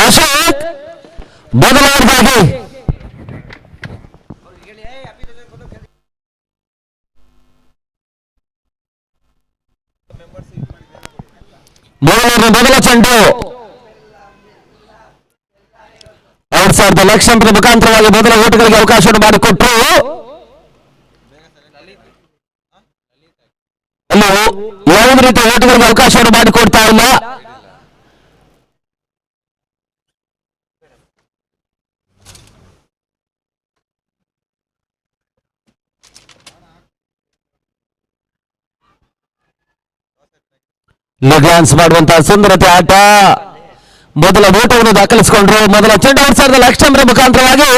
ಅಶೋಕ್ ಮೊದಲನೇದಾಗಿ ಮೊದಲ ಚೆಂಡು 2000 ಲಕ್ಷಾಂತರ ಮುಖಾಂತರವಾಗಿ ಮೊದಲ ಓಟಗಳಿಗೆ ಅವಕಾಶವನ್ನು ಮಾಡಿಕೊಟ್ಟು ಅಲ್ಲೂ ಯಾವುದೇ ರೀತಿಯ ಓಟಗಳಿಗೆ ಅವಕಾಶವನ್ನು ಮಾಡಿಕೊಡ್ತಾ ಇಲ್ಲ. ಲೆಗ್ಲಾನ್ಸ್ ಮಾಡುವಂತಹ ಸುಂದರತೆ ಆಟ ಮೊದಲ ಓಟವನ್ನು ದಾಖಲಿಸಿಕೊಂಡ್ರು. ಮೊದಲ ಚೆಂಡು 2000 ಲಕ್ಷಾಂತರ ಮುಖಾಂತರವಾಗಿ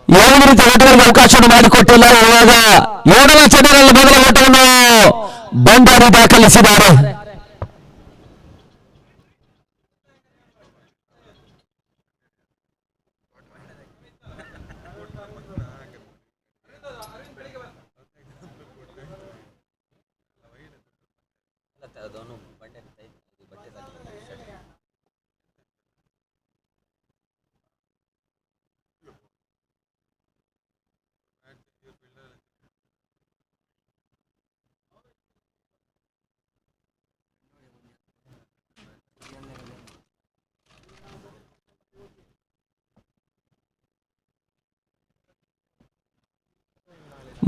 ಯಾವುದೇ ರೀತಿಯ ಓಟಗಳಿಗೆ ಅವಕಾಶವನ್ನು ಮಾಡಿಕೊಟ್ಟಿಲ್ಲ. ಇವಾಗ 7ನೇ ಚೆಂಡಿನಲ್ಲಿ ಮೊದಲ ಓಟವನ್ನು ಭಂಡಾರಿ ದಾಖಲಿಸಿದ್ದಾರೆ.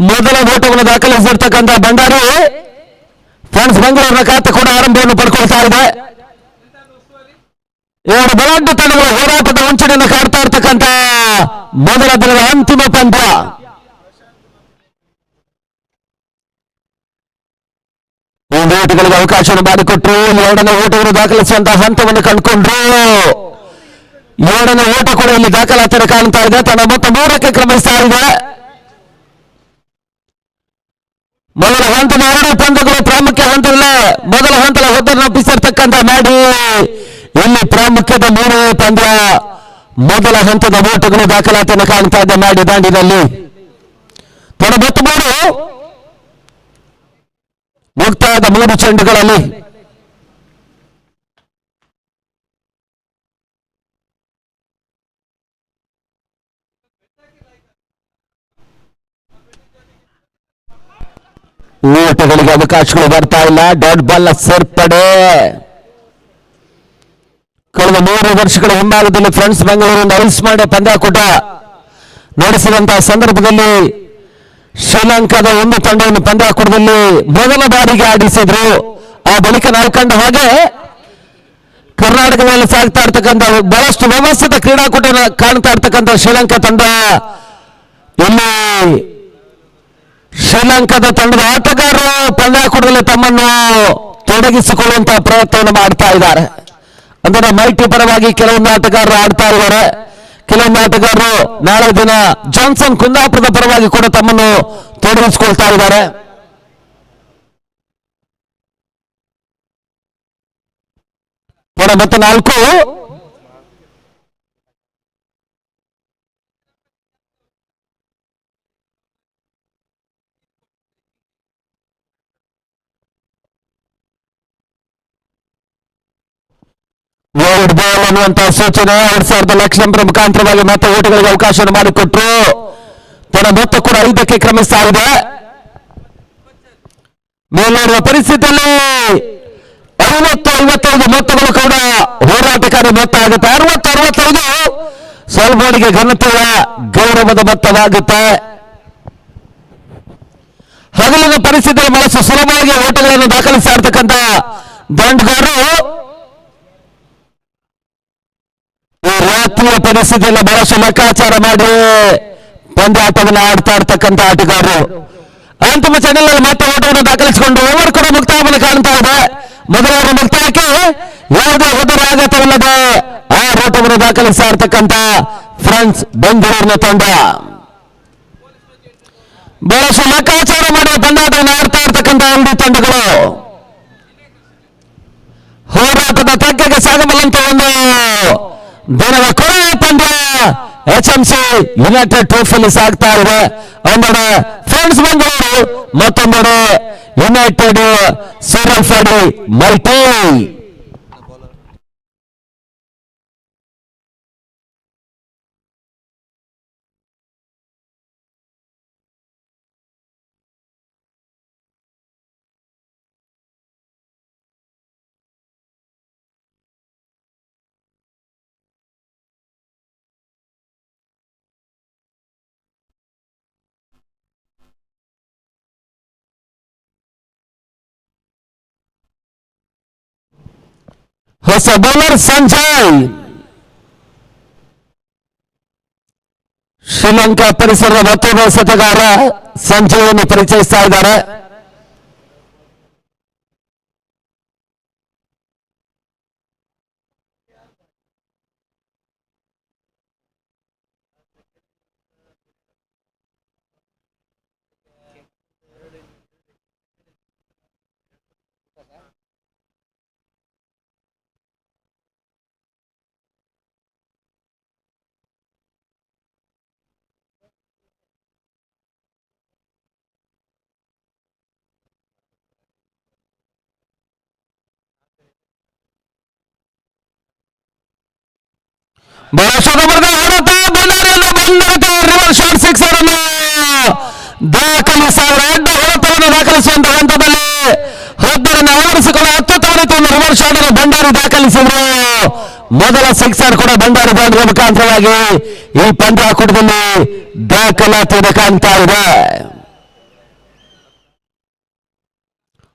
ಮೊದಲ ಓಟವನ್ನು ದಾಖಲಿಸಿರ್ತಕ್ಕಂಥ ಭಂಡಾರಿ ಫ್ರೆಂಡ್ಸ್ ಬೆಂಗಳೂರಿನ ಖಾತೆ ಕೂಡ ಆರಂಭವನ್ನು ಪಡ್ಕೊಳ್ತಾ ಇದೆ. ಎರಡು ಬಲಾಢ್ಯ ತಂಡಗಳ ಹೋರಾಟದ ವಂಚನೆಯನ್ನು ಕಾಡ್ತಾ ಇರ್ತಕ್ಕಂಥ ಮೊದಲ ದಿನದ ಅಂತಿಮ ಪಂದ್ಯ. ಒಂದು ಓಟಗಳಿಗೆ ಅವಕಾಶವನ್ನು ಮಾಡಿಕೊಟ್ರು. 2ನೇ ಓಟವನ್ನು ದಾಖಲಿಸುವಂತಹ ಹಂತವನ್ನು ಕಂಡುಕೊಂಡ್ರು. 2ನೇ ಓಟ ಕೂಡ ಇಲ್ಲಿ ದಾಖಲಾತಿಯನ್ನು ಕಾಣ್ತಾ ಇದೆ. ತನ್ನ ಮೊತ್ತ 3ಕ್ಕೆ ಕ್ರಮಿಸ್ತಾ ಇದೆ. ಮೊದಲ ಹಂತದ 2 ಪಂದ್ಯಗಳು ಪ್ರಾಮುಖ್ಯ ಹಂತದಲ್ಲೇ ಮೊದಲ ಹಂತದ ಹೊದ್ದನ್ನು ಒಪ್ಪಿಸಿರ್ತಕ್ಕಂಥ ಮಾಡಿ ಇಲ್ಲಿ ಪ್ರಾಮುಖ್ಯದ 3ನೇ ಪಂದ್ಯ. ಮೊದಲ ಹಂತದ ಓಟಗಳು ದಾಖಲಾತಿಯನ್ನು ಕಾಣ್ತಾ ಇದೆ ಮಾಡಿ ದಾಂಡಿನಲ್ಲಿ. ತನ್ನ ಮೊತ್ತ 3 ಮುಕ್ತಾಯದ 3 ಚೆಂಡುಗಳಲ್ಲಿ ಓಟಗಳಿಗೆ ಅವಕಾಶಗಳು ಬರ್ತಾ ಇಲ್ಲ. ಡಾಟ್ ಬಾಲ್ ಸೇರ್ಪಡೆ. ಕಳೆದ 3 ವರ್ಷಗಳ ಹಿಂಭಾಗದಲ್ಲಿ ಫ್ರೆಂಡ್ಸ್ ಬೆಂಗಳೂರಿನ ಐಸ್ ಮಾಡಿ ಪಂದ್ಯಾಕೂಟ ನಡೆಸಿದಂತಹ ಸಂದರ್ಭದಲ್ಲಿ ಶ್ರೀಲಂಕಾದ ಒಂದು ತಂಡವನ್ನು ಪಂದ್ಯಾಕೂಟದಲ್ಲಿ ಮೊದಲ ಬಾರಿಗೆ ಆಡಿಸಿದ್ರು. ಆ ಬಳಿಕ ನಾವು ಕಂಡ ಹಾಗೆ ಕರ್ನಾಟಕದಲ್ಲಿ ಸಾಗ್ತಾ ಇರ್ತಕ್ಕಂಥ ಬಹಳಷ್ಟು ವ್ಯವಸ್ಥಿತ ಕ್ರೀಡಾಕೂಟ ಕಾಣ್ತಾ ಇರ್ತಕ್ಕಂಥ ಶ್ರೀಲಂಕಾ ತಂಡ ಇಲ್ಲಿ ಶ್ರೀಲಂಕಾದ ತಂಡದ ಆಟಗಾರರು ಪಂದ್ಯಾಕೂಟದಲ್ಲಿ ತಮ್ಮನ್ನು ತೊಡಗಿಸಿಕೊಳ್ಳುವಂತಹ ಪ್ರಯತ್ನವನ್ನು ಮಾಡ್ತಾ ಇದ್ದಾರೆ. ಅಂದರೆ ಮೈಟಿ ಪರವಾಗಿ ಕೆಲವೊಂದು ಆಟಗಾರರು ಆಡ್ತಾ ಇದ್ದಾರೆ. ಕೆಲವೊಂದು ಆಟಗಾರರು ನಾಳೆ ದಿನ ಜಾನ್ಸನ್ ಕುಂದಾಪುರದ ಪರವಾಗಿ ಕೂಡ ತಮ್ಮನ್ನು ತೊಡಗಿಸಿಕೊಳ್ತಾ ಇದ್ದಾರೆ. ಮತ್ತೆ 4 ವರ್ಲ್ಡ್ ಬಾಲ್ ಅನ್ನುವಂತಹ ಸೂಚನೆ 2000 ಲಕ್ಷಾಂತರ ಮುಖಾಂತರವಾಗಿ ಮತ್ತೆ ಓಟಗಳಿಗೆ ಅವಕಾಶವನ್ನು ಮಾಡಿಕೊಟ್ರು. ತನ್ನ ಮೊತ್ತ ಕೂಡ 5ಕ್ಕೆ ಕ್ರಮಿಸ್ತಾ ಇದೆ. ಮೇಲ್ನೋಡುವ ಪರಿಸ್ಥಿತಿಯಲ್ಲಿ 50-55 ಮೊತ್ತಗಳು ಕೂಡ ಹೋರಾಟಕಾರಿ ಮೊತ್ತ ಆಗುತ್ತೆ. 60-65 ಸೋಲ್ಬೋರ್ಡ್ಗೆ ಘನತೆಯ ಗೌರವದ ಮೊತ್ತವಾಗುತ್ತೆ. ಹಗಲಿನ ಪರಿಸ್ಥಿತಿಯಲ್ಲಿ ಬಹಳಷ್ಟು ಸುಲಭವಾಗಿ ಓಟಗಳನ್ನು ದಾಖಲಿಸ್ತಾ ಇರ್ತಕ್ಕಂಥ ದಂಡಗಾರರು ರಾತ್ರಿಯ ಪರಿಸ್ಥಿತಿಯಲ್ಲಿ ಬಹಳಷ್ಟು ಲೆಕ್ಕಾಚಾರ ಮಾಡಿ ಪಂದ್ಯಾಟವನ್ನು ಆಡ್ತಾ ಇರ್ತಕ್ಕಂಥ ಆಟಗಾರರು ಅಂತಿಮ ಚೆಂಡಿನಲ್ಲಿ ಮತ್ತೆ ಓಟವನ್ನು ದಾಖಲಿಸಿಕೊಂಡು ಓವರ್ ಕೂಡ ಮುಕ್ತಾಯವನ್ನು ಕಾಣ್ತಾ ಇದೆ. ಮೊದಲ ಮುಕ್ತಾಯಕ್ಕೆ ಯಾವುದೇ ಹೊದರಾಗತವಿಲ್ಲದೆ ಆ ಓಟವನ್ನು ದಾಖಲಿಸ್ತಾ ಇರ್ತಕ್ಕಂಥ ಫ್ರೆಂಡ್ಸ್ ಬೆಂಗಳೂರಿನ ತಂಡ ಬಹಳಷ್ಟು ಲೆಕ್ಕಾಚಾರ ಮಾಡುವ ಪಂದ್ಯಾಟವನ್ನು ಆಡ್ತಾ ಇರ್ತಕ್ಕಂಥ ಎರಡು ತಂಡಗಳು ಹೋರಾಟದ ತಗ್ಗೆಗೆ ಸಾಗಬಲ್ಲಂತ ಒಂದು ದಿನದ ಕೊನೆಯ ಪಂದ್ಯ HMC ಯುನೈಟೆಡ್ ಟ್ರೋಫಿಯಲ್ಲಿ ಸಾಗ್ತಾ ಇದೆ. ಒಂದೆಡೆ ಫ್ರೆಂಡ್ಸ್ ಬೆಂಗಳೂರು, ಮತ್ತೊಂದೆಡೆ ಯುನೈಟೆಡ್ ಸೂರಫಡಿ ಮಲ್ಟಿ. ಹೊಸ ಬೌಲರ್ ಸಂಜಯ್. ಶ್ರೀಲಂಕಾ ಪರಿಸರದ ಮತ್ತೊಬ್ಬ ಎಸೆತಗಾರ ಸಂಜಯ್ ಪರಿಚಯಿಸ್ತಾ ಇದ್ದಾರೆ. ಶಾರ್ಟ್ ಸಿಕ್ಸರ್ ಅನ್ನು ದಾಖಲಿಸಿದ ಅಡ್ಡ ಹೊಡೆತವನ್ನು ದಾಖಲಿಸುವಂತಹ ಹಂತದಲ್ಲಿ ಹೊದ್ದರನ್ನು ಆವರಿಸಿಕೊಂಡು ಅತ್ಯುತ್ತಮ ರೀತಿಯಿಂದ ರಿವರ್ಸ್ ಶಾಟ್ ಅನ್ನು ಭಂಡಾರಿ ದಾಖಲಿಸಿದ್ರು. ಮೊದಲ ಸಿಕ್ಸರ್ ಕೂಡ ಭಂಡಾರಿ ಬಾಂಡ್ರ ಮುಖಾಂತರವಾಗಿ ಈ ಪಂದ್ಯಾಕೂಟದಲ್ಲಿ ದಾಖಲಾತಿಯನ್ನು ಕಾಣ್ತಾ ಇದೆ.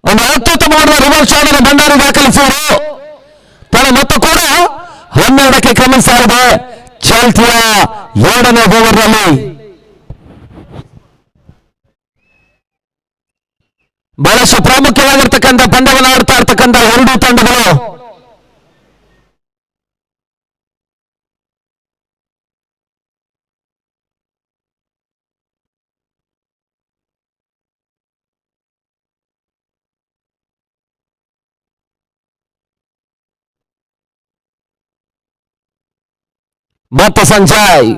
ಒಂದು ಅತ್ಯುತ್ತಮವಾದ ರಿವರ್ಸ್ ಶಾಟ್ ಅನ್ನು ಭಂಡಾರಿ ದಾಖಲಿಸಿದರು. ತನ್ನ ಮೊತ್ತ ಕೂಡ 12ಕ್ಕೆ ಕ್ರಮಿಸ್ತಾ ಇದೆ ಚಾಲ್ತಿಯ 2ನೇ ಓವರ್ನಲ್ಲಿ. ಬಹಳಷ್ಟು ಪ್ರಾಮುಖ್ಯವಾಗಿರ್ತಕ್ಕಂಥ ಪಂದ್ಯವನ್ನು ಆಡ್ತಾ ಇರ್ತಕ್ಕಂಥ ಎರಡೂ ತಂಡಗಳು ಮತ್ತೆ ಸಂಜಯ್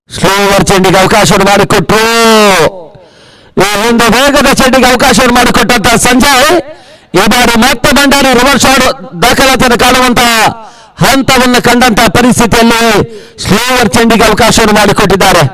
ಸ್ಲೋವರ್ ಚೆಂಡಿಗೆ ಅವಕಾಶವನ್ನು ಮಾಡಿಕೊಟ್ರು. ಈ ಒಂದು ವೇಗದ ಚೆಂಡಿಗೆ ಅವಕಾಶವನ್ನು ಮಾಡಿಕೊಟ್ಟಂತಹ ಸಂಜಯ್ ಈ ಬಾರಿ ಮತ್ತೆ ಭಂಡಾರಿ ರಿವರ್ಸ್ ಶಾಟ್ ದಾಖಲಾತಿಯನ್ನು ಕಾಣುವಂತಹ ಹಂತವನ್ನು ಕಂಡಂತಹ ಪರಿಸ್ಥಿತಿಯಲ್ಲಿ ಸ್ಲೋವರ್ ಚೆಂಡಿಗೆ ಅವಕಾಶವನ್ನು ಮಾಡಿಕೊಟ್ಟಿದ್ದಾರೆ.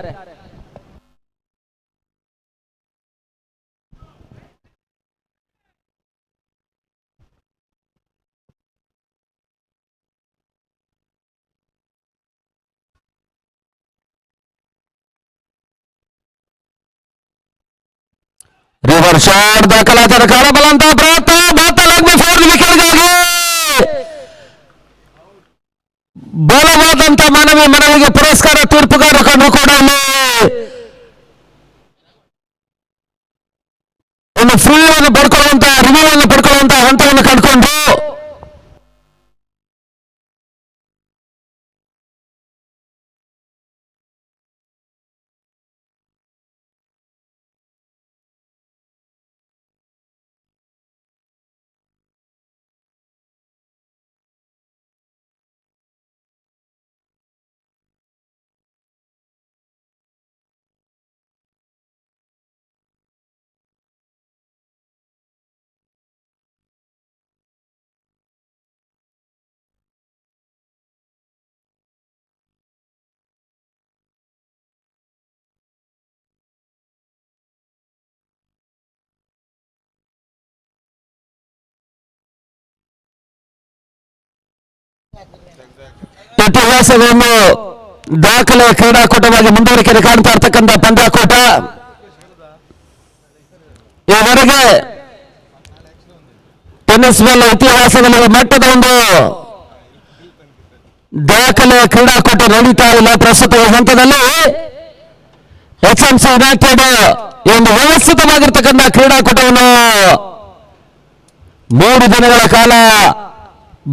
ರಿವರ್ಸ್ ಶಾಟ್ ದಾಖಲಾತಿಯನ್ನು ಕಾಣಬಲ್ಲಂತಹ ಪ್ರಯತ್ನ ವಿಕೆಟ್ಗಾಗಿ ಬಲವಾದಂತಹ ಮನವಿಗೆ ಪುರಸ್ಕಾರ ತೀರ್ಪುಗಾರ ಕಂಡು ಕೂಡ ಒಂದು ಫ್ರೀ ಅನ್ನು ಪಡ್ಕೊಳ್ಳುವಂತಹ ರಿವ್ಯೂ ಅನ್ನು ಪಡ್ಕೊಳ್ಳುವಂತಹ ಹಂತವನ್ನು ಕಂಡುಕೊಂಡು ಇತಿಹಾಸವನ್ನು ದಾಖಲೆ ಕ್ರೀಡಾಕೂಟವಾಗಿ ಮುಂದುವರಿಕೆ ಕಾಣ್ತಾ ಇರ್ತಕ್ಕಂಥ ಪಂದ್ಯಾಕೂಟ ಇವರೆಗೆ ಟೆನ್ನಿಸ್ ಬಾಲ್ ಇತಿಹಾಸದಲ್ಲಿ ಮಟ್ಟದ ಒಂದು ದಾಖಲೆ ಕ್ರೀಡಾಕೂಟ ನಡೀತಾ ಇಲ್ಲ. ಪ್ರಸ್ತುತ ಹಂತದಲ್ಲಿ HMC ಯುನೈಟೆಡ್ ಈ ಒಂದು ವ್ಯವಸ್ಥಿತವಾಗಿರ್ತಕ್ಕಂಥ ಕ್ರೀಡಾಕೂಟವನ್ನು 3 ದಿನಗಳ ಕಾಲ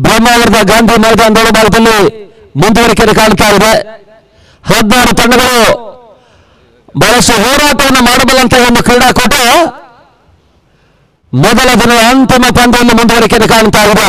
ಬ್ರಹ್ಮಾವರದ ಗಾಂಧಿ ಮೈದಾನದ ಭಾಗದಲ್ಲಿ ಮುಂದುವರಿಕೆ ಕಾಣ್ತಾ ಇದೆ. 16 ತಂಡಗಳು ಬಹಳಷ್ಟು ಹೋರಾಟವನ್ನು ಮಾಡಬಲ್ಲಂತಹ ಒಂದು ಕ್ರೀಡಾಕೂಟ ಮೊದಲ ದಿನದ ಅಂತಿಮ ಪಂದ್ಯದಲ್ಲಿ ಮುಂದುವರಿಕೆ ಕಾಣ್ತಾ ಇದೆ.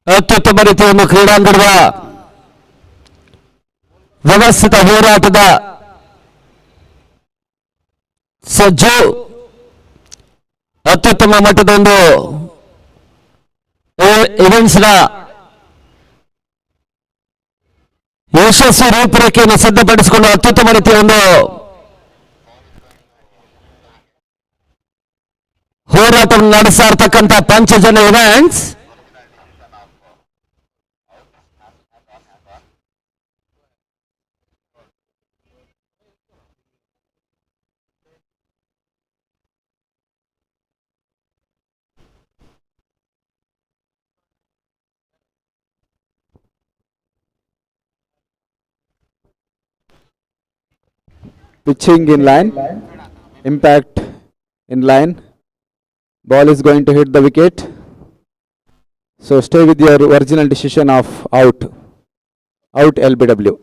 ಅತ್ಯುತ್ತಮ ರೀತಿಯ ಒಂದು ಕ್ರೀಡಾಂಗಣದ ವ್ಯವಸ್ಥಿತ ಹೋರಾಟದ ಸಜ್ಜು ಅತ್ಯುತ್ತಮ ಮಟ್ಟದ ಒಂದು ಇವೆಂಟ್ಸ್ ನ ಯಶಸ್ವಿ ರೂಪರೇಖೆಯನ್ನು ಸಿದ್ಧಪಡಿಸಿಕೊಂಡು ಅತ್ಯುತ್ತಮ ರೀತಿಯ ಒಂದು ಹೋರಾಟವನ್ನು ನಡೆಸ್ತಾ ಇರ್ತಕ್ಕಂಥ ಪಂಚಜನ events pitching in line, impact in line, ball is going to hit the wicket, so stay with your original decision of out LBW.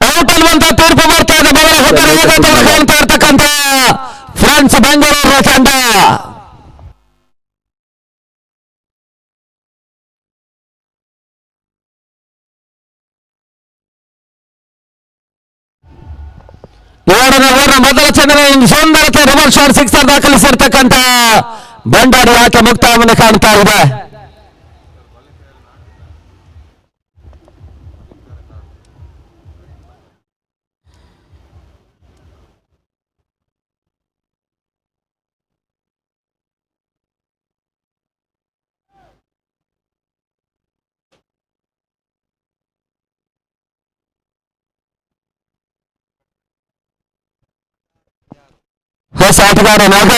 Out ಅನ್ನುವಂತ ತೀರ್ಪು ಬರ್ತಾ ಇದೆ. ಬಹಳ ಹೊತ್ತರವಾಗಿ ಕಾಣ್ತಾ ಇರ್ತಕ್ಕಂಥ ಫ್ರಾನ್ಸ್ ಬೆಂಗಳೂರು ತಂಡ ಮೊದಲ ಚೆಂಡಿನ ಸುಂದರತೆ ರಿವರ್ಸ್ ಶಾಟ್ ಸಿಕ್ಸರ್ ದಾಖಲಿಸಿರ್ತಕ್ಕಂಥ ಭಂಡಾರಿ ಆಟ ಮುಕ್ತಾಯವನ್ನು ಕಾಣ್ತಾ ಇದೆ. ಹೊಸ ಆಟಗಾರ ನಾಗ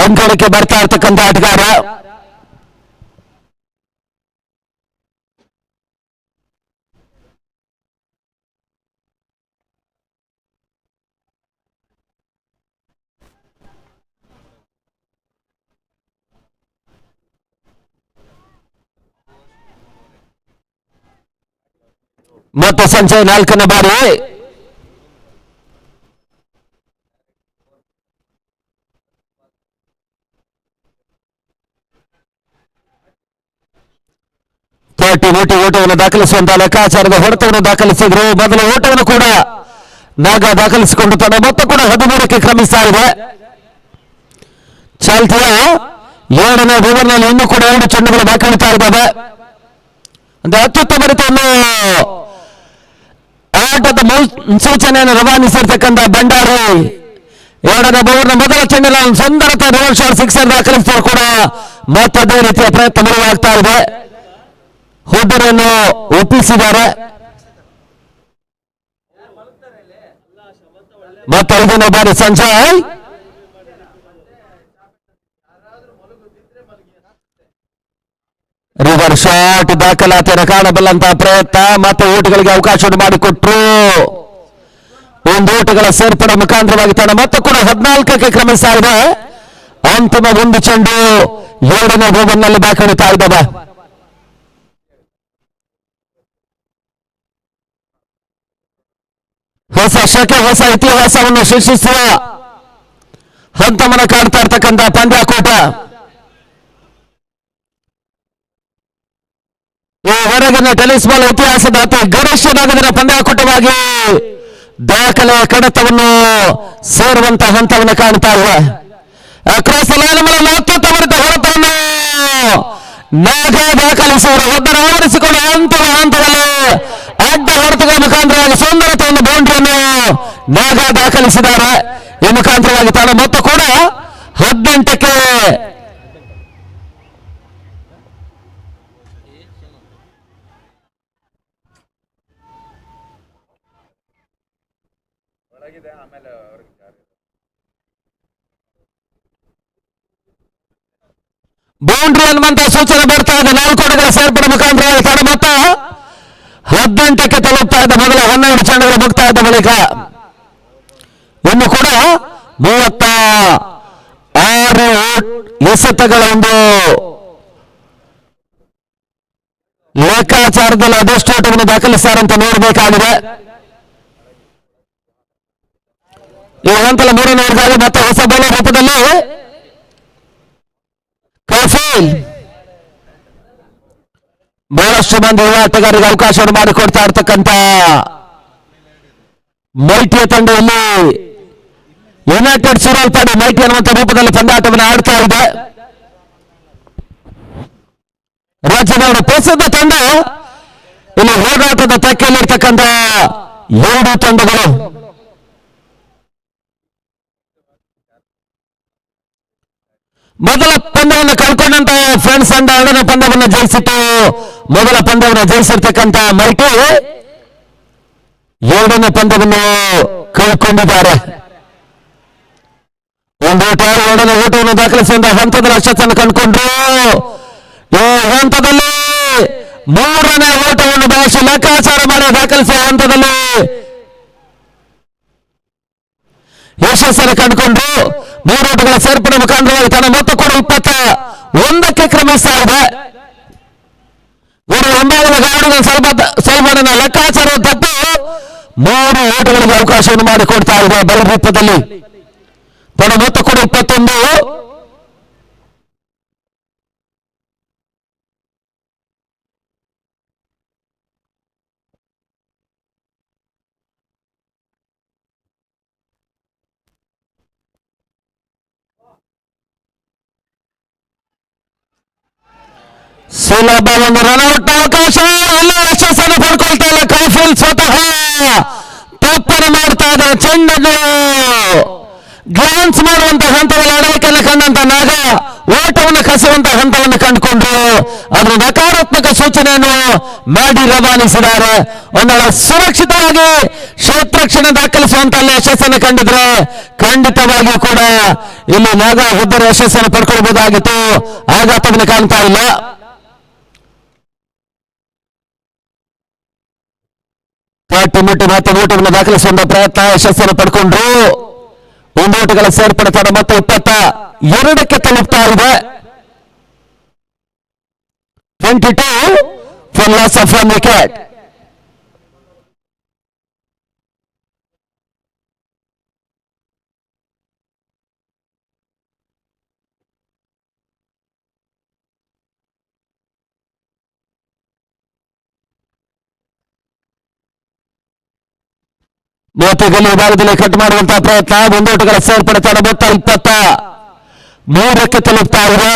ಅಂಕಣಕ್ಕೆ ಬರ್ತಾ ಇರ್ತಕ್ಕಂಥ ಆಟಗಾರ ಮತ್ತು ಸಂಜಯ್ 4ನೇ ಬಾರಿ ಓಟವನ್ನು ದಾಖಲಿಸುವಂತಹ ಲೆಕ್ಕಾಚಾರದ ಹೊಡೆತವನ್ನು ದಾಖಲಿಸಿದ್ರು. ಮೊದಲ ಓಟವನ್ನು ಕೂಡ ನಾಗ ದಾಖಲಿಸಿಕೊಂಡು ತನ್ನ ಮೊತ್ತ ಕೂಡ 13ಕ್ಕೆ ಕ್ರಮಿಸ್ತಾ ಇದೆ. ಚಾಲ್ತಿಯ 7ನೇ ಓವರ್ನಲ್ಲಿ ಇನ್ನೂ ಕೂಡ 2 ಚೆಂಡುಗಳು ಬಾಕಿ ಉಳಿತಾ ಇದ್ದಾವೆ. ಒಂದು ಅತ್ಯುತ್ತಮ ರೀತಿಯನ್ನು ಆಟದ ಮುನ್ಸೂಚನೆಯನ್ನು ರವಾನಿಸಿರ್ತಕ್ಕಂಥ ಭಂಡಾರಿ 2ನೇ ಓವರ್ನ ಮೊದಲ ಚೆಂಡಿನ ಸುಂದರತೆ ರಿವರ್ಸ್ ಶಾಟ್ ಸಿಕ್ಸರ್ ದಾಖಲಿಸಿದ್ರು ಕೂಡ ಮತ್ತದೇ ರೀತಿಯ ಪ್ರಯತ್ನ ಮುಂದುವರಿತಾ ಇದೆ. ಹುದ್ದರನ್ನು ಒಪ್ಪಿಸಿದ್ದಾರೆ. ಮತ್ತೆ 5ನೇ ಬಾರಿ ಸಂಜಯ್ ರಿವರ್ಸ್ ಶಾಟ್ ದಾಖಲಾತಿಯನ್ನು ಕಾಣಬಲ್ಲಂತಹ ಪ್ರಯತ್ನ ಮತ್ತೆ ಓಟುಗಳಿಗೆ ಅವಕಾಶವನ್ನು ಮಾಡಿಕೊಟ್ರು. ಒಂದು ಓಟುಗಳ ಸೇರ್ಪಡೆ ಮುಖಾಂತರವಾಗಿ ತನ್ನ ಮತ್ತೆ ಕೂಡ 14ಕ್ಕೆ ಕ್ರಮಿಸ್ತಾ ಇದೆ. ಅಂತಿಮ ಒಂದು ಚೆಂಡು 2ನೇ ಓವರ್ನಲ್ಲಿ ಬಾಕಿ ಉಳಿತಾ ಇದ್ದಾವೆ. ಹೊಸ ಶಕೆ ಹೊಸ ಇತಿಹಾಸವನ್ನು ಸೃಷ್ಟಿಸುವ ಹಂತವನ್ನು ಕಾಡ್ತಾ ಇರ್ತಕ್ಕಂಥ ಪಂದ್ಯಾಕೂಟ. ಈ ಹೊರಗಿನ ಟೆನಿಸ್ ಬಾಲ್ ಇತಿಹಾಸದ ಅತಿ ಗರಿಷ್ಠವಾದ ಪಂದ್ಯಾಕೂಟವಾಗಿ ದಾಖಲೆಯ ಕಡತವನ್ನು ಸೇರುವಂತಹ ಹಂತವನ್ನು ಕಾಣ್ತಾ ಇವೆ. ಕ್ರಾಸ್ ಲೈನ್ ಅತ್ಯುತ್ತಮ ಹೊರತವನ್ನು ನಾಗ ದಾಖಲಿಸಿದರು. ಒಬ್ಬರು ಆವರಿಸಿಕೊಂಡು ಅಂತಿಮ ಹಂತದಲ್ಲಿ ಅಡ್ಡ ಹೊರತುಗಳ ಮುಖಾಂತರವಾಗಿ ಸುಂದರತೆಯನ್ನು ಬೌಂಡ್ರಿಯನ್ನು ನಾಗ ದಾಖಲಿಸಿದ್ದಾರೆ. ಈ ಮುಖಾಂತರವಾಗಿ ತಾನು ಮೊತ್ತ ಕೂಡ 18ಕ್ಕೆ ಬೌಂಡ್ರಿ ಅನ್ನುವಂತಹ ಸೂಚನೆ ಬರ್ತಾ ಇದೆ. 4 ಓಟಗಳ ಸೇರ್ಪಡೆ ಮುಖಾಂತರವಾಗಿ ತಾನು ಮೊತ್ತ 18ಕ್ಕೆ ತಲುಪ್ತಾ ಇದ್ದ. ಮೊದಲ 12 ಚೆಂಡುಗಳು ಮುಕ್ತಾ ಇದ್ದ ಬಳಿಕ ಇನ್ನು ಕೂಡ 36 ಎಸೆತಗಳ ಒಂದು ಲೆಕ್ಕಾಚಾರದಲ್ಲಿ ಅದೆಷ್ಟು ಓಟವನ್ನು ದಾಖಲಿಸ್ತಾರಂತ ನೋಡಬೇಕಾಗಿದೆ. ಈ ಹಂತದ 3ನೇ ಓವರ್ಗಾಗಿ ಮತ್ತೆ ಹೊಸ ಬೌಲರ್ ರೂಪದಲ್ಲಿ ಕಫೀಲ್ ಬಹಳಷ್ಟು ಮಂದಿ ಯುವ ಆಟಗಾರರಿಗೆ ಅವಕಾಶವನ್ನು ಮಾಡಿಕೊಡ್ತಾ ಇರ್ತಕ್ಕಂಥ ಮೈಟಿಯ ತಂಡದಲ್ಲಿ ಯುನೈಟೆಡ್ ಸೂರಲ್ಪಾಡಿ ಮೈಟಿ ಅನ್ನುವಂಥ ರೂಪದಲ್ಲಿ ಪಂದ್ಯಾಟವನ್ನು ಆಡ್ತಾ ಇದೆ. ರಾಜ್ಯದ ಪ್ರಸಿದ್ಧ ತಂಡ ಇಲ್ಲಿ ಹೋರಾಟದ ತೆಕ್ಕೆಯಲ್ಲಿರ್ತಕ್ಕಂಥ 2 ತಂಡಗಳು. ಮೊದಲ ಪಂದ್ಯವನ್ನು ಕಳ್ಕೊಂಡಂತ ಫ್ರೆಂಡ್ಸ್ ತಂಡ 2ನೇ ಪಂದ್ಯವನ್ನು ಜಯಿಸಿತು. ಮೊದಲ ಪಂದ್ಯವನ್ನು ಜಯಿಸಿರ್ತಕ್ಕಂಥ ಮೈಟಿ 2ನೇ ಪಂದ್ಯವನ್ನು ಕಳ್ಕೊಂಡಿದ್ದಾರೆ. ಒಂದು ಓಟ 2ನೇ ಓಟವನ್ನು ದಾಖಲಿಸುವಂತಹ ಹಂತದಲ್ಲಿ ಯಶಸ್ಸನ್ನು ಕಂಡುಕೊಂಡ್ರು. ಈ ಹಂತದಲ್ಲಿ 3ನೇ ಓಟವನ್ನು ಬಹಳಷ್ಟು ಲೆಕ್ಕಾಚಾರ ಮಾಡಿ ದಾಖಲಿಸುವ ಹಂತದಲ್ಲಿ ಯಶಸ್ಸನ್ನು ಕಂಡುಕೊಂಡ್ರು. 3 ಓಟಗಳ ಸೇರ್ಪಡೆ ಮುಖಾಂತರವಾಗಿ ತನ್ನ ಮೊತ್ತ ಕೂಡ 21ಕ್ಕೆ ಕ್ರಮಿಸ್ತಾ ಇದೆ. ಹಿಂಭಾಗದ ಗಾಡಿನ ಸಲ್ಮಾನನ ಲೆಕ್ಕಾಚಾರ ತಪ್ಪು 3 ಓಟಗಳಿಗೆ ಅವಕಾಶವನ್ನು ಮಾಡಿಕೊಡ್ತಾ ಇದೆ. ಬಲರೂಪದಲ್ಲಿ ತನ್ನ ಮೊತ್ತ ಕೂಡ 21. ಸುಲಭ ಒಂದು ರನ್ಔಟ್ ಅವಕಾಶ. ಎಲ್ಲ ಯಶಸ್ಸನ್ನು ಪಡ್ಕೊಳ್ತಾ ಇಲ್ಲ ಕೌಫಿಲ್. ಸ್ವತಃ ತಪ್ಪನ್ನು ಮಾಡ್ತಾ ಇದ್ದಾರೆ. ಚೆಂಡನ್ನು ಗ್ಲಾನ್ಸ್ ಮಾಡುವಂತಹ ಹಂತದಲ್ಲಿ ಅಡವಳಿಕೆಯನ್ನು ಕಂಡಂತ ನಾಗ ಓಟವನ್ನು ಕಸುವಂತಹ ಹಂತವನ್ನು ಕಂಡುಕೊಂಡ್ರು. ಅದರ ನಕಾರಾತ್ಮಕ ಸೂಚನೆಯನ್ನು ಮಾಡಿ ರವಾನಿಸಿದ್ದಾರೆ. ಒಂದಳ ಸುರಕ್ಷಿತವಾಗಿ ಕ್ಷೇತ್ರಕ್ಷಣೆ ದಾಖಲಿಸುವಂತಲ್ಲಿ ಯಶಸ್ಸನ್ನು ಕಂಡಿದ್ರೆ ಖಂಡಿತವಾಗಿಯೂ ಕೂಡ ಇಲ್ಲಿ ನಾಗ ಉದ್ದರ ಯಶಸ್ಸನ್ನು ಪಡ್ಕೊಳ್ಬಹುದಾಗಿತ್ತು. ಆಘಾತವನ್ನು ಕಾಣ್ತಾ ಇಲ್ಲ. ಮುಟ್ಟಿ ಮತ್ತೆ ಓಟವನ್ನು ದಾಖಲಿಸುವಂತ ಪ್ರಯತ್ನ ಯಶಸ್ಸನ್ನು ಪಡ್ಕೊಂಡ್ರು. 1 ಓಟಗಳ ಸೇರ್ಪಡೆ ತಡ ಮತ್ತೆ 22ಕ್ಕೆ ತಲುಪ್ತಾ ಇದೆ. 22 for loss of 1 wicket. ಮೂವತ್ತೈದನೇ ವಿಭಾಗದಲ್ಲಿ ಕಟ್ ಮಾಡುವಂತಹ ಪ್ರಯತ್ನ. 1 ಓಟಗಳ ಸೇರ್ಪಡೆ ತಡ ಮೊತ್ತ 23ಕ್ಕೆ ತಲುಪ್ತಾ ಇದೆ.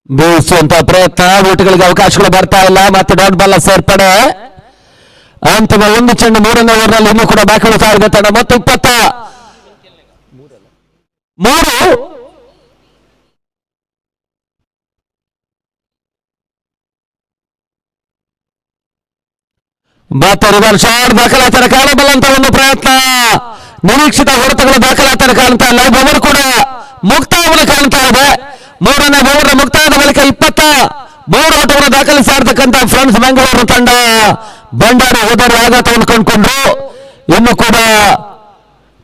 ಬೀಸುವಂತಹ ಪ್ರಯತ್ನ. ಓಟಗಳಿಗೆ ಅವಕಾಶಗಳು ಬರ್ತಾ ಇಲ್ಲ. ಮತ್ತೆ ಡಾಟ್ ಬಾಲ್ ಸೇರ್ಪಡೆ. ಅಂತಿಮ 1 ಚೆಂಡು 3ನೇ ಓವರ್ನಲ್ಲಿ ಇನ್ನೂ ಕೂಡ ಬಾಕಿ ಉಳಿತಾ ಇದೆ. ತಡ ಮೊತ್ತ 23. ಮತ್ತೆ ರಿವರ್ಸ್ ಶಾಟ್ ದಾಖಲಾತಿನ ಕಾಣಬಲ್ಲ ಅಂತ ಒಂದು ಪ್ರಯತ್ನ. ನಿರೀಕ್ಷಿತ ಹೊಡೆತಗಳ ದಾಖಲಾತಿನ ಕಾಣ್ತಾ ಇಲ್ಲ. ಓವರ್ ಕೂಡ ಮುಕ್ತಾಯವನ್ನು ಕಾಣ್ತಾ ಇದೆ. 3ನೇ ಓವರ್ ಮುಕ್ತಾಯದ ಬಳಿಕ 23 ಓಟವನ್ನು ದಾಖಲಿಸ್ತಾ ಇರ್ತಕ್ಕಂಥ ಫ್ರೆಂಡ್ಸ್ ಬೆಂಗಳೂರು ತಂಡ ಬಂಡಾರಿ ಹೋದರೆ ಆಘಾತವನ್ನು ಕಂಡುಕೊಂಡ್ರು. ಇನ್ನು ಕೂಡ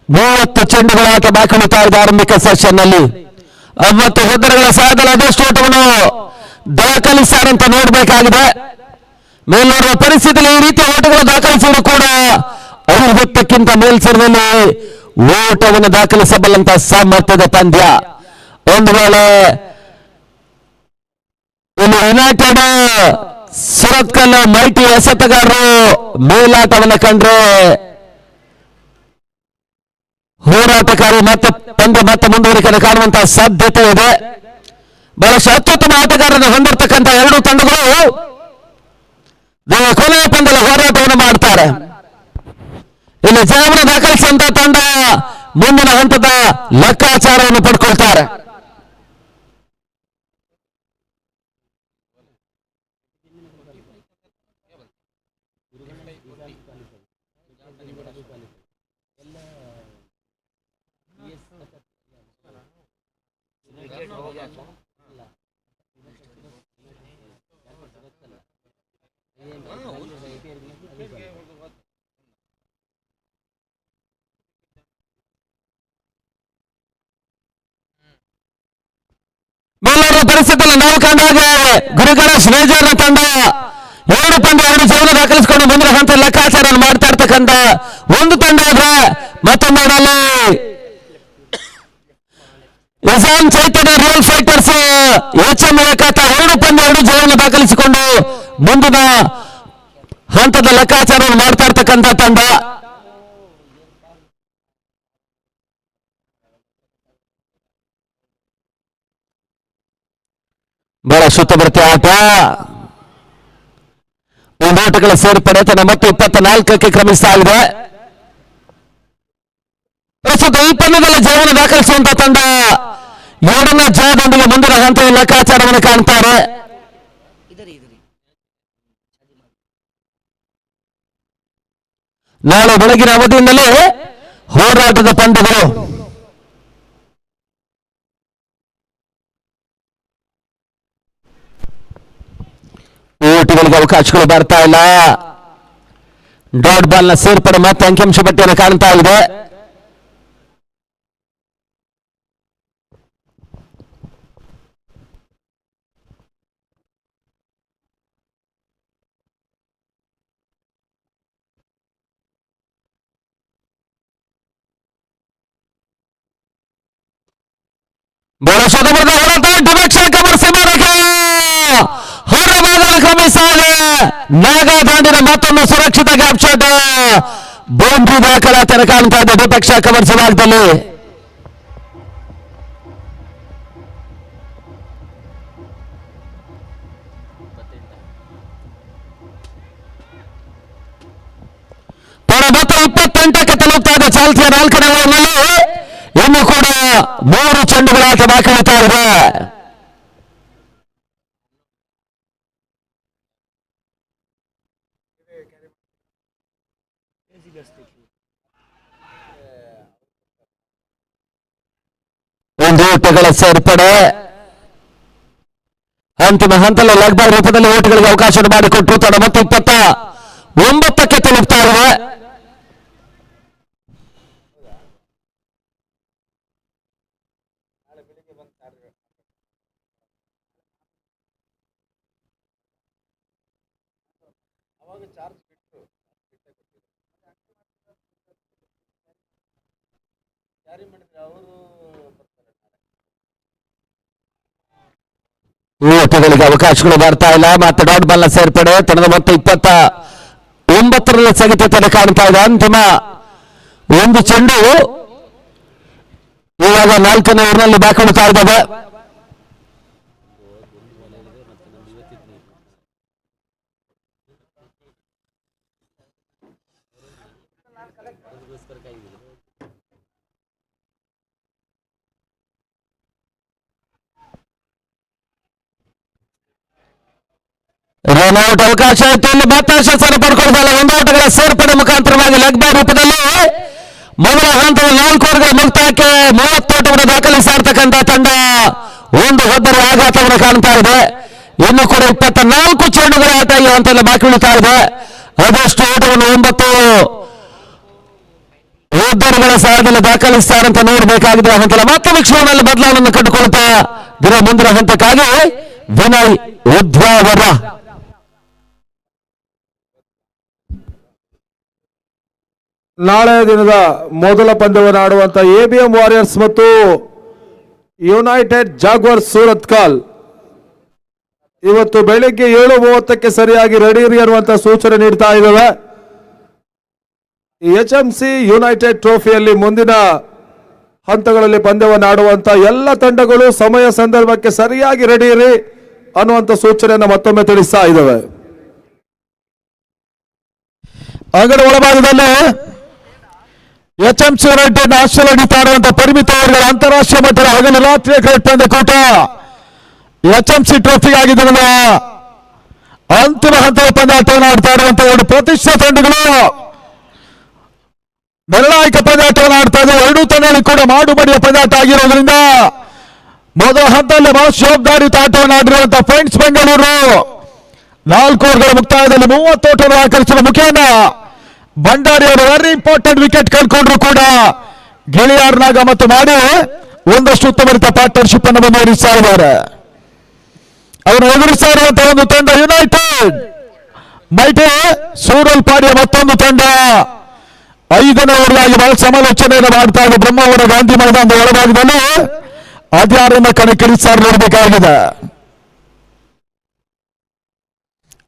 30 ಚೆಂಡುಗಳ ಆಟ ಬಾಕಿ ಉಳಿತಾ ಇದೆ ಆರಂಭಿಕ ಸೆಷನ್ ನಲ್ಲಿ. 90 ಹೋದರಗಳ ಸಹಾಯದಲ್ಲಿ ಅದೆಷ್ಟು ಓಟವನ್ನು ದಾಖಲಿಸ್ತಾರೆ ಅಂತ ನೋಡಬೇಕಾಗಿದೆ. ಮೇಲ್ನೋಡುವ ಪರಿಸ್ಥಿತಿಯಲ್ಲಿ ಈ ರೀತಿಯ ಓಟಗಳು ದಾಖಲಿಸುವುದು ಕೂಡ 50ಕ್ಕಿಂತ ಮೇಲ್ಸರದಲ್ಲಿ ಓಟವನ್ನು ದಾಖಲಿಸಬಲ್ಲಂತ ಸಾಮರ್ಥ್ಯದ ಪಂದ್ಯ. ಒಂದು ವೇಳೆ ಇಲ್ಲಿ ಯುನೈಟೆಡ್ ಸುರತ್ಕಲ್ ಮೈಟಿ ಎಸೆತಗಾರರು ಮೇಲಾಟವನ್ನು ಕಂಡ್ರೆ ಹೋರಾಟಗಾರರು ಮತ್ತೆ ಮುಂದುವರಿಕೆಯನ್ನು ಕಾಣುವಂತಹ ಸಾಧ್ಯತೆ ಇದೆ. ಬಹಳಷ್ಟು ಅತ್ಯುತ್ತಮ ಆಟಗಾರರನ್ನು ಹೊಂದಿರತಕ್ಕಂಥ 2 ತಂಡಗಳು ಕೊನೆಯ ಪಂದ್ಯದ ಹೋರಾಟವನ್ನು ಮಾಡ್ತಾರೆ. ಇಲ್ಲಿ ಜಯವನ್ನು ದಾಖಲಿಸುವಂತಹ ತಂಡ ಮುಂದಿನ ಹಂತದ ಲೆಕ್ಕಾಚಾರವನ್ನು ಪಡ್ಕೊಳ್ತಾರೆ. ಮೇಲ್ನೋಡುವ ಪರಿಸ್ಥಿತಿಯಲ್ಲಿ ನಾವು ಕಂಡಾಗ ಗುರುಗಣೇಶ್ ಮೇಜರ್ನ ತಂಡ 2 ಪಂದ್ಯ 2 ಜಯವನ್ನು ದಾಖಲಿಸಿಕೊಂಡು ಮುಂದಿನ ಹಂತ ಲೆಕ್ಕಾಚಾರ ಮಾಡ್ತಾ ಇರ್ತಕ್ಕಂಥ ಒಂದು ತಂಡ ಆದ್ರೆ ಮತ್ತೊಂದು ನಿಜಾಮ್ ಚೈತನ್ಯ ರಿಯಲ್ ಫೈಟರ್ಸ್ HM ಏಕಾತ 2 ಪಂದ್ಯ 2 ಜಯವನ್ನು ದಾಖಲಿಸಿಕೊಂಡು ಮುಂದಿನ ಹಂತದ ಲೆಕ್ಕಾಚಾರವನ್ನು ಮಾಡ್ತಾ ಇರ್ತಕ್ಕಂಥ ತಂಡ. ಬಹಳ ಸುತ್ತಮುತ್ತ ಆಟ, ಓಟಗಳ ಸೇರ್ಪಡೆ ತನ್ನ ಮತ್ತೆ 24ಕ್ಕೆ ಕ್ರಮಿಸ್ತಾ ಇದೆ. ಪ್ರಸ್ತುತ ಈ ಪಂದ್ಯದಲ್ಲಿ ಜಯವನ್ನು ದಾಖಲಿಸುವಂತಹ ತಂಡ 2ನೇ ಜಯದೊಂದಿಗೆ ಮುಂದಿನ ಹಂತದ ಲೆಕ್ಕಾಚಾರವನ್ನು ಕಾಣ್ತಾರೆ. ನಾಳೆ ಬೆಳಗಿನ ಅವಧಿಯಿಂದಲೇ ಹೋರಾಟದ ಪಂದ್ಯಗಳು. ಓಟುಗಳಿಗೆ ಅವಕಾಶಗಳು ಬರ್ತಾ ಇಲ್ಲ. ಡಾಟ್ ಬಾಲ್ ನ ಸೇರ್ಪಡೆ ಮತ್ತೆ ಅಂಕಿಅಂಶ ಪಟ್ಟಿಯನ್ನು ಕಾಣ್ತಾ ಇದೆ. ಬಹಳ ಶತಮರದ ಹೊರಟ ಡಿರೆಕ್ಷ ಕಮರ್ ಸಮರಕ್ಕೆ ಹೊರಭಾಗದ ಕ್ರಮಿಸಿದೆ. ನಾಗಾದಾಂಡಿನ ಮತ್ತೊಂದು ಸುರಕ್ಷಿತ ಗ್ಯಾಪ್ ಶಾಟ್, ಬೌಂಡ್ರಿ ದಾಖಲಾತಿಯನ್ನು ಕಾಣ್ತಾ ಇದೆ ವಿಪಕ್ಷ ಕವರ್ ವಿಭಾಗದಲ್ಲಿ. ಮತ್ತೆ 28ಕ್ಕೆ ತಲುಪ್ತಾ ಇದೆ ಚಾಲ್ತಿಯ 4ನೇ ಓವರ್ನಲ್ಲಿ. ಇನ್ನು ಕೂಡ 3 ಚೆಂಡುಗಳ ಆಟ ಬಾಕಿ ಉಳಿತಾ ಇದೆ. ಒಂದು ಓಟಗಳ ಸೇರ್ಪಡೆ ಅಂತಿಮ ಹಂತದಲ್ಲಿ ಲೆಗ್ ಬಾಯ್ ರೂಪದಲ್ಲಿ ಓಟಗಳಿಗೆ ಅವಕಾಶ ಮಾಡಿಕೊಟ್ಟು ತಡ ಮತ್ತೆ 29ಕ್ಕೆ ತಲುಪ್ತಾ ಇದೆ. ಓಟಗಳಿಗೆ ಅವಕಾಶಗಳು ಬರ್ತಾ ಇಲ್ಲ. ಮತ್ತೆ ಡಾಟ್ ಬಾಲ್ ನ ಸೇರ್ಪಡೆ ತನ್ನದ ಮತ್ತೆ 29ರಲ್ಲಿ ಸ್ಥಗಿತತೆ ಕಾಣ್ತಾ ಇದೆ. ಅಂತಿಮ ಒಂದು ಚೆಂಡು ಇವಾಗ 4ನೇ ಓವರ್ನಲ್ಲಿ ಬಾಕಿ ಉಳಿತಾ ಇದ್ದಾವೆ. ರನ್ಔಟ್ ಅವಕಾಶ ಇತ್ತು. ಇಲ್ಲಿ ಮಾತಾಶಾಸನ ಪಡ್ಕೊಳ್ಬಲ್ಲ. ಒಂದು ಓಟಗಳ ಸೇರ್ಪಡೆ ಮುಖಾಂತರವಾಗಿ ಲೆಗ್ ಬಾಯ್ ರೂಪದಲ್ಲಿ ಮೊದಲ ಹಂತದ 4 ಓವರ್ಗಳ ಮುಕ್ತಾಯಕ್ಕೆ 30 ಓಟವನ್ನು ದಾಖಲಿಸ್ತಾ ಇರ್ತಕ್ಕಂಥ ತಂಡ ಒಂದು ಹೊದ್ದರ ಆಘಾತವನ್ನು ಕಾಣ್ತಾ ಇದೆ. ಇನ್ನು ಕೂಡ 24 ಚೆಂಡುಗಳ ಆಟ ಈ ಹಂತದಲ್ಲಿ ಬಾಕಿ ಉಳಿತಾ ಇದೆ. ಅದಷ್ಟು ಓಟವನ್ನು 9 ಯೋಧರುಗಳ ಸಹಾಯದಲ್ಲಿ ದಾಖಲಿಸ್ತಾರೆ ಅಂತ ನೋಡಬೇಕಾಗಿದೆ. ಹಂತದಲ್ಲಿ ಮತ್ತೆ ವಿಕ್ಷೇಪದಲ್ಲಿ ಬದಲಾವಣೆಯನ್ನು ಕಂಡುಕೊಳ್ತಾ ದಿನ ಮುಂದಿನ ಹಂತಕ್ಕಾಗಿ ವಿನಯ್ ಉದ್ಯಾವರ. ನಾಳೆ ದಿನದ ಮೊದಲ ಪಂದ್ಯವನ್ನು ಆಡುವಂತ ABM ವಾರಿಯರ್ಸ್ ಮತ್ತು ಯುನೈಟೆಡ್ ಜಾಗ್ವಾರ್ಸ್ ಸೂರತ್ಕಲ್ ಇವತ್ತು ಬೆಳಿಗ್ಗೆ 7:30ಕ್ಕೆ ಸರಿಯಾಗಿ ರೆಡಿ ಇರಿ ಅನ್ನುವಂತ ಸೂಚನೆ ನೀಡ್ತಾ ಇದ್ದಾವೆ. HMC ಯುನೈಟೆಡ್ ಟ್ರೋಫಿಯಲ್ಲಿ ಮುಂದಿನ ಹಂತಗಳಲ್ಲಿ ಪಂದ್ಯವನ್ನು ಆಡುವಂತ ಎಲ್ಲ ತಂಡಗಳು ಸಮಯ ಸಂದರ್ಭಕ್ಕೆ ಸರಿಯಾಗಿ ರೆಡಿ ಇರಿ ಅನ್ನುವಂತ ಸೂಚನೆಯನ್ನು ಮತ್ತೊಮ್ಮೆ ತಿಳಿಸ್ತಾ ಇದ್ದಾವೆ. ಅಂಗಡಿ ಒಳಭಾಗದಲ್ಲಿ HMC ಯುನೈಟೆಡ್ ಆಸ್ಟ್ರೇಲಿಯಾ ನಡೀತಾ ಇರುವಂತಹ ಪರಿಮಿತ ಓವರ್ಗಳ ಅಂತಾರಾಷ್ಟ್ರೀಯ ಮಟ್ಟದ ಹಗಲು ರಾತ್ರಿಯ ಕ್ರಿಕೆಟ್ ಪಂದ್ಯಕೂಟ HMC ಟ್ರೋಫಿಗಾಗಿ ದಿನದ ಅಂತಿಮ ಹಂತದ ಪಂದ್ಯಾಟವನ್ನು ಆಡ್ತಾ ಇರುವಂತಹ 2 ಪ್ರತಿಷ್ಠಿತ ತಂಡಗಳು ನಿರ್ಣಾಯಕ ಪಂದ್ಯಾಟವನ್ನು ಆಡ್ತಾ ಇದೆ. 2 ತಂಡಗಳು ಕೂಡ ಮಾಡುಮಡಿಯ ಪಂದ್ಯಾಟ ಆಗಿರೋದ್ರಿಂದ ಮೊದಲ ಹಂತದಲ್ಲಿ ಬಹಳ ಜವಾಬ್ದಾರಿಯುತ ಆಟವನ್ನು ಆಡಿರುವಂತಹ ಫ್ರೆಂಡ್ಸ್ ಬೆಂಗಳೂರು 4 ಓವರ್ಗಳ ಮುಕ್ತಾಯದಲ್ಲಿ 30 ಓಟವನ್ನು ಆಕರ್ಷಿಸುವ ಮುಖೇನ ಭಂಡಾರಿ ಅವರು ವೆರಿ ಇಂಪಾರ್ಟೆಂಟ್ ವಿಕೆಟ್ ಕಳ್ಕೊಂಡ್ರು ಕೂಡ ಗಿಳಿಯಾರ್ನಾಗ ಮತ್ತು ಮಾಡಿ ಒಂದಷ್ಟು ಉತ್ತಮರಿತ ಪಾರ್ಟ್ನರ್ಶಿಪ್ ಅನ್ನು ಮುಂದುವರಿಸ್ತಾ ಇದ್ದಾರೆ. ಅವರು ಎದುರಿಸ್ತಾ ಇರುವಂತಹ ಒಂದು ತಂಡ ಯುನೈಟೆಡ್ ಮೈಟೆ ಸೂರಲ್ಪಾಡಿಯ ಮತ್ತೊಂದು ತಂಡ 5ನೇ ಓವರ್ಗಾಗಿ ಬಹಳ ಸಮಾಲೋಚನೆಯನ್ನು ಮಾಡ್ತಾ ಇದೆ. ಬ್ರಹ್ಮಾವರ ಗಾಂಧಿ ಮೈದಾನದ ಒಳಭಾಗದಲ್ಲಿ ಅದ್ಯಾರನ್ನ ಕಣಕ್ಕಿಳಿಸಾರ್ ನೋಡಬೇಕಾಗಿದೆ.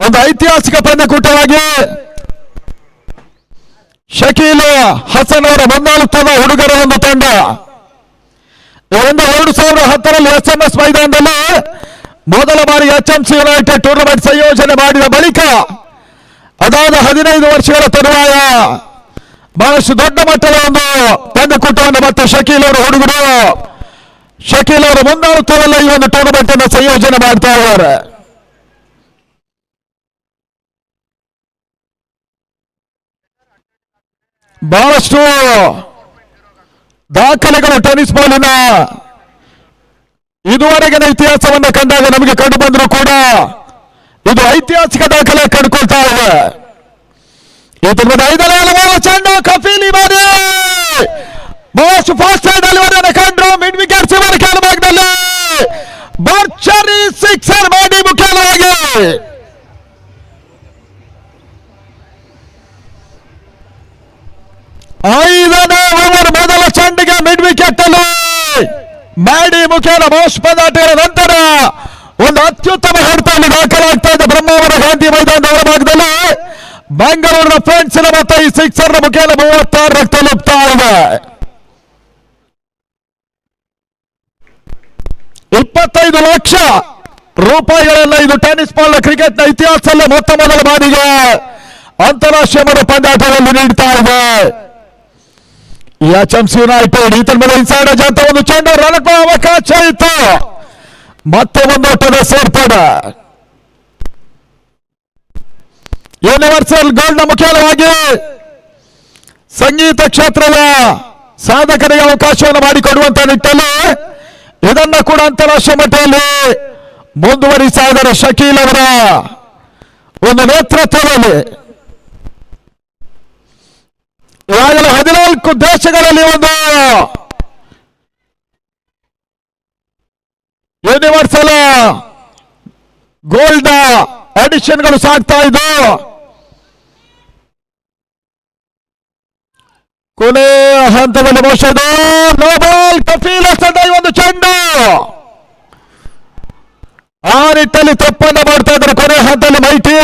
ಒಂದು ಐತಿಹಾಸಿಕ ಪಂದ್ಯಕೂಟವಾಗಿ ಶಕೀಲ್ ಹಸನ್ ಅವರ ಮುಂದಾಳುತ್ವದ ಹುಡುಗರ ಒಂದು ತಂಡ 2010ರಲ್ಲಿ SMS ಮೈದಾನದಲ್ಲಿ ಮೊದಲ ಬಾರಿ HMC ಯುನೈಟೆಡ್ ಟೂರ್ನಮೆಂಟ್ ಸಂಯೋಜನೆ ಮಾಡಿದ ಬಳಿಕ ಅದಾದ 15 ವರ್ಷಗಳ ತರುವಾಯ ಬಹಳಷ್ಟು ದೊಡ್ಡ ಮಟ್ಟದ ಒಂದು ಪಂದ್ಯಕೂಟವನ್ನು ಮತ್ತೆ ಶಕೀಲ್ ಅವರ ಹುಡುಗರು ಶಕೀಲ್ ಅವರ ಮುಂದಾಳುತ್ವದಲ್ಲಿ ಈ ಒಂದು ಟೂರ್ನಮೆಂಟ್ ಅನ್ನು ಸಂಯೋಜನೆ ಮಾಡ್ತಾ ಇದ್ದಾರೆ. ಬಹಳಷ್ಟು ದಾಖಲೆಗಳು ಟೆನ್ನಿಸ್ ಬಾಲಿನ ಇದುವರೆಗಿನ ಇತಿಹಾಸವನ್ನು ಕಂಡಾಗ ನಮಗೆ ಕಂಡು ಬಂದರೂ ಕೂಡ ಇದು ಐತಿಹಾಸಿಕ ದಾಖಲೆ ಕಂಡುಕೊಳ್ತಾ ಇದೆ. ಈ ತರದ 5ನೇ ಹಲವಾರು ಚೆಂಡು ಕಫೀಲಿ ಮಾಡಿ ಬಹಳಷ್ಟು ಫಾಸ್ಟ್ ಡೆಲಿವರಿಯನ್ನು ಕಂಡ್ರು. ಮಿಡ್ ವಿಕೆಟ್ ಸಿವರ್ ಕಾಲ ಭಾಗದಲ್ಲಿ ಭರ್ಜರಿ ಸಿಕ್ಸರ್ ಮಾಡಿ ಮುಖ್ಯವಾಗಿ ಐದನೇ ಓವರ್ ಮೊದಲ ಚೆಂಡಿಗೆ ಮಿಡ್ ವಿಕೆಟ್ ಅಲ್ಲಿ ಮಾಡಿ ಮುಖೇನ ಬಾಷ್ಪದಾಟದ ನಂತರ ಒಂದು ಅತ್ಯುತ್ತಮ ಹೊಡೆತದಲ್ಲಿ ದಾಖಲಾಗ್ತಾ ಇದೆ ಬ್ರಹ್ಮಾವರ ಗಾಂಧಿ ಮೈದಾನದ ಹೊರಭಾಗದಲ್ಲಿ. ಬೆಂಗಳೂರಿನ ಫ್ರೆಂಡ್ಸ್ನ ಮೊತ್ತ ಈ ಸಿಕ್ಸರ್ ಮುಖೇನ 36 ತಲುಪ್ತಾ ಇದೆ. 25 ಲಕ್ಷ ರೂಪಾಯಿಗಳೆಲ್ಲ ಇದು ಟೆನ್ನಿಸ್ ಬಾಲ್ನ ಕ್ರಿಕೆಟ್ನ ಇತಿಹಾಸದಲ್ಲೇ ಮೊತ್ತ ಮೊದಲ ಬಾರಿಗೆ ಅಂತಾರಾಷ್ಟ್ರೀಯ ಮಟ್ಟ ಪಂದ್ಯಾಟದಲ್ಲಿ ನೀಡ್ತಾ ಇದೆ. HMC ಯುನೈಟೆಡ್ ಈತನ ಮೇಲೆ ಇನ್ಸೈಡ್ ಎಡ್ಜ್ ಅಂತ ಒಂದು ಚೆಂಡು ರನ್ ಅವಕಾಶ ಇತ್ತು. ಮತ್ತೆ ಒಂದು ಓಟದ ಸೇರ್ಪಡೆ. ಯೂನಿವರ್ಸಲ್ ಗೋಲ್ಡ್ ನ ಮುಖ್ಯವಾಗಿ ಸಂಗೀತ ಕ್ಷೇತ್ರದ ಸಾಧಕರಿಗೆ ಅವಕಾಶವನ್ನು ಮಾಡಿಕೊಡುವಂತ ನಿಟ್ಟಲ್ಲಿ ಇದನ್ನ ಕೂಡ ಅಂತಾರಾಷ್ಟ್ರೀಯ ಮಟ್ಟದಲ್ಲಿ ಮುಂದುವರಿಸ್ತಾ ಇದ್ದಾರೆ ಶಕೀಲ್ ಅವರ ಒಂದು ನೇತೃತ್ವದಲ್ಲಿ. ಈಗಾಗಲೇ 14 ದೇಶಗಳಲ್ಲಿ ಒಂದು ಯೂನಿವರ್ಸಲ್ ಗೋಲ್ಡ್ ಆಡಿಷನ್ಗಳು ಸಾಗ್ತಾ ಇದ್ದು ಕೊನೆ ಹಂತದಲ್ಲಿ ಬಹುಶಃ ನೋಬಲ್ ಕಫೀಲ್ ಹಸನ್ ಒಂದು ಚೆಂಡು ಆ ನಿಟ್ಟಲ್ಲಿ ತಪ್ಪನ್ನು ಮಾಡ್ತಾ ಇದ್ದಾರೆ. ಕೊನೆ ಹಂತದಲ್ಲಿ ಮೈಟಿ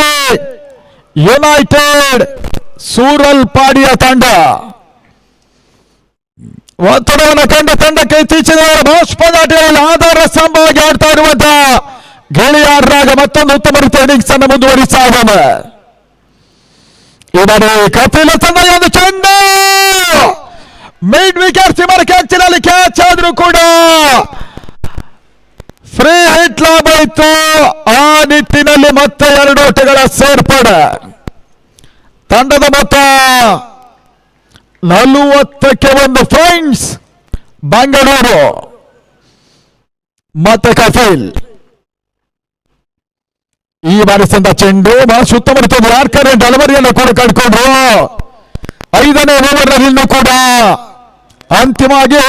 ಯುನೈಟೆಡ್ ಸೂರಲ್ ಪಾಡಿಯ ತಂಡ ಒತ್ತಡವನ್ನು ಕಂಡ ತಂಡಕ್ಕೆ ಇತ್ತೀಚಿನ ಬಾಷ್ಪದಾಟಿಯಲ್ಲಿ ಆಧಾರ ಸ್ತಂಭವಾಗಿ ಆಡ್ತಾ ಇರುವಂತಹ ಗೆಳೆಯರಾಗ ಮತ್ತೊಂದು ಉತ್ತಮ ರೀತಿಯ ಇನ್ನಿಂಗ್ಸ್ ಅನ್ನು ಮುಂದುವರಿಸ್ತಾ ಇದ್ದಾನೆ. ಈ ಬಾರಿ ಕಪಿಲ್ ತಂಡ ಒಂದು ಚೆಂಡು ಮಿಡ್ ವಿಕೆಟ್ ಸಿಮರ್ ಕ್ಯಾಚಿನಲ್ಲಿ ಕ್ಯಾಚ್ ಆದ್ರೂ ಕೂಡ ಫ್ರೀ ಹಿಟ್ ಲಾಭ ಇತ್ತು. ಆ ನಿಟ್ಟಿನಲ್ಲಿ ಮತ್ತೆ 2 ಓಟಗಳ ಸೇರ್ಪಡೆ. ತಂಡದ ಮೊತ್ತ 40ಕ್ಕೆ 1 ಫ್ರೆಂಡ್ಸ್ ಬೆಂಗಳೂರು ಮತ್ತೆ ಕಫೀಲ್. ಈ ಬಾರಿ ಸಂದ ಚೆಂಡು ಬಹಳ ಉತ್ತಮ ರೀತಿಯಲ್ಲಿ ಯಾರ್ಕರ್ ಡೆಲಿವರಿಯನ್ನು ಕೂಡ ಕಂಡುಕೊಂಡ್ರು. 5ನೇ ಓವರ್ನಲ್ಲೂ ಕೂಡ ಅಂತಿಮವಾಗಿ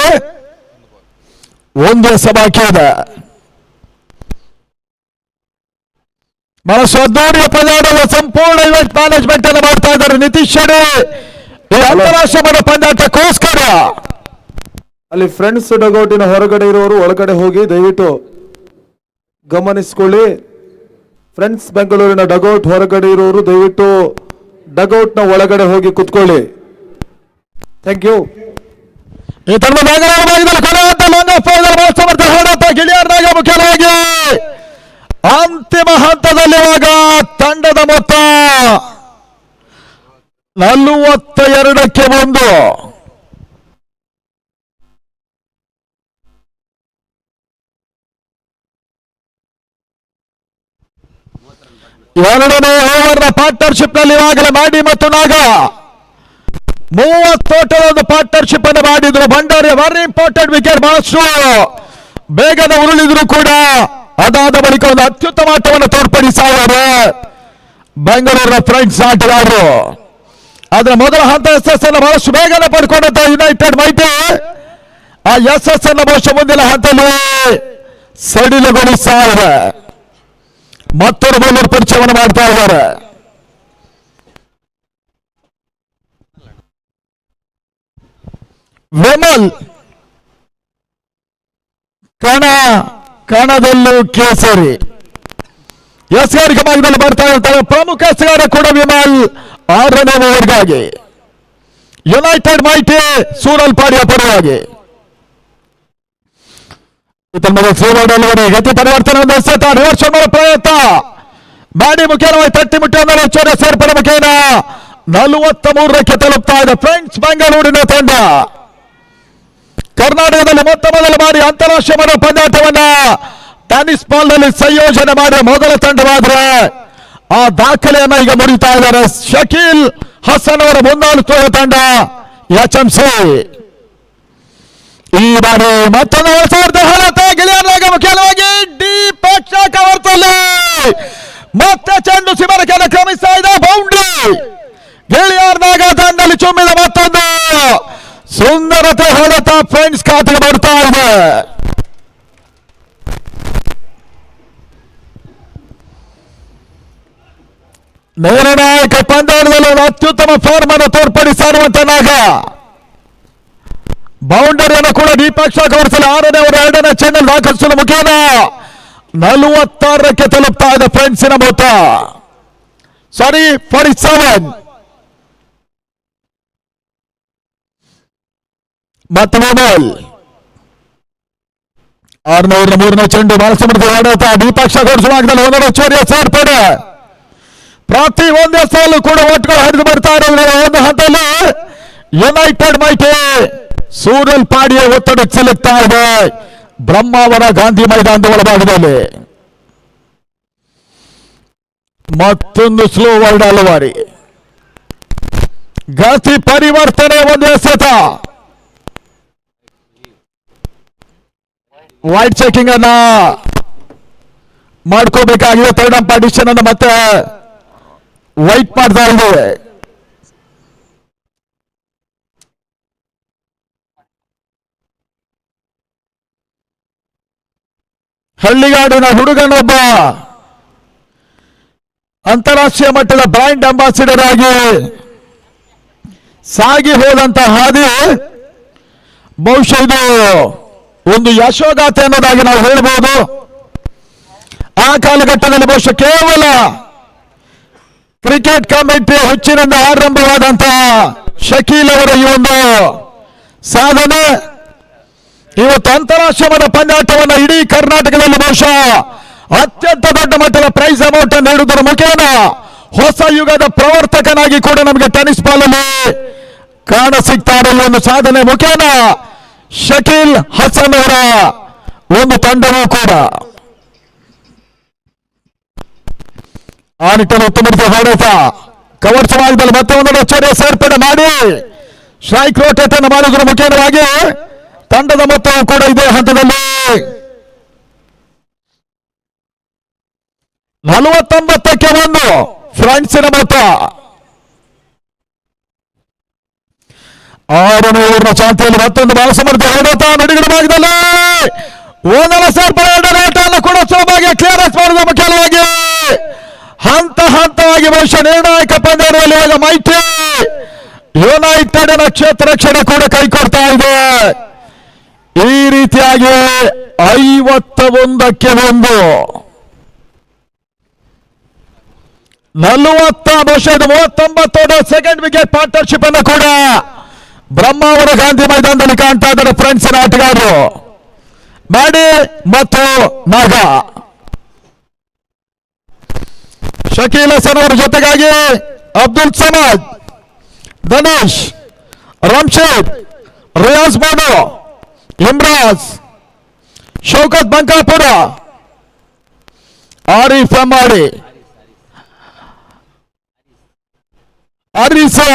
1 ಎಸೆ ಬಾಕಿ ಇದೆ. ಬಹಳಷ್ಟು ಅದ್ದೂರಿಯ ಪಂದ್ಯಾಟದ ಸಂಪೂರ್ಣ ಇವೆಂಟ್ ಮ್ಯಾನೇಜ್ಮೆಂಟ್ ಅನ್ನು ಮಾಡ್ತಾ ಇದ್ದಾರೆ ನಿತೀಶ್ ಶೆಟ್ಟಿ. ಈ ಅಂತಾರಾಷ್ಟ್ರೀಯ ಮಟ್ಟ ಪಂದ್ಯಾಟಕ್ಕೋಸ್ಕರ ಅಲ್ಲಿ ಫ್ರೆಂಡ್ಸ್ ಡಗೌಟಿನ ಹೊರಗಡೆ ಇರೋರು ಒಳಗಡೆ ಹೋಗಿ ದಯವಿಟ್ಟು ಗಮನಿಸಿಕೊಳ್ಳಿ. ಫ್ರೆಂಡ್ಸ್ ಬೆಂಗಳೂರಿನ ಡಗೌಟ್ ಹೊರಗಡೆ ಇರೋರು ದಯವಿಟ್ಟು ಡಗೌಟ್ ನ ಒಳಗಡೆ ಹೋಗಿ ಕುತ್ಕೊಳ್ಳಿ. Thank you. ಈ ತಂಡ ಗಿಳಿಯಾರ್ದಾಗ ಮುಖ್ಯವಾಗಿ ಅಂತಿಮ ಹಂತದಲ್ಲಿ ಇವಾಗ ತಂಡದ ಮೊತ್ತ 42ಕ್ಕೆ 1. ಎರಡನೇ ಓವರ್ನ ಪಾರ್ಟ್ನರ್ಶಿಪ್ ನಲ್ಲಿ ಇವಾಗಲೇ ಮಾಡಿ ಮತ್ತು ನಾಗ 30 ಓಟದ ಒಂದು ಪಾರ್ಟ್ನರ್ಶಿಪ್ ಅನ್ನು ಮಾಡಿದ್ರು. ಭಂಡಾರಿ ವೆರಿ ಇಂಪಾರ್ಟೆಂಟ್ ವಿಕೆಟ್ ಬಹಳಷ್ಟು ಬೇಗದ ಉರುಳಿದ್ರು ಕೂಡ ಅದಾದ ಬಳಿಕ ಒಂದು ಅತ್ಯುತ್ತಮ ಆಟವನ್ನು ತೋರ್ಪಡಿಸಿದ್ದಾರೆ ಬೆಂಗಳೂರಿನ ಫ್ರೆಂಡ್ಸ್ ಆಟಗಾರರು. ಆದ್ರೆ ಮೊದಲ ಹಂತ SS ಅನ್ನು ಬಹಳಷ್ಟು ಬೇಗನೆ ಪಡ್ಕೊಂಡಂತ ಯುನೈಟೆಡ್ ಮೈಟಿ ಆ SS ಅನ್ನು ಬಹುಶಃ ಮುಂದಿನ ಹಂತದಲ್ಲಿ ಸಡಿಲಗೊಳಿಸಿದ್ದಾರೆ. ಮತ್ತೊಂದು ಬೌಲರ್ ಪರಿಚಯವನ್ನು ಮಾಡ್ತಾ ಇದ್ದಾರೆ. ವಿಮಲ್ ಕಣದಲ್ಲೂ ಕೇಸರಿ. ಎಸ್ಗಾರಿಕೆ ಭಾಗದಲ್ಲಿ ಬರ್ತಾ ಇರ್ತಾರೆ ಪ್ರಮುಖ ಎಸ್ಗಾರ ಕೂಡ ವಿಮಲ್ 6ನೇ ಓವರ್ಗಾಗಿ. ಯುನೈಟೆಡ್ ಮೈಟಿ ಸೂರಲ್ಪಾಡಿಯ ಪರವಾಗಿ ಗತಿ ಪರಿವರ್ತನೆ ರಿವರ್ಸ್ ಪ್ರಯತ್ನ ಮಾಡಿ ಮುಖೇನವಾಗಿ ತಟ್ಟಿ ಮುಟ್ಟಿ ಸೇರ್ಪಡೆ ಮುಖೇನ 43ಕ್ಕೆ ತಲುಪ್ತಾ ಇದೆ ಫ್ರೆಂಡ್ಸ್ ಬೆಂಗಳೂರಿನ ತಂಡ. ಕರ್ನಾಟಕದಲ್ಲಿ ಮೊತ್ತ ಮೊದಲ ಬಾರಿ ಅಂತಾರಾಷ್ಟ್ರೀಯ ಮಟ್ಟದ ಪಂದ್ಯಾಟವನ್ನ ಟೆನ್ನಿಸ್ ಬಾಲ್ ನಲ್ಲಿ ಸಂಯೋಜನೆ ಮಾಡಿದ ಮೊದಲ ತಂಡವಾದ್ರೆ ಆ ದಾಖಲೆಯನ್ನ ಈಗ ಮುರಿತಾ ಇದ್ದಾರೆ ಶಕೀಲ್ ಹಸನ್ ಅವರ ಮುಂದಾಳುತ್ವ ತಂಡ HMC. ಈ ಬಾರಿ ಮತ್ತೊಂದು ಗೆಳೆಯರಾಗ ಮುಖ್ಯವಾಗಿ ಡೀಪ್ ಕವರ್ತಲ್ಲಿ ಮತ್ತೆ ಚೆಂಡು ಸಿಮರಕ್ಕೆ ಕ್ರಮಿಸ್ತಾ ಇದೆ ಬೌಂಡ್ರಿ. ಗೆಳೆಯರ್ನಾಗ ತಂಡದಲ್ಲಿ ಚುಮ್ಮಿದ ಮತ್ತೊಂದು ಸುಂದರತೆ ಹೊಡೆತ ಫ್ರೆಂಡ್ಸ್ ಖಾತೆಗೆ ಬರ್ತಾ ಇದೆ. ನಿರ್ಣಾಯಕ ಪಂದ್ಯದಲ್ಲಿ ಒಂದು ಅತ್ಯುತ್ತಮ ಫಾರ್ಮ್ ಅನ್ನು ತೋರ್ಪಡಿಸಿರುವಂತ ನಾಗ ಬೌಂಡರಿಯನ್ನು ಕೂಡ ದೀಪಾಕ್ಷ ಕವರ್ಸಲು 6ನೇ ಓವರ್ 2ನೇ ಚೆಂಡಲ್ಲಿ ದಾಖಲಿಸಲು ಮುಖೇನ 46ಕ್ಕೆ ತಲುಪ್ತಾ ಇದೆ ಫ್ರೆಂಡ್ಸಿನ ಮೊತ್ತ. 47. ಮತ್ತೆ ಮೊಬೈಲ್ 6ನೇ ಓವರ್ 3ನೇ ಚೆಂಡು ಬಾಲಸುಮೃತಿ ಆಡಳಿತ ದೀಪಾಕ್ಷ ಕವರ್ಸುವಾಗದಲ್ಲಿ 1 ಚೋರಿಯ ಸೇರ್ಪಡೆ. ಪ್ರತಿ ಒಂದೇ ಸಾಲು ಕೂಡ ಒಟ್ಟುಗಳು ಹರಿದು ಬರ್ತಾ ಇರೋದ್ರಿಂದ ಒಂದು ಹಂತದಲ್ಲಿ ಯುನೈಟೆಡ್ ಮೈಟಿ ಸೂರಲ್ಪಾಡಿಯ ಒತ್ತಡಕ್ಕೆ ಸಿಲುಕ್ತಾ ಇದೆ ಬ್ರಹ್ಮಾವರ ಗಾಂಧಿ ಮೈದಾನದ ಒಳಭಾಗದಲ್ಲಿ. ಮತ್ತೊಂದು ಸ್ಲೋ ವರ್ಡ್ ಅಲವಾರಿ ಗತಿ ಪರಿವರ್ತನೆ ಒಂದು ಎಸೆತ. ವೈಟ್ ಚೆಕಿಂಗ್ ಅನ್ನ ಮಾಡ್ಕೋಬೇಕಾಗಿದೆ. ಥರ್ಡ್ ಅಂಪೈರ್ ಡಿಸಿಷನ್ ಅನ್ನು ಮತ್ತೆ ವೈಟ್ ಮಾಡ್ತಾ ಇದ್ದೇವೆ. ಹಳ್ಳಿಗಾಡಿನ ಹುಡುಗನೊಬ್ಬ ಅಂತಾರಾಷ್ಟ್ರೀಯ ಮಟ್ಟದ ಬ್ರ್ಯಾಂಡ್ ಅಂಬಾಸಿಡರ್ ಆಗಿ ಸಾಗಿ ಹೋದಂತ ಹಾದಿ ಬಹುಶಃ ಇದು ಒಂದು ಯಶೋಗಾಥೆ ಅನ್ನೋದಾಗಿ ನಾವು ಹೇಳ್ಬೋದು. ಆ ಕಾಲಘಟ್ಟದಲ್ಲಿ ಬಹುಶಃ ಕೇವಲ ಕ್ರಿಕೆಟ್ ಕಮಿಟಿ ಹುಚ್ಚಿನಿಂದ ಆರಂಭವಾದಂತಹ ಶಕೀಲ್ ಅವರ ಈ ಒಂದು ಸಾಧನೆ ಇವತ್ತು ಅಂತಾರಾಷ್ಟ್ರೀಯ ಮಟ್ಟದ ಪಂದ್ಯಾಟವನ್ನು ಇಡೀ ಕರ್ನಾಟಕದಲ್ಲಿ ಬಹುಶಃ ಅತ್ಯಂತ ದೊಡ್ಡ ಮಟ್ಟದ ಪ್ರೈಸ್ ಅಮೌಂಟ್ ನೀಡುವುದರ ಮುಖೇನ ಹೊಸ ಯುಗದ ಪ್ರವರ್ತಕನಾಗಿ ಕೂಡ ನಮಗೆ ಟೆನ್ನಿಸ್ ಬಾಲಲ್ಲಿ ಕಾಣ ಸಿಗ್ತಾರೆ ಒಂದು ಸಾಧನೆ ಮುಖೇನ ಶಕೀಲ್ ಹಸನ್ ಅವರ ಒಂದು ತಂಡವೂ ಕೂಡ ಆ ನಿಟ್ಟಿನಲ್ಲಿ ಉತ್ತಮ ಹೊಡೆತ ಕವರ್ಸ್ ಭಾಗದಲ್ಲಿ ಮತ್ತೆ ಒಂದು ಚರ್ಯ ಸೇರ್ಪಡೆ ಮಾಡಿ ಸ್ಟ್ರೈಕ್ ರೋಟೇಟ್ ಅನ್ನು ಮಾಡುವುದರ ಮುಖೇನವಾಗಿ ತಂಡದ ಮೊತ್ತವೂ ಕೂಡ ಇದೇ ಹಂತದಲ್ಲಿ 49ಕ್ಕೆ 1 ಫ್ರಾನ್ಸಿನ ಮೊತ್ತ. 6ನೇ ಓವರ್ನ ಚಾಂತಿಯಲ್ಲಿ ಮತ್ತೊಂದು ಬಾಲ ಸಮರ್ಥ ಹೊಡೆತ ನಡಿಗರ ಭಾಗದಲ್ಲಿ ಒಂದರ ಸೇರ್ಪಡೆ ಎರಡನೇ ಕೂಡ ಸುಲಭವಾಗಿ ಕ್ಲಿಯರೆನ್ಸ್ ಮಾಡಿದ ಮುಖ್ಯವಾಗಿ ಹಂತ ಹಂತವಾಗಿ ಬಹುಶಃ ನಿರ್ಣಾಯಕ ಪಂದ್ಯದಲ್ಲಿ ಈಗ ಮೈತ್ರಿ ಯುನೈಟೆಡ್ ಕ್ಷೇತ್ರ ರಕ್ಷಣೆ ಕೂಡ ಕೈಕೊಡ್ತಾ ಇದೆ. ಈ ರೀತಿಯಾಗಿ 51ಕ್ಕೆ 1 39 ಸೆಕೆಂಡ್ ವಿಕೆಟ್ ಪಾರ್ಟ್ನರ್ಶಿಪ್ ಅನ್ನು ಕೂಡ ಬ್ರಹ್ಮಾವರ ಗಾಂಧಿ ಮೈದಾನದಲ್ಲಿ ಕಾಣ್ತಾ ಇದ್ದಾರೆ ಫ್ರೆಂಡ್ಸ್ ಆಟಗಾರರು ಮಾಡಿ ಮತ್ತು ನಾಗ. ಶಕೀಲ್ ಹಸನ್ ಅವರ ಜೊತೆಗಾಗಿ ಅಬ್ದುಲ್ ಸಮದ್, ಧನುಷ್, ರಾಮ್ಶೇದ್, ರಿಯಾಜ್ ಬಾನು, ಇಮ್ರಾಜ್, ಶೌಕತ್ ಬಂಕಾಪುರ, ಆರಿಫ್ ಅಮ್ಮಾಡಿ, ಅರೀಸಾ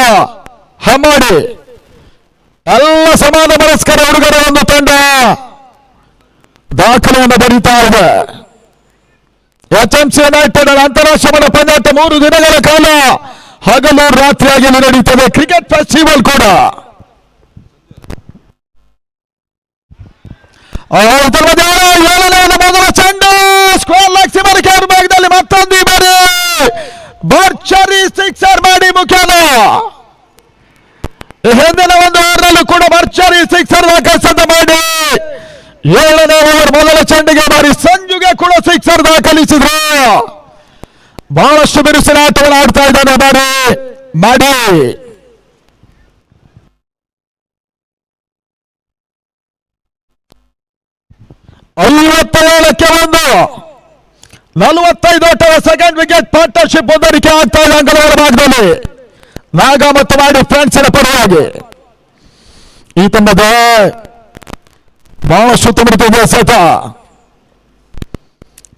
ಹಮಾಡಿ ಎಲ್ಲ ಸಮಾನ ಮನಸ್ಕರ ಹುಡುಗರ ಒಂದು ತಂಡ ದಾಖಲೆಯನ್ನು ಬರೀತಾ ಇದೆ. HMC ಯುನೈಟೆಡ್ ಅಂತಾರಾಷ್ಟ್ರೀಯ ಪಂದ್ಯಾಟ 3 ದಿನಗಳ ಕಾಲ ಹಗಲು ರಾತ್ರಿಯಾಗಿ ನಡೆಯುತ್ತದೆ. ಕ್ರಿಕೆಟ್ ಫೆಸ್ಟಿವಲ್ ಕೂಡ ಮೊದಲ ಚೆಂಡು ಸ್ಕೋರ್ ಲೆಗ್ ಸಿಮರಿಕೆ ಭಾಗದಲ್ಲಿ ಮತ್ತೊಂದು ಬಾರಿ ಭರ್ಜರಿ ಸಿಕ್ಸರ್ ಮಾಡಿ ಮುಖ್ಯನ ಹಿಂದಿನ ಒಂದು ಓವರ್ನಲ್ಲೂ ಕೂಡ ಭರ್ಜರಿ ಸಿಕ್ಸರ್ ದಾಖಲಿಸಿದ ಮಾಡಿ 7ನೇ ಓವರ್ ಮೊದಲ ಸಂಜುಗೆ ಕೂಡ ಸಿಕ್ಸರ್ ದಾಖಲಿಸಿದ್ರು. ಬಹಳಷ್ಟು ಬಿರುಸಿನ ಆಟವನ್ನು ಆಡ್ತಾ ಇದ್ದಾನೆ ಮಾಡಿ 57ಕ್ಕೆ 45 ಓಟದ ಸೆಕೆಂಡ್ ವಿಕೆಟ್ ಪಾರ್ಟ್ನರ್ಶಿಪ್ ಹೊಂದಾಣಿಕೆ ಆಗ್ತಾ ಇದೆ ಅಂಗಲವರ ಭಾಗದಲ್ಲಿ. ನಾಗ ಮತ್ತು ಮಾಡಿ ಫ್ರೆಂಡ್ಸಿನ ಪರವಾಗಿ ಈ ತಂಡದ ಬಹಳಷ್ಟು ತುಂಬುತ್ತಿದೆ ಸತ.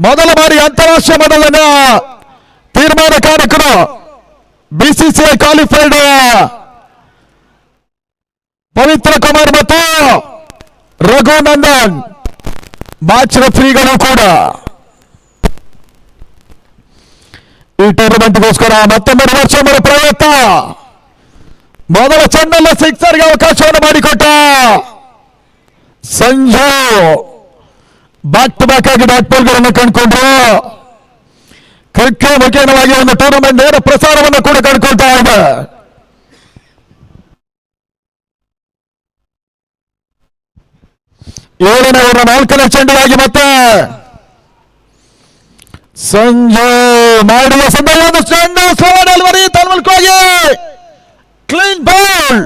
ಮೊದಲ ಬಾರಿ ಅಂತಾರಾಷ್ಟ್ರೀಯ ಮಟ್ಟದ ತೀರ್ಮಾನಕಾರಕರು ಬಿಸಿಸಿಐ ಕ್ವಾಲಿಫೈಡ್ ಪವಿತ್ರ ಕುಮಾರ್ ಮತ್ತು ರಘುನಂದನ್ ಮ್ಯಾಚ್ ರೆಫ್ರಿಗಳು ಕೂಡ ಈ ಟೂರ್ನಮೆಂಟ್ಗೋಸ್ಕರ ಮತ್ತೊಮ್ಮೆ ವರ್ಷ ಪ್ರಯತ್ನ. ಮೊದಲ ಚೆಂಡಲ್ಲಿ ಸಿಕ್ಸರ್ಗೆ ಅವಕಾಶವನ್ನು ಮಾಡಿಕೊಟ್ಟ ಸಂಜು ಬ್ಯಾಕ್ ಟು ಬ್ಯಾಕ್ ಆಗಿ ಡಾಟ್ ಬಾಲ್ಗಳನ್ನು ಕಂಡುಕೊಂಡ್ರು. ಕ್ರಿಕೆಟ್ ಮುಖೇನವಾಗಿ ಒಂದು ಟೂರ್ನಮೆಂಟ್ ನೇರ ಪ್ರಸಾರವನ್ನು ಕೂಡ ಕಂಡುಕೊಳ್ತಾ ಇದೆ. ಏಳನೇ ಅವರ 4ನೇ ಚೆಂಡಿಗಾಗಿ ಮತ್ತೆ ಸಂಜು ಮಾಡುವ ಸಂದರ್ಭ ಚೆಂಡು ಸ್ಲೋ ಡೆಲಿವರಿ ತನ್ಮಲ್ಕೋಗಿ ಕ್ಲೀನ್ ಬಾಲ್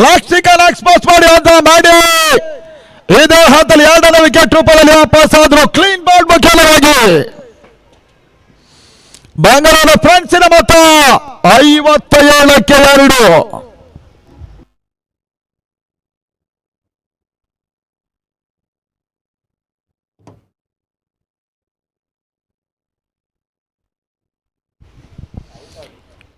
ಲಾಸ್ಟಿಕಲ್ ಎಕ್ಸ್ಪೋಸ್ ಮಾಡಿ ಅಂತ ಮಾಡಿ ಇದೇ ಹಂತದಲ್ಲಿ 2ನೇ ವಿಕೆಟ್ ರೂಪದಲ್ಲಿ ವಾಪಸ್ ಆದ್ರು. ಕ್ಲೀನ್ ಬಾಲ್ ಮುಖ್ಯವಾಗಿ ಬೆಂಗಳೂರು ಫ್ರೆಂಡ್ಸಿನ ಮೊತ್ತ 57ಕ್ಕೆ 2.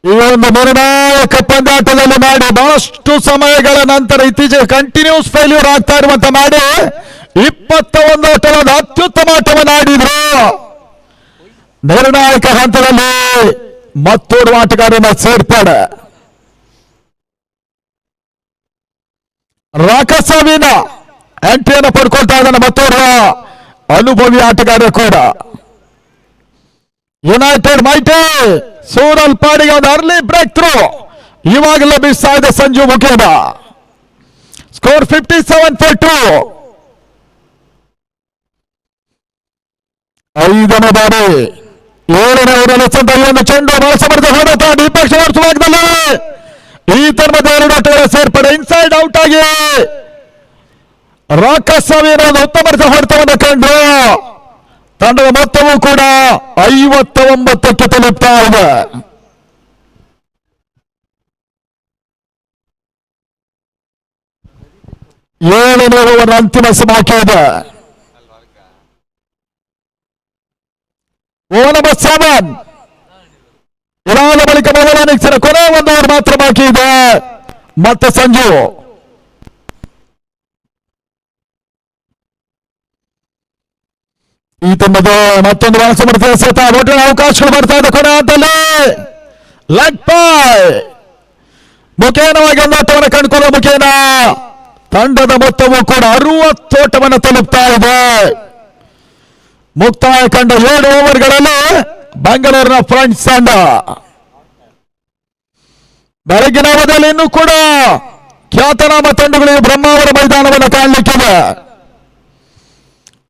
ಈ ಒಂದು ನಿರ್ಣಾಯಕ ಪಂದ್ಯಾಟದಲ್ಲಿ ಮಾಡಿ ಬಹಳಷ್ಟು ಸಮಯಗಳ ನಂತರ ಇತ್ತೀಚೆಗೆ ಕಂಟಿನ್ಯೂಸ್ ಫೇಲ್ಯೂರ್ ಆಗ್ತಾ ಇರುವಂತ ಮಾಡಿ 21 ಓಟದ ಅತ್ಯುತ್ತಮ ಆಟವನ್ನು ಆಡಿದ್ರು. ನಿರ್ಣಾಯಕ ಹಂತದಲ್ಲಿ ಮತ್ತೋರ್ವ ಆಟಗಾರನ ಸೇರ್ಪಡೆ ರಾಕಸವಿನ ಎಂಟ್ರಿಯನ್ನು ಪಡ್ಕೊಳ್ತಾ ಇದ್ದಾನೆ ಮತ್ತೋರ್ವ ಅನುಭವಿ ಆಟಗಾರ ಕೂಡ. ಯುನೈಟೆಡ್ ಮೈಟಿ ಸೂರಲ್ ಪಾಡಿಗೆ ಒಂದು ಅರ್ಲಿ ಬ್ರೇಕ್ ಥ್ರೂ ಇವಾಗ ಲಭಿಸ್ತಾ ಇದೆ ಸಂಜು ಮುಖೇನ. ಸ್ಕೋರ್ 57-2. 5ನೇ ಬಾರಿ 7ನೇ ಓವರಲ್ಲಿ ಒಂದು ಚೆಂಡು ಬಹಳ ಸಮರ್ಥ ಹೊಡೆತ ದೀಪಕ್ ಭಾಗದಲ್ಲಿ ಈ ತರಹದ 2 ಆಟಗಳ ಸೇರ್ಪಡೆ ಇನ್ಸೈಡ್ ಔಟ್ ಆಗಿ ರಾಕಸವಿನ ಒಂದು ಉತ್ತಮ ಹೊಡೆತವನ್ನು ಕಂಡು ತಂಡದ ಮೊತ್ತವೂ ಕೂಡ 59ಕ್ಕೆ ತಲುಪ್ತಾ ಇದೆ. ಏಳನೇ ಓವರ್ ಅಂತಿಮ ಸಮಾಖ್ಯ ಇದೆ. ಓವರ್ ನಂಬರ್ 7 ಇರಾದ ಬಳಿಕ ಮೊದಲ ಇನ್ನಿಂಗ್ಸಿನ ಕೊನೆ 1 ಓವರ್ ಮಾತ್ರ ಬಾಕಿ ಇದೆ. ಮತ್ತೆ ಸಂಜು ಈ ತಂಡದ ಮತ್ತೊಂದು ಬಹಳ ಸಮರ್ಥ ಎಸೆತ ಒಟ್ಟಿನ ಅವಕಾಶಗಳು ಬರ್ತಾ ಇದೆ. ಕೊನೆ ಹಂತದಲ್ಲಿ ಲೆಗ್ ಬೈ ಮುಖೇನವಾಗಿ ಒಂದು ಆಟವನ್ನು ಕಂಡುಕೊಳ್ಳುವ ಮುಖೇನ ತಂಡದ ಮೊತ್ತವೂ ಕೂಡ 60 ಓಟವನ್ನು ತಲುಪ್ತಾ ಇದೆ. ಮುಕ್ತಾಯ ಕಂಡ 7 ಓವರ್ಗಳಲ್ಲಿ ಬೆಂಗಳೂರಿನ ಫ್ರೆಂಡ್ಸ್ ತಂಡ ಬೆಳಗಿನ ಅವಧಿಯಲ್ಲಿ ಇನ್ನೂ ಕೂಡ ಖ್ಯಾತನಾಮ ತಂಡಗಳಿಗೆ ಬ್ರಹ್ಮಾವರ ಮೈದಾನವನ್ನು ಕಾಣಲಿಕ್ಕಿದೆ.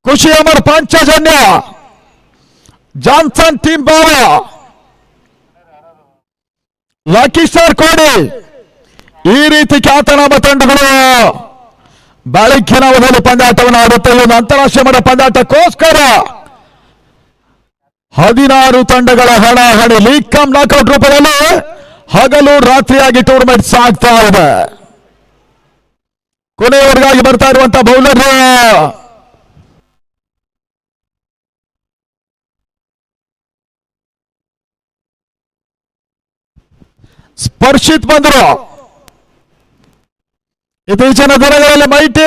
ಖುಷಿ ಅಮರ್ ಪಾಂಚಜನ್ಯ ಜಾನ್ಸನ್ ಟೀಮ್ ಬಾವ ಲಕ್ಕಿ ಸ್ಟಾರ್ ಕೋಡಿ ಈ ರೀತಿ ಖ್ಯಾತನಾಮ ತಂಡಗಳು ಬೆಳಕಿನ ಅವಧಿಯಲ್ಲಿ ಪಂದ್ಯಾಟವನ್ನು ಆಡುತ್ತೆ. ಒಂದು ಅಂತಾರಾಷ್ಟ್ರೀಯ ಮಟ್ಟ ಪಂದ್ಯಾಟಕ್ಕೋಸ್ಕರ 16 ತಂಡಗಳ ಹಣಾಹಣಿ ಲೀಗ್ ಕಮ್ ನಾಕೌಟ್ ರೂಪದಲ್ಲಿ ಹಗಲು ರಾತ್ರಿಯಾಗಿ ಟೂರ್ನಮೆಂಟ್ ಸಾಗ್ತಾ ಇದೆ. ಕೊನೆಯವರೆಗಾಗಿ ಬರ್ತಾ ಇರುವಂತಹ ಬೌಲರ್ ಸ್ಪರ್ಶಿತ್ ಬಂದರು. ಇತ್ತೀಚಿನ ದಿನಗಳಲ್ಲಿ ಮೈಟಿ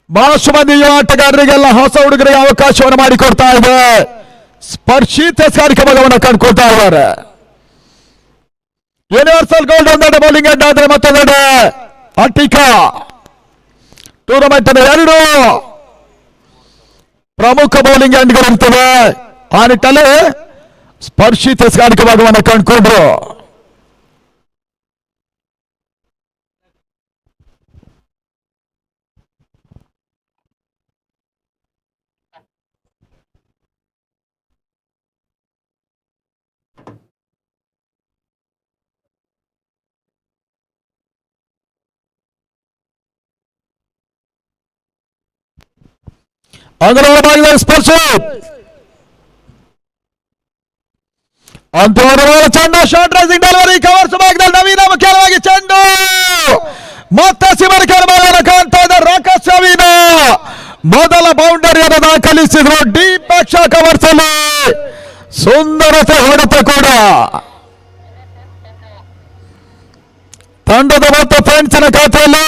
ಬಹಳಷ್ಟು ಮಂದಿ ಯುವ ಆಟಗಾರರಿಗೆಲ್ಲ ಹೊಸ ಹುಡುಗರಿಗೆ ಅವಕಾಶವನ್ನು ಮಾಡಿಕೊಡ್ತಾ ಇದೆ. ಸ್ಪರ್ಶಿತ್ ಕಾರ್ಯಕ್ರಮವನ್ನು ಕಂಡುಕೊಳ್ತಾ ಇದ್ದಾರೆ. ಯೂನಿವರ್ಸಲ್ ಗೋಲ್ಡ್ ಒಂದೆಡೆ ಬೌಲಿಂಗ್ ಎಂಡ್ ಆದ್ರೆ ಮತ್ತೊಂದೆಡೆ ಅಟಿಕಾ ಟೂರ್ನಮೆಂಟ್ 2 ಪ್ರಮುಖ ಬೌಲಿಂಗ್ ಎಂಡ್ಗಳಿರ್ತವೆ. ಆ ನಿಟ್ಟಲ್ಲಿ ಸ್ಪರ್ಶಿತ ಕಾರ್ಯಕ್ರಮವನ್ನು ಕಂಡುಕೊಂಡ್ರು. ಅಂಗಲವಾದ ಭಾಗದಲ್ಲಿ ಸ್ಪರ್ಶ ಅಂತಿಮ ಚೆಂಡು ಶಾರ್ಟ್ ರೈಸಿಂಗ್ ಡೆಲಿವರಿ ಕವರ್ಸ್ ಭಾಗದಲ್ಲಿ ನವೀನ ಮುಖ್ಯವಾಗಿ ಚೆಂಡು ಮತ್ತೆ ಸಿಮರಿಕರ ಮೇಲೆ ಕಾಣ್ತಾ ಇದೆ ರಾಕೇಶ್ ನವೀನ ಮೊದಲ ಬೌಂಡರಿಯನ್ನು ದಾಖಲಿಸಿದ್ರು ಡೀಪ್ ಪಕ್ಷ ಕವರ್ಸ್ ಅಲ್ಲಿ ಸುಂದರತೆ ಹೊಡೆತ ಕೂಡ ತಂಡದ ಮತ್ತು ಫ್ರೆಂಡ್ಸಿನ ಖಾತೆಯಲ್ಲಿ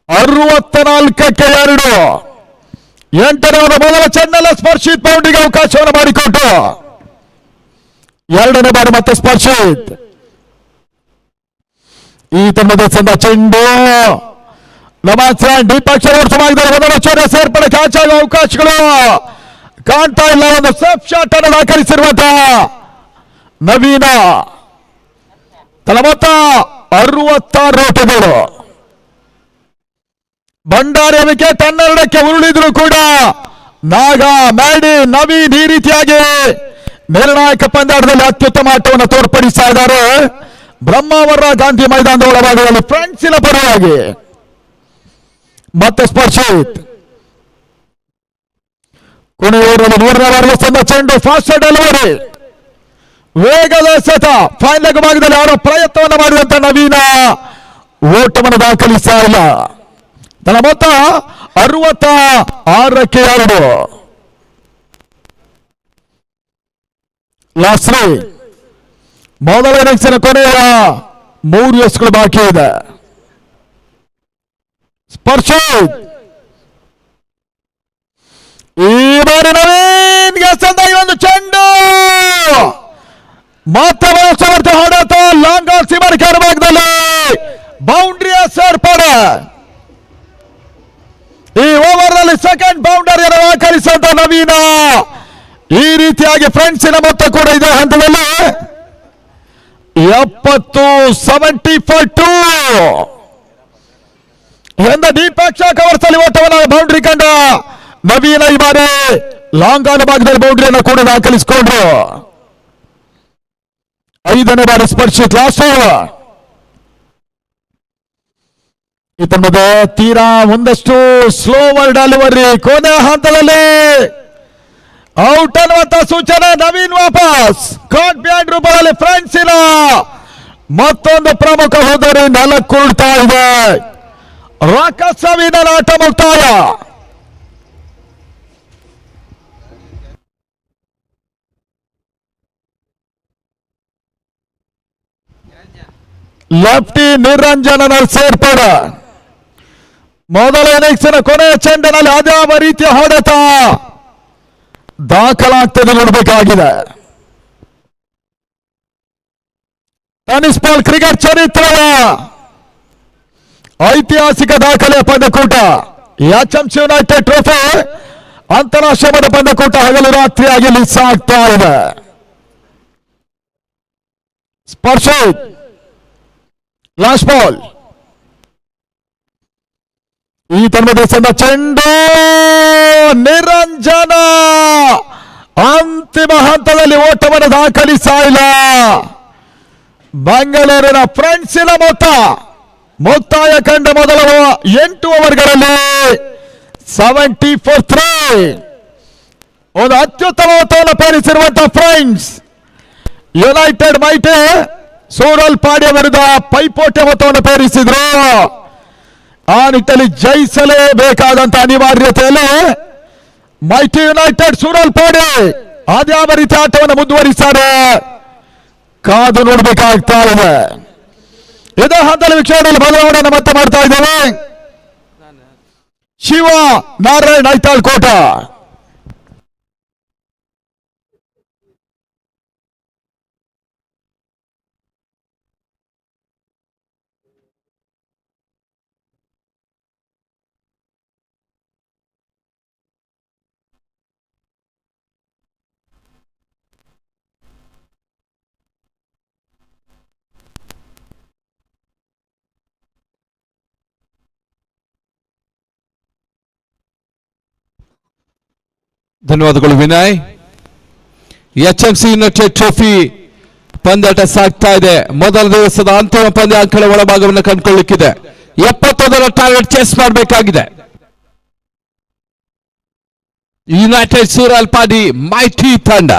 64ಕ್ಕೆ 2 8ನೇ ಮೊದಲ ಚೆಂಡಲ್ಲ ಸ್ಪರ್ಶಿತ್ ಬೌಂಡ್ರಿಗೆ ಅವಕಾಶವನ್ನು ಮಾಡಿಕೊಟ್ಟು 2ನೇ ಬಾರಿ ಮತ್ತೆ ಸ್ಪರ್ಶಿತ್ ಈ ತಂಡದ ಸಂದ ಚೆಂಡು ನಮಾಜ್ ಡೀಪ್ ಪಕ್ಷ ವರ್ಷವಾಗಿದ್ದಾರೆ ಮೊದಲ ಚೋರ ಸೇರ್ಪಡೆ ಕ್ಯಾಚ್ ಆಗುವ ಅವಕಾಶಗಳು ಕಾಣ್ತಾ ಇಲ್ಲ ಒಂದು ಸೇಫ್ ಶಾಟ್ ಅನ್ನು ದಾಖಲಿಸಿರುವಂತಹ ನವೀನ ತಲಮೊತ್ತ 66 ಓಟಗಳು ಭಂಡಾರಿ ವಿಕೆಟ್ 12ಕ್ಕೆ ಉರುಳಿದ್ರು ಕೂಡ ನಾಗ ಮ್ಯಾಡಿ ನವೀನ್ ಈ ರೀತಿಯಾಗಿ ನಿರ್ಣಾಯಕ ಪಂದ್ಯಾಟದಲ್ಲಿ ಅತ್ಯುತ್ತಮ ಆಟವನ್ನು ತೋರ್ಪಡಿಸ್ತಾ ಇದ್ದಾರೆ ಬ್ರಹ್ಮಾವರ ಗಾಂಧಿ ಮೈದಾನದ ಒಳಭಾಗದಲ್ಲಿ ಫ್ರೆಂಡ್ಸಿನ ಪರವಾಗಿ ಮತ್ತೆ ಸ್ಪರ್ಶಿತ್ ಕೊನೆಯೂರಲ್ಲಿ 100ನೇ ಬಾರಿಗೆ ಸಂದ ಚೆಂಡು ಫಾಸ್ಟ್ ಡೆಲಿವರಿ ವೇಗದ ಸೆತ ಫೈನಲ್ ಭಾಗದಲ್ಲಿ ಅವರ ಪ್ರಯತ್ನವನ್ನು ಮಾಡಿದಂತ ನವೀನ ಓಟವನ್ನು ದಾಖಲಿಸ್ತಾ ಇಲ್ಲ ತನ್ನ ಮೊತ್ತ 66ಕ್ಕೆ 2 ಲಾಸ್ಟ್ ಮೊದಲ ಇನ್ನಿಂಗ್ಸಿನ ಕೊನೆಯ 3 ಎಸ್ಗಳು ಬಾಕಿ ಇದೆ ಸ್ಪರ್ಶಿತ್ ಈ ಬಾರಿ ನವೀನ್ಗೆ ಸಂದ ಒಂದು ಚೆಂಡು ಮತ್ತೆ ಹೊಡೆತ ಲಾಂಗ್ ಸಿಮರಿಕರ ಭಾಗದಲ್ಲಿ ಬೌಂಡ್ರಿಯ ಸೇರ್ಪಡೆ ಈ ಓವರ್ ನಲ್ಲಿ ಸೆಕೆಂಡ್ ಬೌಂಡರಿಯನ್ನು ದಾಖಲಿಸಿದ ನವೀನ ಈ ರೀತಿಯಾಗಿ ಫ್ರೆಂಡ್ಸಿನ ಮೊತ್ತ ಕೂಡ ಇದೆ ಹಂತದಲ್ಲಿ 70-74 ಎಂದ ದೀಪಾಕ್ಷ ಕವರ್ಸ್ ಅಲ್ಲಿ ಓಟವನ್ನು ಬೌಂಡ್ರಿ ಕಂಡ ನವೀನ ಈ ಬಾರಿ ಲಾಂಗ್ ಆನ್ ಭಾಗದಲ್ಲಿ ಬೌಂಡ್ರಿಯನ್ನು ಕೂಡ ದಾಖಲಿಸಿಕೊಂಡ್ರು 5ನೇ ಬಾರಿ ಸ್ಪರ್ಶಿತ್ ಲಾಸ್ಟ್ ಈ ತಂಡದ ತೀರಾ ಒಂದಷ್ಟು ಸ್ಲೋವರ್ ಡೆಲಿವರಿ ಕೊನೆ ಹಂತದಲ್ಲಿ ಔಟ್ ಅನ್ನುವಂತ ಸೂಚನೆ ನವೀನ್ ವಾಪಸ್ ಕಾಟ್ ಬ್ಯಾಂಡ್ ರೂಪದಲ್ಲಿ ಫ್ರೆಂಡ್ಸಿನ ಮತ್ತೊಂದು ಪ್ರಮುಖ ಹೋದರೆ ನೆಲಕ್ಕುರುಳ್ತಾ ಇದೆ ರಾಕೇಶ್ ನವೀನ ಆಟ ಮುಕ್ತಾಯ ಲೆಫ್ಟಿ ನಿರಂಜನ ಸೇರ್ಪಡೆ ಮೊದಲ ಇನ್ನಿಂಗ್ಸಿನ ಕೊನೆಯ ಚೆಂಡಿನಲ್ಲಿ ಅದ್ಯಾವ ರೀತಿಯ ಹೊಡೆತ ದಾಖಲಾಗ್ತದೆ ನೋಡಬೇಕಾಗಿದೆ ಟೆನ್ನಿಸ್ ಬಾಲ್ ಕ್ರಿಕೆಟ್ ಚರಿತ್ರೆಯ ಐತಿಹಾಸಿಕ ದಾಖಲೆಯ ಪಂದ್ಯಕೂಟ ಎಚ್ಎಂಸಿ ಯುನೈಟೆಡ್ ಟ್ರೋಫಿ ಅಂತಾರಾಷ್ಟ್ರೀಯ ಪಂದ್ಯಕೂಟ ಹಗಲು ರಾತ್ರಿಯಾಗಿ ಮಿಸ್ ಆಗ್ತಾ ಇದೆ ಸ್ಪರ್ಶಿತ್ ಲಾಸ್ಟ್ ಬಾಲ್ ಈ ತಂಡದ ಸಂದ ಚೆಂಡು ನಿರಂಜನ ಅಂತಿಮ ಹಂತದಲ್ಲಿ ಓಟವನ್ನು ದಾಖಲಿಸ್ತಾ ಇಲ್ಲ ಬೆಂಗಳೂರಿನ ಫ್ರೆಂಡ್ಸಿನ ಮೊತ್ತ ಮುಕ್ತಾಯ ಕಂಡ ಮೊದಲ 8 ಓವರ್ಗಳಲ್ಲಿ 74 ಒಂದು ಅತ್ಯುತ್ತಮ ಮೊತ್ತವನ್ನು ಪೇರಿಸಿರುವಂತಹ ಫ್ರೆಂಡ್ಸ್ ಯುನೈಟೆಡ್ ಮೈಟೆ ಸೂರಲ್ ಪಾಡ್ಯ ವಿರುದ್ಧ ಪೈಪೋಟಿ ಮೊತ್ತವನ್ನು ಪೇರಿಸಿದ್ರು ಆ ನಿಟ್ಟಲ್ಲಿ ಜಯಿಸಲೇಬೇಕಾದಂತ ಅನಿವಾರ್ಯತೆಯಲ್ಲಿ ಮೈಟಿ ಯುನೈಟೆಡ್ ಸೂರಲ್ ಪಾಡ್ಯ ಅದ್ಯಾವ ರೀತಿ ಆಟವನ್ನು ಮುಂದುವರಿಸ್ತಾರೆ ಕಾದು ನೋಡಬೇಕಾಗ್ತಾ ಇದೆ ಇದೇ ಹಂತದಲ್ಲಿ ವೀಕ್ಷಣೆಯಲ್ಲಿ ಬದಲಾವಣೆಯನ್ನು ಮತ್ತೆ ಮಾಡ್ತಾ ಇದ್ದೇವೆ ಶಿವ ನಾರಾಯಣ್ ಐತಾಳ್ ಕೋಟ ಧನ್ಯವಾದಗಳು ವಿನಯ್. ಎಚ್ಎಂಸಿ ಯುನೈಟೆಡ್ ಟ್ರೋಫಿ ಪಂದ್ಯಾಟ ಸಾಗ್ತಾ ಇದೆ. ಮೊದಲ ದಿವಸದ ಅಂತಿಮ ಪಂದ್ಯ ಅಂಕಗಳ ಒಳಭಾಗವನ್ನು ಕಂಡುಕೊಳ್ಳಿಕ್ಕಿದೆ. 71ರ ಟಾರ್ಗೆಟ್ ಚೇಸ್ ಮಾಡಬೇಕಾಗಿದೆ. ಯುನೈಟೆಡ್ ಸೂರಲ್ಪಾಡಿ ಮೈಟಿ ತಂಡ.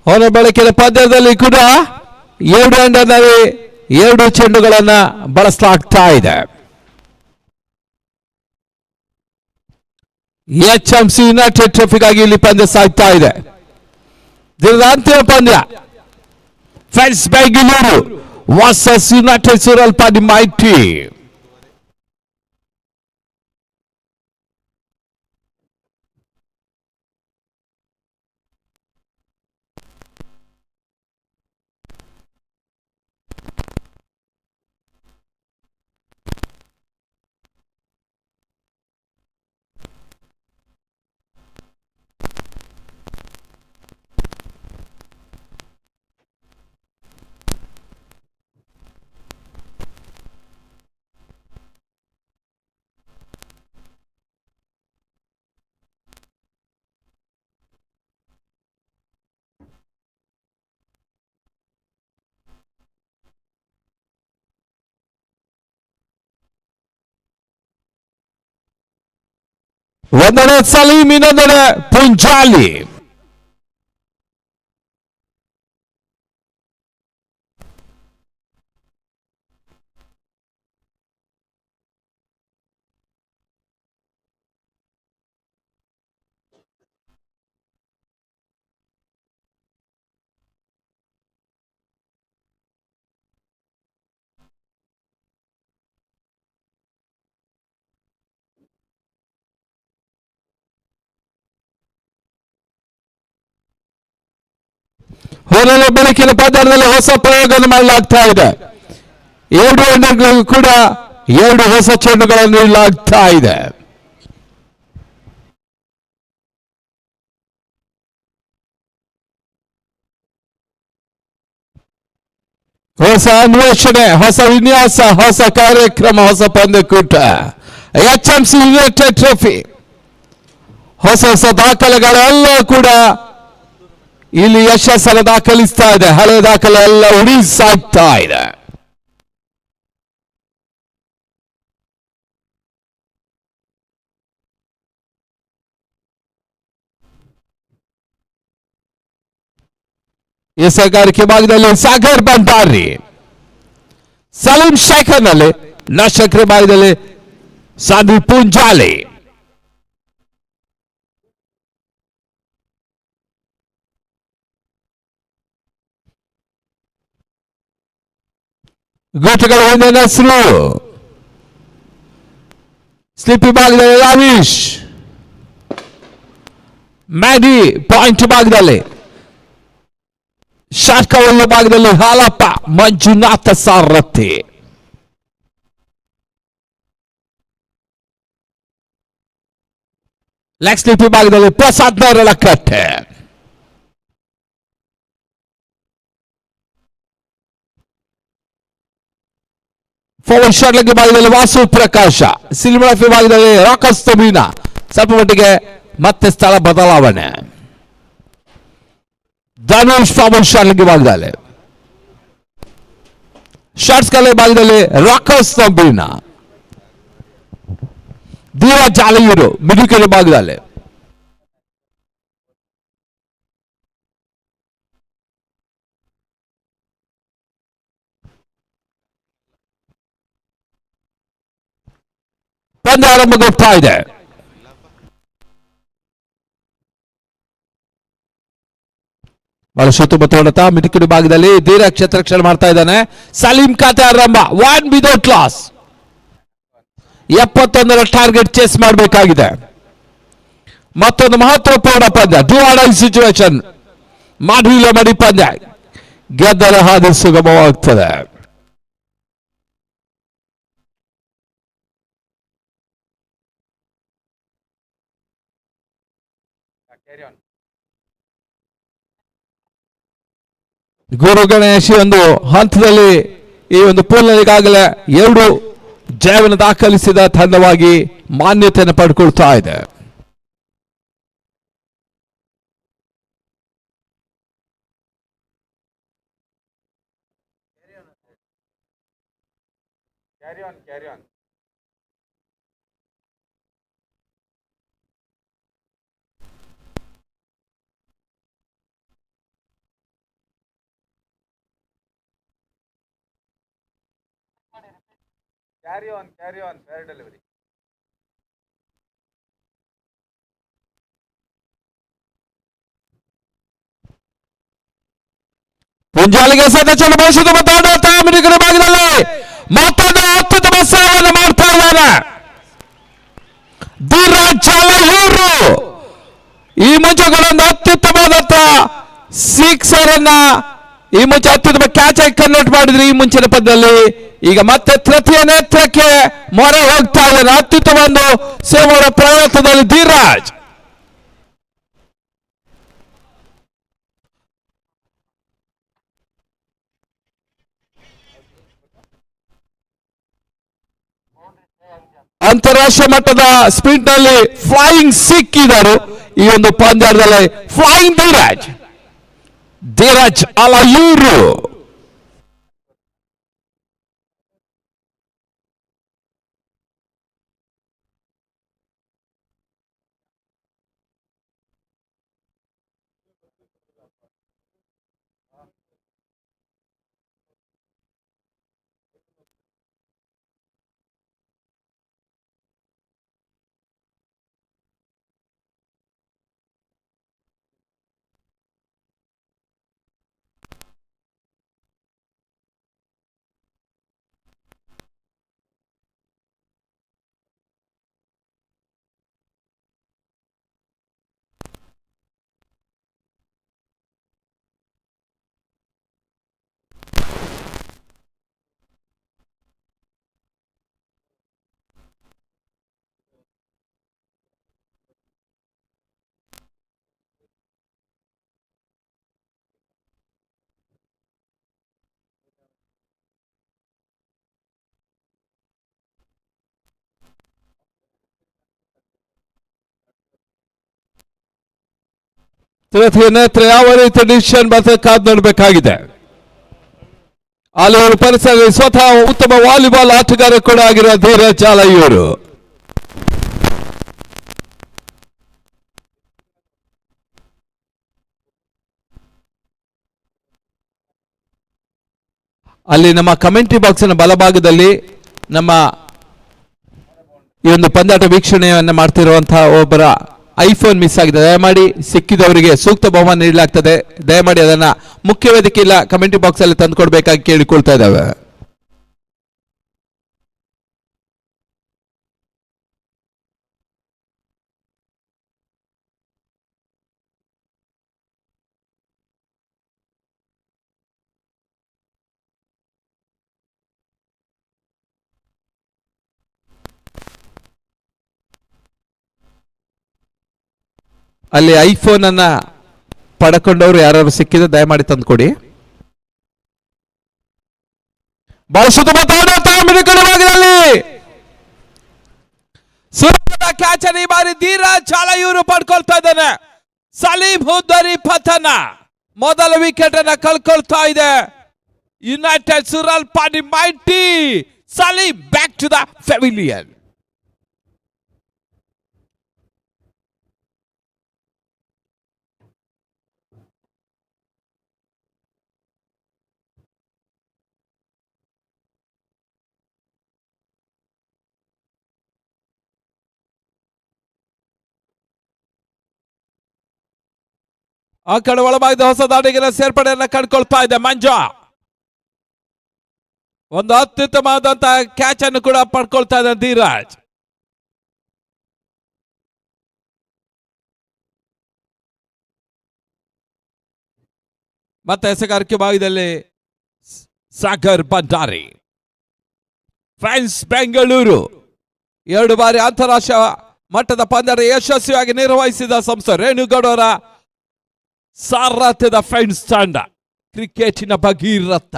ಹೊರ ಬಳಕೆಯ ಪಂದ್ಯದಲ್ಲಿ ಕೂಡ 2 ಎಂಡನಲ್ಲಿ 2 ಚೆಂಡುಗಳನ್ನ ಬಳಸಲಾಗ್ತಾ ಇದೆ. HMC ಯುನೈಟೆಡ್ ಟ್ರೋಫಿಗಾಗಿ ಇಲ್ಲಿ ಪಂದ್ಯ ಸಾಗ್ತಾ ಇದೆ. ದಿನದ ಅಂತಿಮ ಪಂದ್ಯ Friends Bengaluru versus United Suralpadi Mighty. ಒಂದೆಡೆ ಸಲೀಂ, ಇನ್ನೊಂದೆಡೆ ಪುಂಜಾಲಿ. ಹೊರಲ ಬೆಳಕಿನ ಪಂದ್ಯದಲ್ಲಿ ಹೊಸ ಪ್ರಯೋಗವನ್ನು ಮಾಡಲಾಗ್ತಾ ಇದೆ. 2 ಎಂಡಗಳಿಗೂ ಕೂಡ 2 ಹೊಸ ಚೆಂಡುಗಳನ್ನು ನೀಡಲಾಗ್ತಾ ಇದೆ. ಹೊಸ ಅನ್ವೇಷಣೆ, ಹೊಸ ವಿನ್ಯಾಸ, ಹೊಸ ಕಾರ್ಯಕ್ರಮ, ಹೊಸ ಪಂದ್ಯಕೂಟ. HMC ಯುನೈಟೆಡ್ ಟ್ರೋಫಿ ಹೊಸ ಹೊಸ ದಾಖಲೆಗಳೆಲ್ಲ ಕೂಡ ಇಲ್ಲಿ ಯಶಸ್ಸನ್ನು ದಾಖಲಿಸ್ತಾ ಇದೆ. ಹಳೆ ದಾಖಲೆ ಎಲ್ಲ ಉಳಿಸಾಗ್ತಾ ಇದೆ. ಎಸೆಗಾರಿಕೆ ಭಾಗದಲ್ಲಿ ಸಾಗರ್ ಬಂಡಾರಿ, ಸಲೀಂ ಶೇಖರ್ನಲ್ಲಿ ನಶಕ್ರೆ ಭಾಗದಲ್ಲಿ ಸಂದೀಪ್ ಪುಂಜಾಲಿ. ಗೋಟುಗಳ ಹಿಂದಿನ ಹೆಸರು ಸ್ಲಿಪ್ಪಿ ಭಾಗದಲ್ಲಿ ರಾವೀಶ್, ಮ್ಯಾಡಿ ಪಾಯಿಂಟ್ ಭಾಗದಲ್ಲಿ ಶಾರ್ಕವಲ್ಲ ಭಾಗದಲ್ಲಿ ಹಾಲಪ್ಪ, ಮಂಜುನಾಥ ಸಾರಥಿ. ಲೆಗ್ ಸ್ಲಿಪ್ಪಿ ಭಾಗದಲ್ಲಿ Prasad Neralakatte. Forward shot leg ಭಾಗದಲ್ಲಿ ವಾಸು ಪ್ರಕಾಶ, ಸಿಲ್ವರ್ ಭಾಗದಲ್ಲಿ ರಾಕಸ್ ತಮೀನಾ. ಸ್ವಲ್ಪ ಮಟ್ಟಿಗೆ ಮತ್ತೆ ಸ್ಥಳ ಬದಲಾವಣೆ. ಧನುಷ್ ಫಾರ್ವರ್ಡ್ ಶಾಟ್ ಲೆಗ್ ಭಾಗದಲ್ಲಿ, ಶಾರ್ಟ್ಸ್ ಕಲೆ ಭಾಗದಲ್ಲಿ ರಾಕಸ್ ತಮೀನಾ. ದೀವಾ ಜಾಲಿಯೂರು ಮಿಡುಕಲಿ ಭಾಗದಲ್ಲಿ. ಪಂದ್ಯ ಆರಂಭಗೊಳ್ತಾ ಇದೆ. ಬಹಳ ಸುತ್ತಮುತ್ತ ಮಿಟುಕಿಡು ಭಾಗದಲ್ಲಿ ಧೀರ ಕ್ಷೇತ್ರಕ್ಷಣೆ ಮಾಡ್ತಾ ಇದ್ದಾನೆ. ಸಲೀಂ ಖಾತೆ ಆರಂಭ 1 ವಿದೌಟ್ ಲಾಸ್. 71ರ ಟಾರ್ಗೆಟ್ ಚೇಸ್ ಮಾಡಬೇಕಾಗಿದೆ. ಮತ್ತೊಂದು ಮಹತ್ವಪೂರ್ಣ ಪಂದ್ಯ, ಡೂ ಆರ್ ಡೈ ಸಿಚುವೇಶನ್. ಮಾಡಿಲ್ಲ ಮಡಿ ಪಂದ್ಯ, ಗೆದ್ದರ ಹಾದಿ ಸುಗಮವಾಗ್ತದೆ. ಗುರು ಗಣೇಶ್ ಒಂದು ಹಂತದಲ್ಲಿ ಈ ಒಂದು ಪೂಲ್ನಲ್ಲಿ ಈಗಾಗಲೇ 2 ಜಯವನ್ನು ದಾಖಲಿಸಿದ ತಂಡವಾಗಿ ಮಾನ್ಯತೆಯನ್ನು ಪಡ್ಕೊಳ್ತಾ ಇದೆ. Carry on, fair delivery. ಪುಂಜಾಲಿಗೆ ಸದಸ್ಯರು ಬಯಸಿದ ಮಿಟುಕಿನ ಭಾಗದಲ್ಲಿ ಮತ್ತೊಂದು ಅತ್ಯುತ್ತಮ ಸೇವೆಯನ್ನು ಮಾಡ್ತಾ ಇದ್ದಾರೆ ಧೀರಜ್ ಚಾಲಯೂರು. ಈ ಮುಂಚೆ ಒಂದು ಅತ್ಯುತ್ತಮವಾದಂತ ಸಿಕ್ಸರ್ ಅನ್ನ ಈ ಮುಂಚೆ ಅತ್ಯುತ್ತಮ ಕ್ಯಾಚ್ ಆಗಿ ಕನ್ವರ್ಟ್ ಮಾಡಿದ್ರು ಈ ಮುಂಚಿನ ಪದ್ಯದಲ್ಲಿ. ಈಗ ಮತ್ತೆ ತೃತೀಯ ನೇತ್ರಕ್ಕೆ ಮೊರೆ ಹೋಗ್ತಾ ಇದ್ದಾರೆ. ಅತ್ಯುತ್ತಮ ಒಂದು ಸೇವೆಯ ಪ್ರಯತ್ನದಲ್ಲಿ ಧೀರಜ್. ಅಂತಾರಾಷ್ಟ್ರೀಯ ಮಟ್ಟದ ಸ್ಪೀಡ್ ನಲ್ಲಿ ಫ್ಲೈಯಿಂಗ್ ಸಿಕ್ಕಿದರು ಈ ಒಂದು ಪಂದ್ಯದಲ್ಲಿ. ಫ್ಲೈಯಿಂಗ್ ಧೀರಜ್ ಚಾಲಯೂರು. ತೃತೀಯ ನೇತ್ರ ಯಾವ ರೀತಿ ಡಿಸಿಷನ್ ಬರ್ತದೆ ಕಾದು ನೋಡಬೇಕಾಗಿದೆ. ಅಲ್ಲಿ ಅವರು ಪರಿಸರ ಸ್ವತಃ ಉತ್ತಮ ವಾಲಿಬಾಲ್ ಆಟಗಾರ ಕೂಡ ಆಗಿರುವ ಧೀರಜ್ ಚಾಲಯೂರು. ಅಲ್ಲಿ ನಮ್ಮ ಕಮೆಂಟ್ರಿ ಬಾಕ್ಸ್ನ ಬಲಭಾಗದಲ್ಲಿ ನಮ್ಮ ಈ ಒಂದು ಪಂದ್ಯಾಟ ವೀಕ್ಷಣೆಯನ್ನು ಮಾಡ್ತಿರುವಂತಹ ಒಬ್ಬರ ಐಫೋನ್ ಮಿಸ್ ಆಗಿದೆ. ದಯಮಾಡಿ ಸಿಕ್ಕಿದವರಿಗೆ ಸೂಕ್ತ ಬಹುಮಾನ ನೀಡಲಾಗ್ತದೆ. ದಯಮಾಡಿ ಅದನ್ನ ಮುಖ್ಯ ವೇದಿಕೆ ಇಲ್ಲ ಕಮೆಂಟ್ರಿ ಬಾಕ್ಸ್ ಅಲ್ಲಿ ತಂದುಕೊಡ್ಬೇಕಾಗಿ ಕೇಳಿಕೊಳ್ತಾ ಇದ್ದಾವೆ. ಅಲ್ಲಿ ಐಫೋನ್ ಅನ್ನ ಪಡ್ಕೊಂಡವರು ಯಾರು ಸಿಕ್ಕಿದ್ರೆ ದಯಮಾಡಿ ತಂದುಕೊಡಿ. ಕ್ಯಾಚ್ ಈ ಬಾರಿ ಧೀರಜ್ ಚಾಲಯೂರು ಪಡ್ಕೊಳ್ತಾ ಇದ್ದಾನೆ. ಸಲೀಂ ಹುದ್ದರಿ ಪತನ ಮೊದಲ ವಿಕೆಟ್ ಅನ್ನ ಕಳ್ಕೊಳ್ತಾ ಇದೆ United Suralpadi Mighty. Salim back to the pavilion. ಆ ಕಡೆ ಒಳಭಾಗದ ಹೊಸ ದಾಡಿಗಿನ ಸೇರ್ಪಡೆಯನ್ನ ಕಂಡುಕೊಳ್ತಾ ಇದೆ ಮಂಜು. ಒಂದು ಅತ್ಯುತ್ತಮವಾದಂತಹ ಕ್ಯಾಚ್ ಅನ್ನು ಕೂಡ ಪಡ್ಕೊಳ್ತಾ ಇದೆ ಧೀರಾಜ್. ಮತ್ತೆ ಎಸೆಗಾರಿಕೆ ಭಾಗದಲ್ಲಿ ಸಾಗರ್ ಭಂಡಾರಿ. ಫ್ರೆಂಡ್ಸ್ ಬೆಂಗಳೂರು 2 ಬಾರಿ ಅಂತಾರಾಷ್ಟ್ರೀಯ ಮಟ್ಟದ ಪಂದ್ಯ ಯಶಸ್ವಿಯಾಗಿ ನಿರ್ವಹಿಸಿದ ಸಂಸ್ಥೆ ರೇಣುಗೌಡರ ಸಾರಥ್ಯದ ಫ್ರೆಂಡ್ಸ್ ತಂಡ ಕ್ರಿಕೆಟಿನ ಭಗೀರಥ.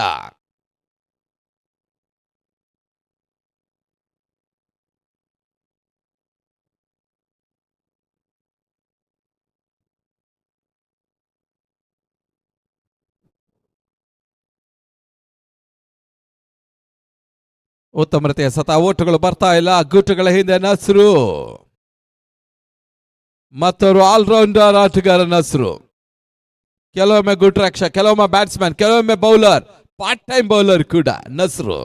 ಉತ್ತಮ ರೀತಿಯ ಸತ ಓಟುಗಳು ಬರ್ತಾ ಇಲ್ಲ. ಗುಟ್ಟುಗಳ ಹಿಂದೆ ನಸ್ರು, ಮತ್ತವರು ಆಲ್ರೌಂಡರ್ ಆಟಗಾರ ನಸ್ರು. ಕೆಲವೊಮ್ಮೆ ಗುಡ್ ರಕ್ಷ, ಕೆಲವೊಮ್ಮೆ ಬ್ಯಾಟ್ಸ್ಮನ್, ಕೆಲವೊಮ್ಮೆ ಬೌಲರ್, ಪಾರ್ಟ್ ಟೈಮ್ ಬೌಲರ್ ಕೂಡ ನಸ್ರು.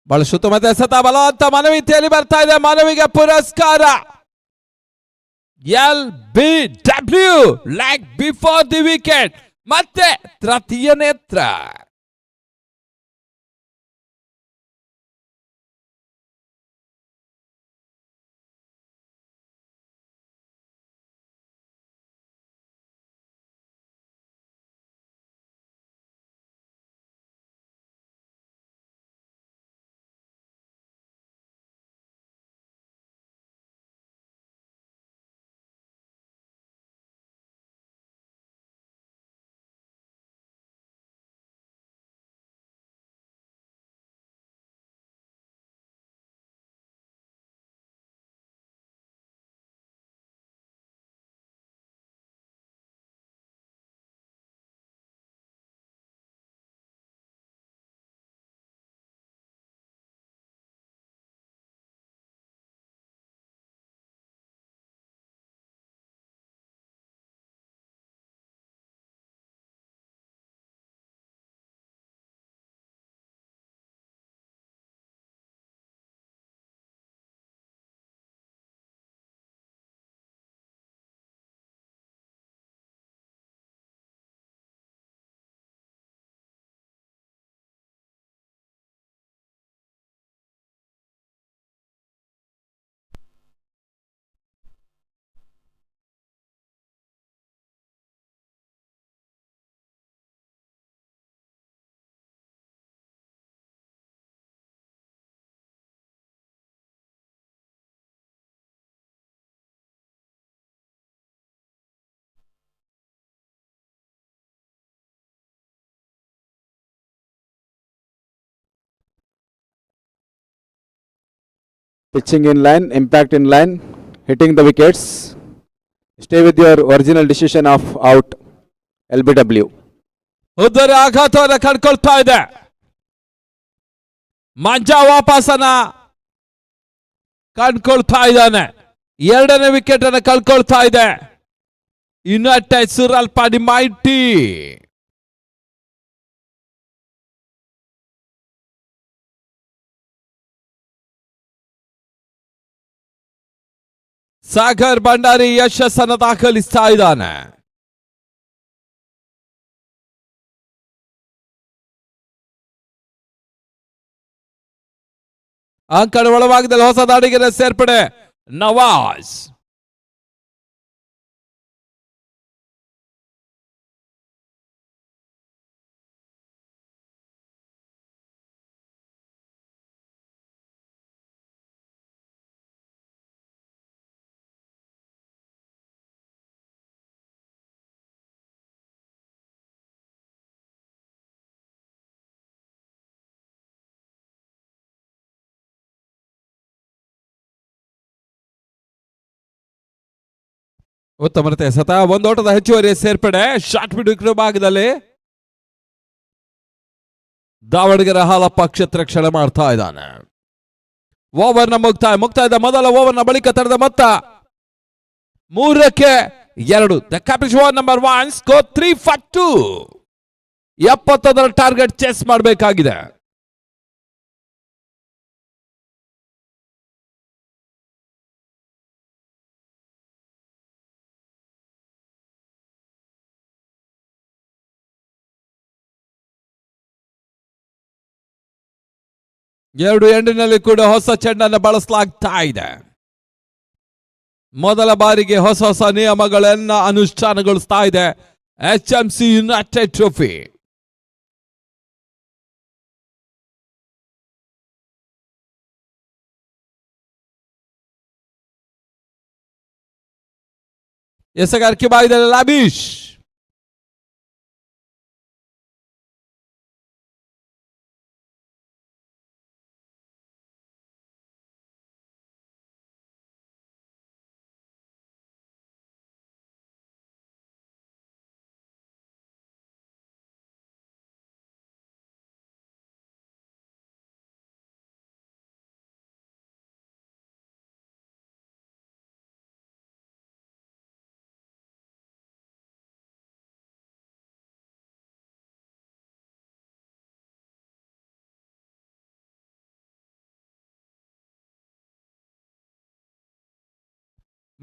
ಬಹಳ ಸುತ್ತಮುತ್ತ ಸತ ಬಲವಂತ ಮನವಿತೆಯಲ್ಲಿ ಬರ್ತಾ ಇದೆ. ಮನವಿಗೆ ಪುರಸ್ಕಾರ LBW leg before the wicket. ಮತ್ತೆ ತೃತೀಯ ನೇತ್ರ. Pitching in line, impact in line, hitting the wickets. Stay with your original decision of out. LBW. ಉದ್ದರ ಆಘಾತವನ್ನು ಕಂಡುಕೊಳ್ತಾ ಇದೆ. ಮಂಜಾ ವಾಪಸನ ಕಂಡುಕೊಳ್ತಾ ಇದ್ದಾನೆ. 2ನೇ ವಿಕೆಟ್ ಅನ್ನು ಕಳ್ಕೊಳ್ತಾ ಇದೆ ಯುನೈಟೆಡ್ ಸುರಲ್ಪಾಡಿ ಮೈಟಿ. ಸಾಗರ್ ಭಂಡಾರಿ ಯಶಸ್ಸನ್ನು ದಾಖಲಿಸ್ತಾ ಇದ್ದಾನೆ. ಅಂಕಣ ಒಳಭಾಗದಲ್ಲಿ ಹೊಸ ದಾಡಿಗೆ ಸೇರ್ಪಡೆ ನವಾಜ್. ಉತ್ತಮ ರೀತಿಯ ಸತ, ಒಂದು ಓಟದ ಹೆಚ್ಚುವರಿ ಸೇರ್ಪಡೆ ಶಾರ್ಟ್ ಬಿಡು ಭಾಗದಲ್ಲಿ ದಾವಣಗೆರೆ ಹಾಲಪ್ಪ ಕ್ಷೇತ್ರ ಮಾಡ್ತಾ ಇದ್ದಾನೆ. ಓವರ್ನ ಮುಕ್ತಾಯದ ಮೊದಲ ಓವರ್ನ ಬಳಿಕ ತಡೆದ ಮೊತ್ತ 3-2. The capital number 1 score 3 for 2. 70 target chess ಮಾಡಬೇಕಾಗಿದೆ. ಎರಡು ಎಂಡಿನಲ್ಲಿ ಕೂಡ ಹೊಸ ಚೆಂಡನ್ನು ಬಳಸಲಾಗ್ತಾ ಇದೆ. ಮೊದಲ ಬಾರಿಗೆ ಹೊಸ ಹೊಸ ನಿಯಮಗಳನ್ನ ಅನುಷ್ಠಾನಗೊಳಿಸ್ತಾ ಇದೆ HMC ಯುನೈಟೆಡ್ ಟ್ರೋಫಿ. ಎಸೆಗಾರಿಕೆ ಬಾಯಿದಲ್ಲಿ ಲಾಬಿಶ್.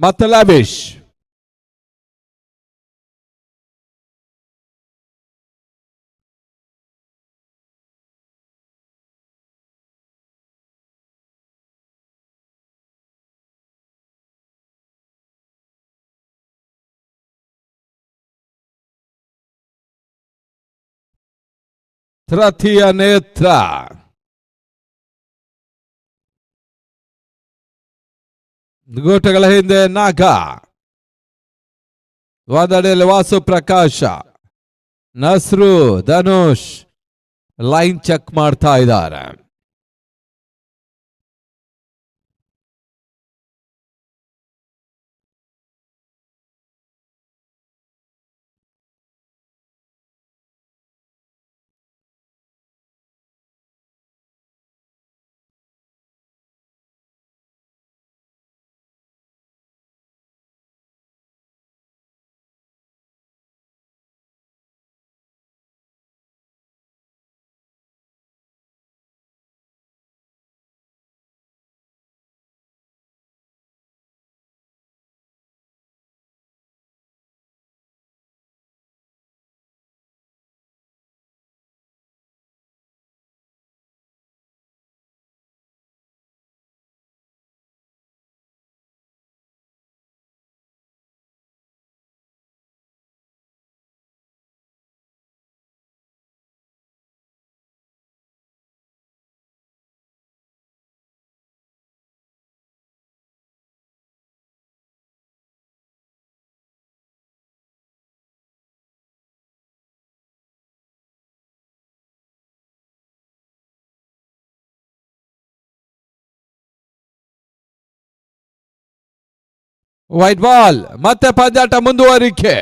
ಮತ್ತೆ ಲಾಬಿಶ್. ತೃತೀಯ ನೇತ್ರ. ಗೋಟಗಳ ಹಿಂದೆ ನಾಗ, ವಾದಡೆಯಲ್ಲಿ ವಾಸು ಪ್ರಕಾಶ, ನಸ್ರು, ಧನುಷ್ ಲೈನ್ ಚೆಕ್ ಮಾಡ್ತಾ ಇದ್ದಾರೆ. White ball. ಮತ್ತೆ ಪಂದ್ಯಾಟ ಮುಂದುವರಿಕೆ.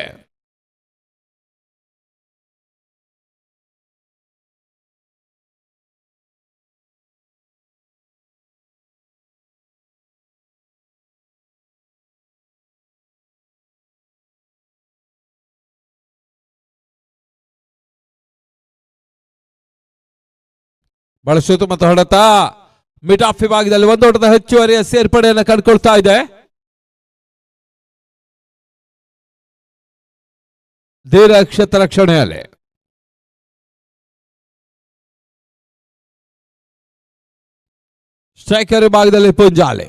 ಬಳಸೋದು ಮತ್ತು ಹೊಡೆತ ಮಿಡ್ ಆಫ್ ವಿಭಾಗದಲ್ಲಿ ಒಂದು ಓಟದ ಹೆಚ್ಚುವರಿಯ ಸೇರ್ಪಡೆಯನ್ನು ಕಂಡುಕೊಳ್ತಾ ಇದೆ. ಧೀರ ಕ್ಷೇತ್ರ ರಕ್ಷಣೆಯಲ್ಲಿ ಸ್ಟ್ರೈಕರ್ ವಿಭಾಗದಲ್ಲಿ ಪುಂಜಾಲೆ.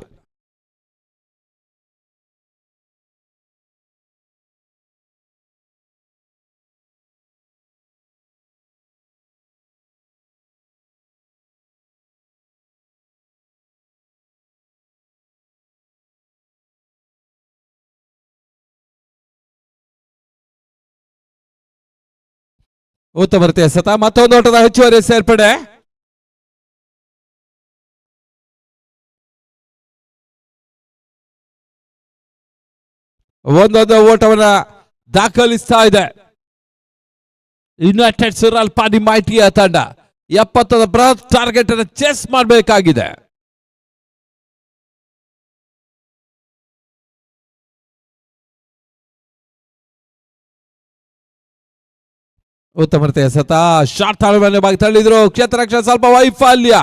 ಉತ್ತಮ ರೀತಿಯ ಸತ, ಮತ್ತೊಂದು ಓಟದ ಹೆಚ್ಚುವರಿ ಸೇರ್ಪಡೆ. ಒಂದೊಂದು ಓಟವನ್ನ ದಾಖಲಿಸ್ತಾ ಇದೆ ಯುನೈಟೆಡ್ ಸುರಲ್ ಪಾಡಿ ಮೈಟಿಯ ತಂಡ. 70ರ ಬೃಹತ್ ಟಾರ್ಗೆಟ್ ಅನ್ನು ಚೆಸ್ ಮಾಡಬೇಕಾಗಿದೆ. ಉತ್ತಮ ರೀತಿಯ ಸತ, ಶಾರ್ಟ್ ತಾಳ್ಮೆಯ ಭಾಗ ತಳ್ಳಿದ್ರು, ಕ್ಷೇತ್ರ ರಕ್ಷಣೆ ಸ್ವಲ್ಪ ವೈಫಲ್ಯ.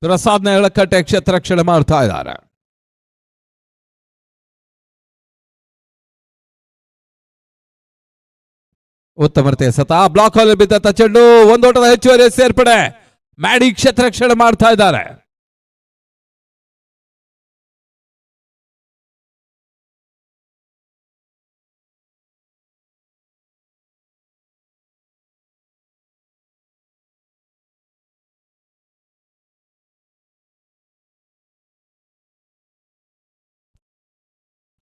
ಪ್ರಸಾದ್ನ ಎಳಕಟ್ಟೆ ಕ್ಷೇತ್ರ ರಕ್ಷಣೆ ಮಾಡ್ತಾ ಇದ್ದಾರೆ. ಉತ್ತಮ ರೀತಿಯ ಸತ ಬ್ಲಾಕ್ ಹಾಲ್ ಬಿದ್ದಂತ ಚೆಂಡು, ಒಂದೋಟದ ಹೆಚ್ಚುವರಿ ಸೇರ್ಪಡೆ. ಮ್ಯಾಡಿ ಕ್ಷೇತ್ರ ರಕ್ಷಣೆ ಮಾಡ್ತಾ ಇದ್ದಾರೆ.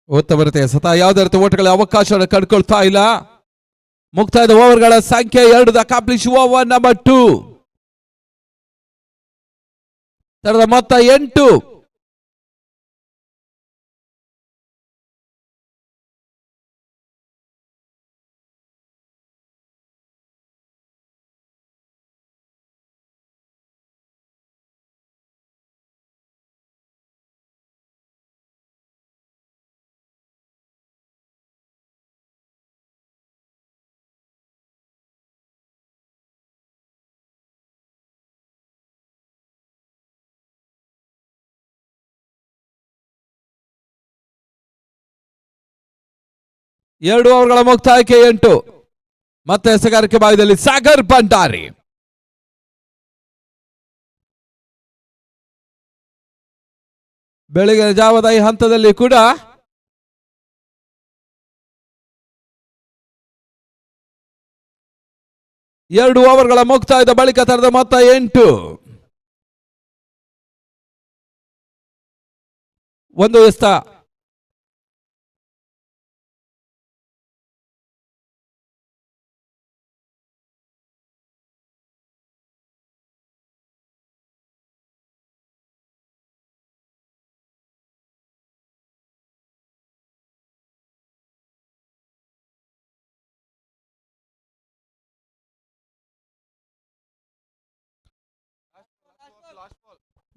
ಉತ್ತಮ ರೀತಿಯ ಸತ ಯಾವುದೇ ರೀತಿ ಓಟಗಳ ಅವಕಾಶವನ್ನು ಕಂಡುಕೊಳ್ತಾ ಇಲ್ಲ. ಮುಕ್ತಾಯದ ಓವರ್ಗಳ ಸಂಖ್ಯೆ 2 ಅಕಾಂಪ್ಲಿಷ್ ಓವರ್ ನಂಬರ್ 2. ತರದ ಮೊತ್ತ 8. ಎರಡು ಓವರ್ಗಳ ಮುಕ್ತಾಯಕ್ಕೆ 8. ಮತ್ತೆ ಎಸೆಗಾರಿಕೆ ಭಾಗದಲ್ಲಿ ಸಾಗರ್ ಭಂಡಾರಿ. ಬೆಳಗಿನ ಜಾವದ ಈ ಹಂತದಲ್ಲಿ ಕೂಡ ಎರಡು ಓವರ್ಗಳ ಮುಕ್ತಾಯದ ಬಳಿಕ ತರದ ಮೊತ್ತ 8. ಒಂದು ಎಸ್ತ.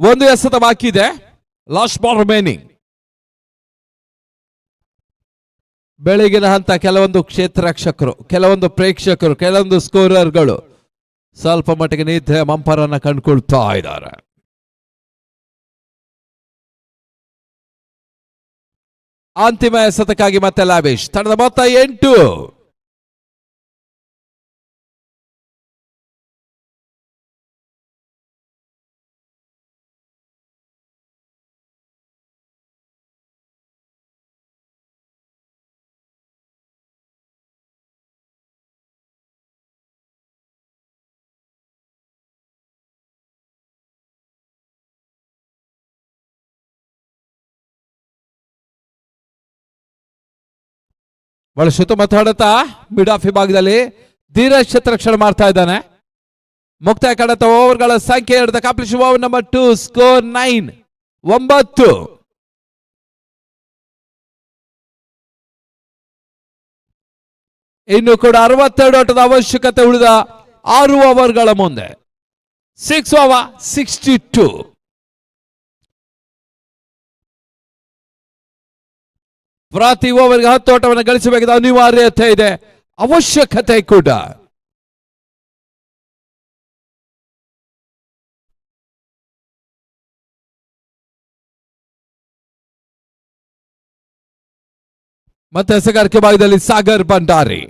ಒಂದು ಎಸೆತ ಬಾಕಿ ಇದೆ. Last ball remaining. ಬೆಳಗಿನ ಹಂತ ಕೆಲವೊಂದು ಕ್ಷೇತ್ರ ರಕ್ಷಕರು, ಕೆಲವೊಂದು ಪ್ರೇಕ್ಷಕರು, ಕೆಲವೊಂದು ಸ್ಕೋರರ್ಗಳು ಸ್ವಲ್ಪ ಮಟ್ಟಿಗೆ ನಿದ್ರೆ ಮಂಪರನ್ನ ಕಂಡುಕೊಳ್ತಾ ಇದ್ದಾರೆ. ಅಂತಿಮ ಎಸೆತಕ್ಕಾಗಿ ಮತ್ತೆ ಲಾವೇಶ್. ತಂಡದ ಮೊತ್ತ 8. ಬಹಳ ಸುತ್ತಮುತ್ತ ಹೊಡೆತ ಮಿಡ್ ಆಫ್ ವಿಭಾಗದಲ್ಲಿ ಧೀರಜ್ ಕ್ಷೇತ್ರ ರಕ್ಷಣೆ ಮಾಡ್ತಾ ಇದ್ದಾನೆ. ಮುಕ್ತಾಯ ಕಡತ ಓವರ್ಗಳ ಸಂಖ್ಯೆ 2 ಅಕಾಂಪ್ಲಿಷ್ ಓವರ್ ನಂಬರ್ 2. ಸ್ಕೋರ್ 9. 9. ಇನ್ನು ಕೂಡ 62 ಓಟದ ಅವಶ್ಯಕತೆ ಉಳಿದ 6 ಓವರ್ಗಳ ಮುಂದೆ. 6 ಓವರ್ 62. ಪ್ರತಿ ಓವರ್ಗೆ 10 ಓಟವನ್ನು ಗಳಿಸಬೇಕಾದ ಅನಿವಾರ್ಯತೆ ಇದೆ, ಅವಶ್ಯಕತೆ ಕೂಡ. ಮತ್ತೆ ಎಸೆಗಾರಿಕೆ ಭಾಗದಲ್ಲಿ ಸಾಗರ್ ಭಂಡಾರಿ.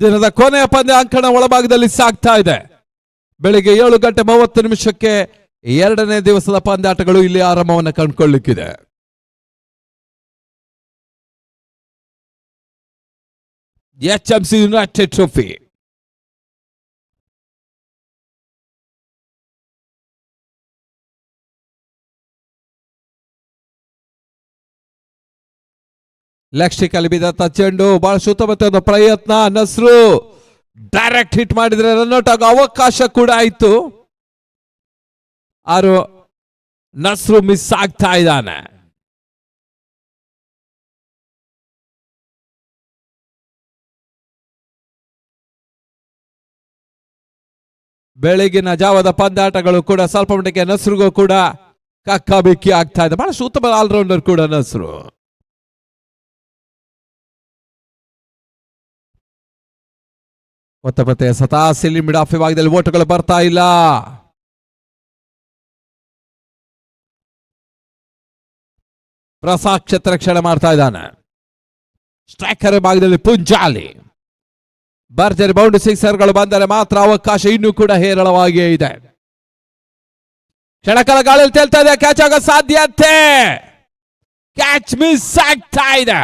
ದಿನದ ಕೊನೆಯ ಪಂದ್ಯ ಅಂಕಣ ಒಳಭಾಗದಲ್ಲಿ ಸಾಗ್ತಾ ಇದೆ. ಬೆಳಿಗ್ಗೆ 7:30 ಎರಡನೇ ದಿವಸದ ಪಂದ್ಯಾಟಗಳು ಇಲ್ಲಿ ಆರಂಭವನ್ನು ಕಂಡುಕೊಳ್ಳಲಿಕ್ಕಿದೆ. HMC United Trophy. ಲೆಕ್ಸ್ಟಿಕಲ್ಲಿ ಬಿದ್ದಂತ ಚೆಂಡು, ಬಹಳ ಸುತ್ತಮುತ್ತ ಪ್ರಯತ್ನ. ನಸ್ರು ಡೈರೆಕ್ಟ್ ಹಿಟ್ ಮಾಡಿದ್ರೆ ರನ್ಔಟ್ ಆಗೋ ಅವಕಾಶ ಕೂಡ ಆಯ್ತು. ಆರು ನಸ್ರು ಮಿಸ್ ಆಗ್ತಾ ಇದ್ದಾನೆ. ಬೆಳಗಿನ ಜಾವದ ಪಂದ್ಯಾಟಗಳು ಕೂಡ ಸ್ವಲ್ಪ ಮಟ್ಟಿಗೆ ನಸ್ರಿಗೂ ಕೂಡ ಕಕ್ಕಾಬಿಕ್ಕಿ ಆಗ್ತಾ ಇದೆ. ಬಹಳಷ್ಟು ಉತ್ತಮ ಆಲ್ರೌಂಡರ್ ಕೂಡ ನಸ್ರು. ಮತ್ತೆ ಸತಾಸಿಲಿ ಮಿಡ್ ಆಫ್ ವಿಭಾಗದಲ್ಲಿ ಓಟುಗಳು ಬರ್ತಾ ಇಲ್ಲ. ಪ್ರಸಾದ್ ಕ್ಷೇತ್ರ ರಕ್ಷಣೆ ಮಾಡ್ತಾ ಇದ್ದಾನೆ. ಸ್ಟ್ರೈಕರ್ ಭಾಗದಲ್ಲಿ ಪುಂಜಾಲಿ. ಭರ್ಜರಿ ಬೌಂಡ್ ಸಿಕ್ಸರ್ಗಳು ಬಂದರೆ ಮಾತ್ರ ಅವಕಾಶ ಇನ್ನೂ ಕೂಡ ಹೇರಳವಾಗಿಯೇ ಇದೆ. ಕ್ಷಣಕಾಲ ಗಾಳಿಯಲ್ಲಿ ತೇಲ್ತಾ ಇದೆ. ಕ್ಯಾಚ್ ಆಗೋ ಸಾಧ್ಯತೆ. ಕ್ಯಾಚ್ ಮಿಸ್ ಆಗ್ತಾ ಇದೆ.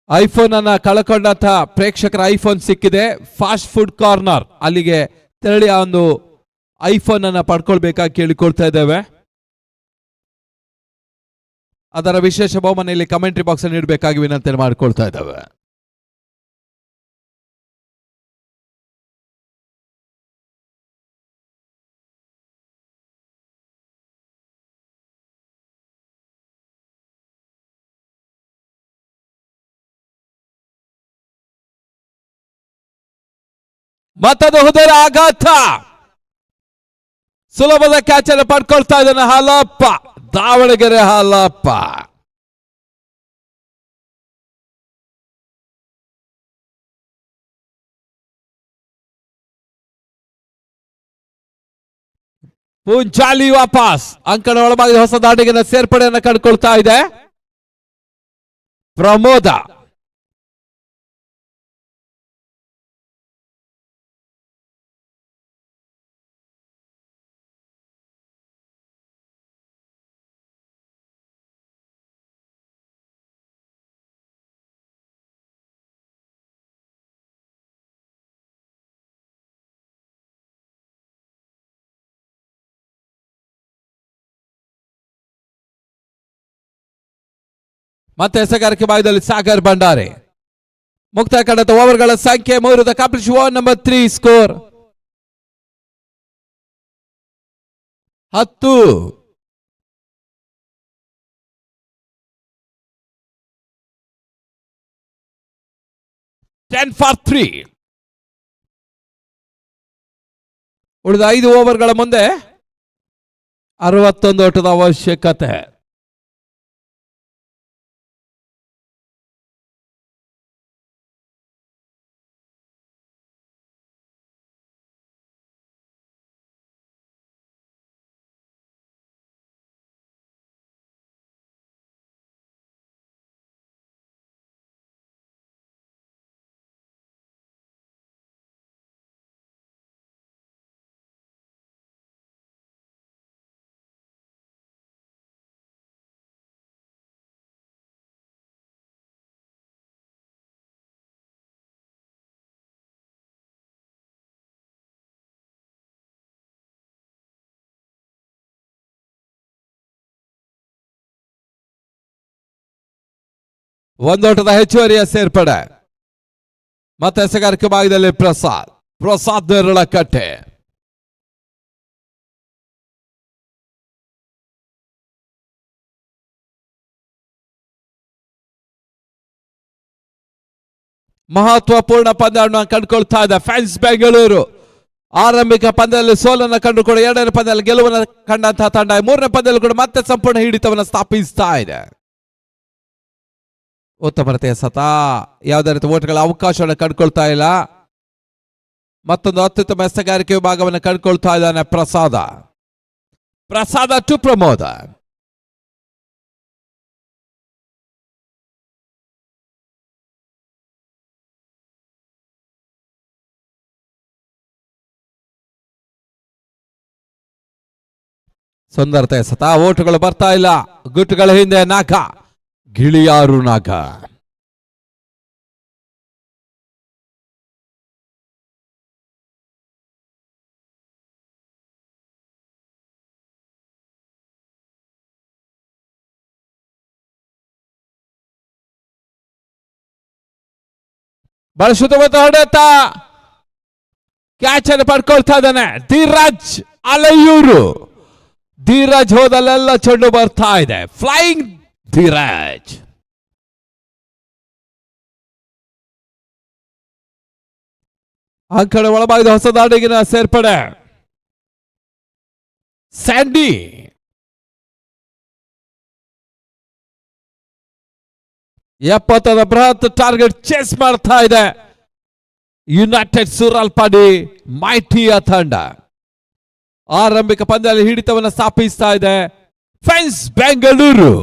ಐಫೋನ್ ಅನ್ನ ಕಳ್ಕೊಂಡಂತ ಪ್ರೇಕ್ಷಕರ ಐಫೋನ್ ಸಿಕ್ಕಿದೆ. ಫಾಸ್ಟ್ ಫುಡ್ ಕಾರ್ನರ್ ಅಲ್ಲಿಗೆ ತೆರಳಿ ಆ ಒಂದು ಐಫೋನ್ ಅನ್ನ ಪಡ್ಕೊಳ್ಬೇಕಾಗಿ ಕೇಳಿಕೊಳ್ತಾ ಇದ್ದೇವೆ. ಅದರ ವಿಶೇಷ ಬಹುಮಾನ ಇಲ್ಲಿ ಕಮೆಂಟ್ರಿ ಬಾಕ್ಸ್ ಅಲ್ಲಿ ನೀಡಬೇಕಾಗಿ ವಿನಂತಿ ಮಾಡಿಕೊಳ್ತಾ ಇದ್ದೇವೆ. ಮತ್ತದು ಹುದರ ಆಘಾತ. ಸುಲಭದ ಕ್ಯಾಚ್ ಅನ್ನು ಪಡ್ಕೊಳ್ತಾ ಇದ್ದಾನೆ ಹಾಲಪ್ಪ. ದಾವಣಗೆರೆ ಹಾಲಪ್ಪ. ಪುಂಚಾಲಿ ವಾಪಸ್ ಅಂಕಣ ಒಳಭಾಗದ ಹೊಸ ದಾಂಡಿಗೆನ ಸೇರ್ಪಡೆಯನ್ನು ಕಂಡುಕೊಳ್ತಾ ಇದೆ ಪ್ರಮೋದ. ಮತ್ತೆ ಎಸೆಗಾರಿಕೆ ಭಾಗದಲ್ಲಿ ಸಾಗರ್ ಭಂಡಾರಿ. ಮುಕ್ತಾಯ ಕಂಡಂತ ಓವರ್ಗಳ ಸಂಖ್ಯೆ 3. The complete over number 3 score 10. For 3. ಉಳಿದ 5 ಓವರ್ಗಳ ಮುಂದೆ 61 ಓಟದ ಅವಶ್ಯಕತೆ. ಒಂದೋಟದ ಹೆಚ್ಚುವರಿಯ ಸೇರ್ಪಡೆ. ಮತ್ತೆ ಎಸೆಗಾರಿಕೆ ಭಾಗದಲ್ಲಿ ಪ್ರಸಾದ್ ನೆರಳಕಟ್ಟೆ. ಮಹತ್ವಪೂರ್ಣ ಪಂದ್ಯವನ್ನು ಕಂಡುಕೊಳ್ತಾ ಇದೆ ಫ್ಯಾನ್ಸ್ ಬೆಂಗಳೂರು. ಆರಂಭಿಕ ಪಂದ್ಯದಲ್ಲಿ ಸೋಲನ್ನು ಕಂಡುಕೊಂಡು 2ನೇ ಪಂದ್ಯದಲ್ಲಿ ಗೆಲುವನ್ನು ಕಂಡಂತಹ ತಂಡ 3ನೇ ಪಂದ್ಯದಲ್ಲಿ ಕೂಡ ಮತ್ತೆ ಸಂಪೂರ್ಣ ಹಿಡಿತವನ್ನು ಸ್ಥಾಪಿಸ್ತಾ ಇದೆ. ಉತ್ತಮತೆ ಸತ ಯಾವುದೇ ರೀತಿ ಓಟ್ಗಳ ಅವಕಾಶವನ್ನು ಕಂಡುಕೊಳ್ತಾ ಇಲ್ಲ. ಮತ್ತೊಂದು ಅತ್ಯುತ್ತಮ ಎಸೆಗಾರಿಕೆ ವಿಭಾಗವನ್ನು ಕಂಡುಕೊಳ್ತಾ ಇದ್ದಾನೆ ಪ್ರಸಾದ ಟು ಪ್ರಮೋದ. ಸುಂದರತೆ ಸತ ಓಟುಗಳು ಬರ್ತಾ ಇಲ್ಲ. ಗುಟ್ಟುಗಳ ಹಿಂದೆ ನಾಗ ಗಿಳಿಯಾರು ನಾಗ. ಬಹಳ ಶುದ್ಧವಾದ ಹೊಡೆತ, ಕ್ಯಾಚ್ ಅನ್ನು ಪಡ್ಕೊಳ್ತಾ ಇದ್ದಾನೆ ಧೀರಜ್ ಅಲೆಯೂರು. ಧೀರಜ್ ಹೋದಲ್ಲೆಲ್ಲ ಚೆಂಡು ಬರ್ತಾ ಇದೆ. ಫ್ಲೈಯಿಂಗ್ ಧೀರಜ್. ಆ ಕಡೆ ಒಳಭಾಗದ ಹೊಸ ದಾಡಿಗಿನ ಸೇರ್ಪಡೆ ಸ್ಯಾಂಡಿ. ಎಪ್ಪತ್ತದ ಬೃಹತ್ ಟಾರ್ಗೆಟ್ ಚೇಸ್ ಮಾಡ್ತಾ ಇದೆ ಯುನೈಟೆಡ್ ಸೂರಲ್ಪಾಡಿ ಮೈಟಿಯ ತಂಡ. ಆರಂಭಿಕ ಪಂದ್ಯದಲ್ಲಿ ಹಿಡಿತವನ್ನು ಸ್ಥಾಪಿಸ್ತಾ ಇದೆ ಫೆನ್ಸ್ ಬೆಂಗಳೂರು.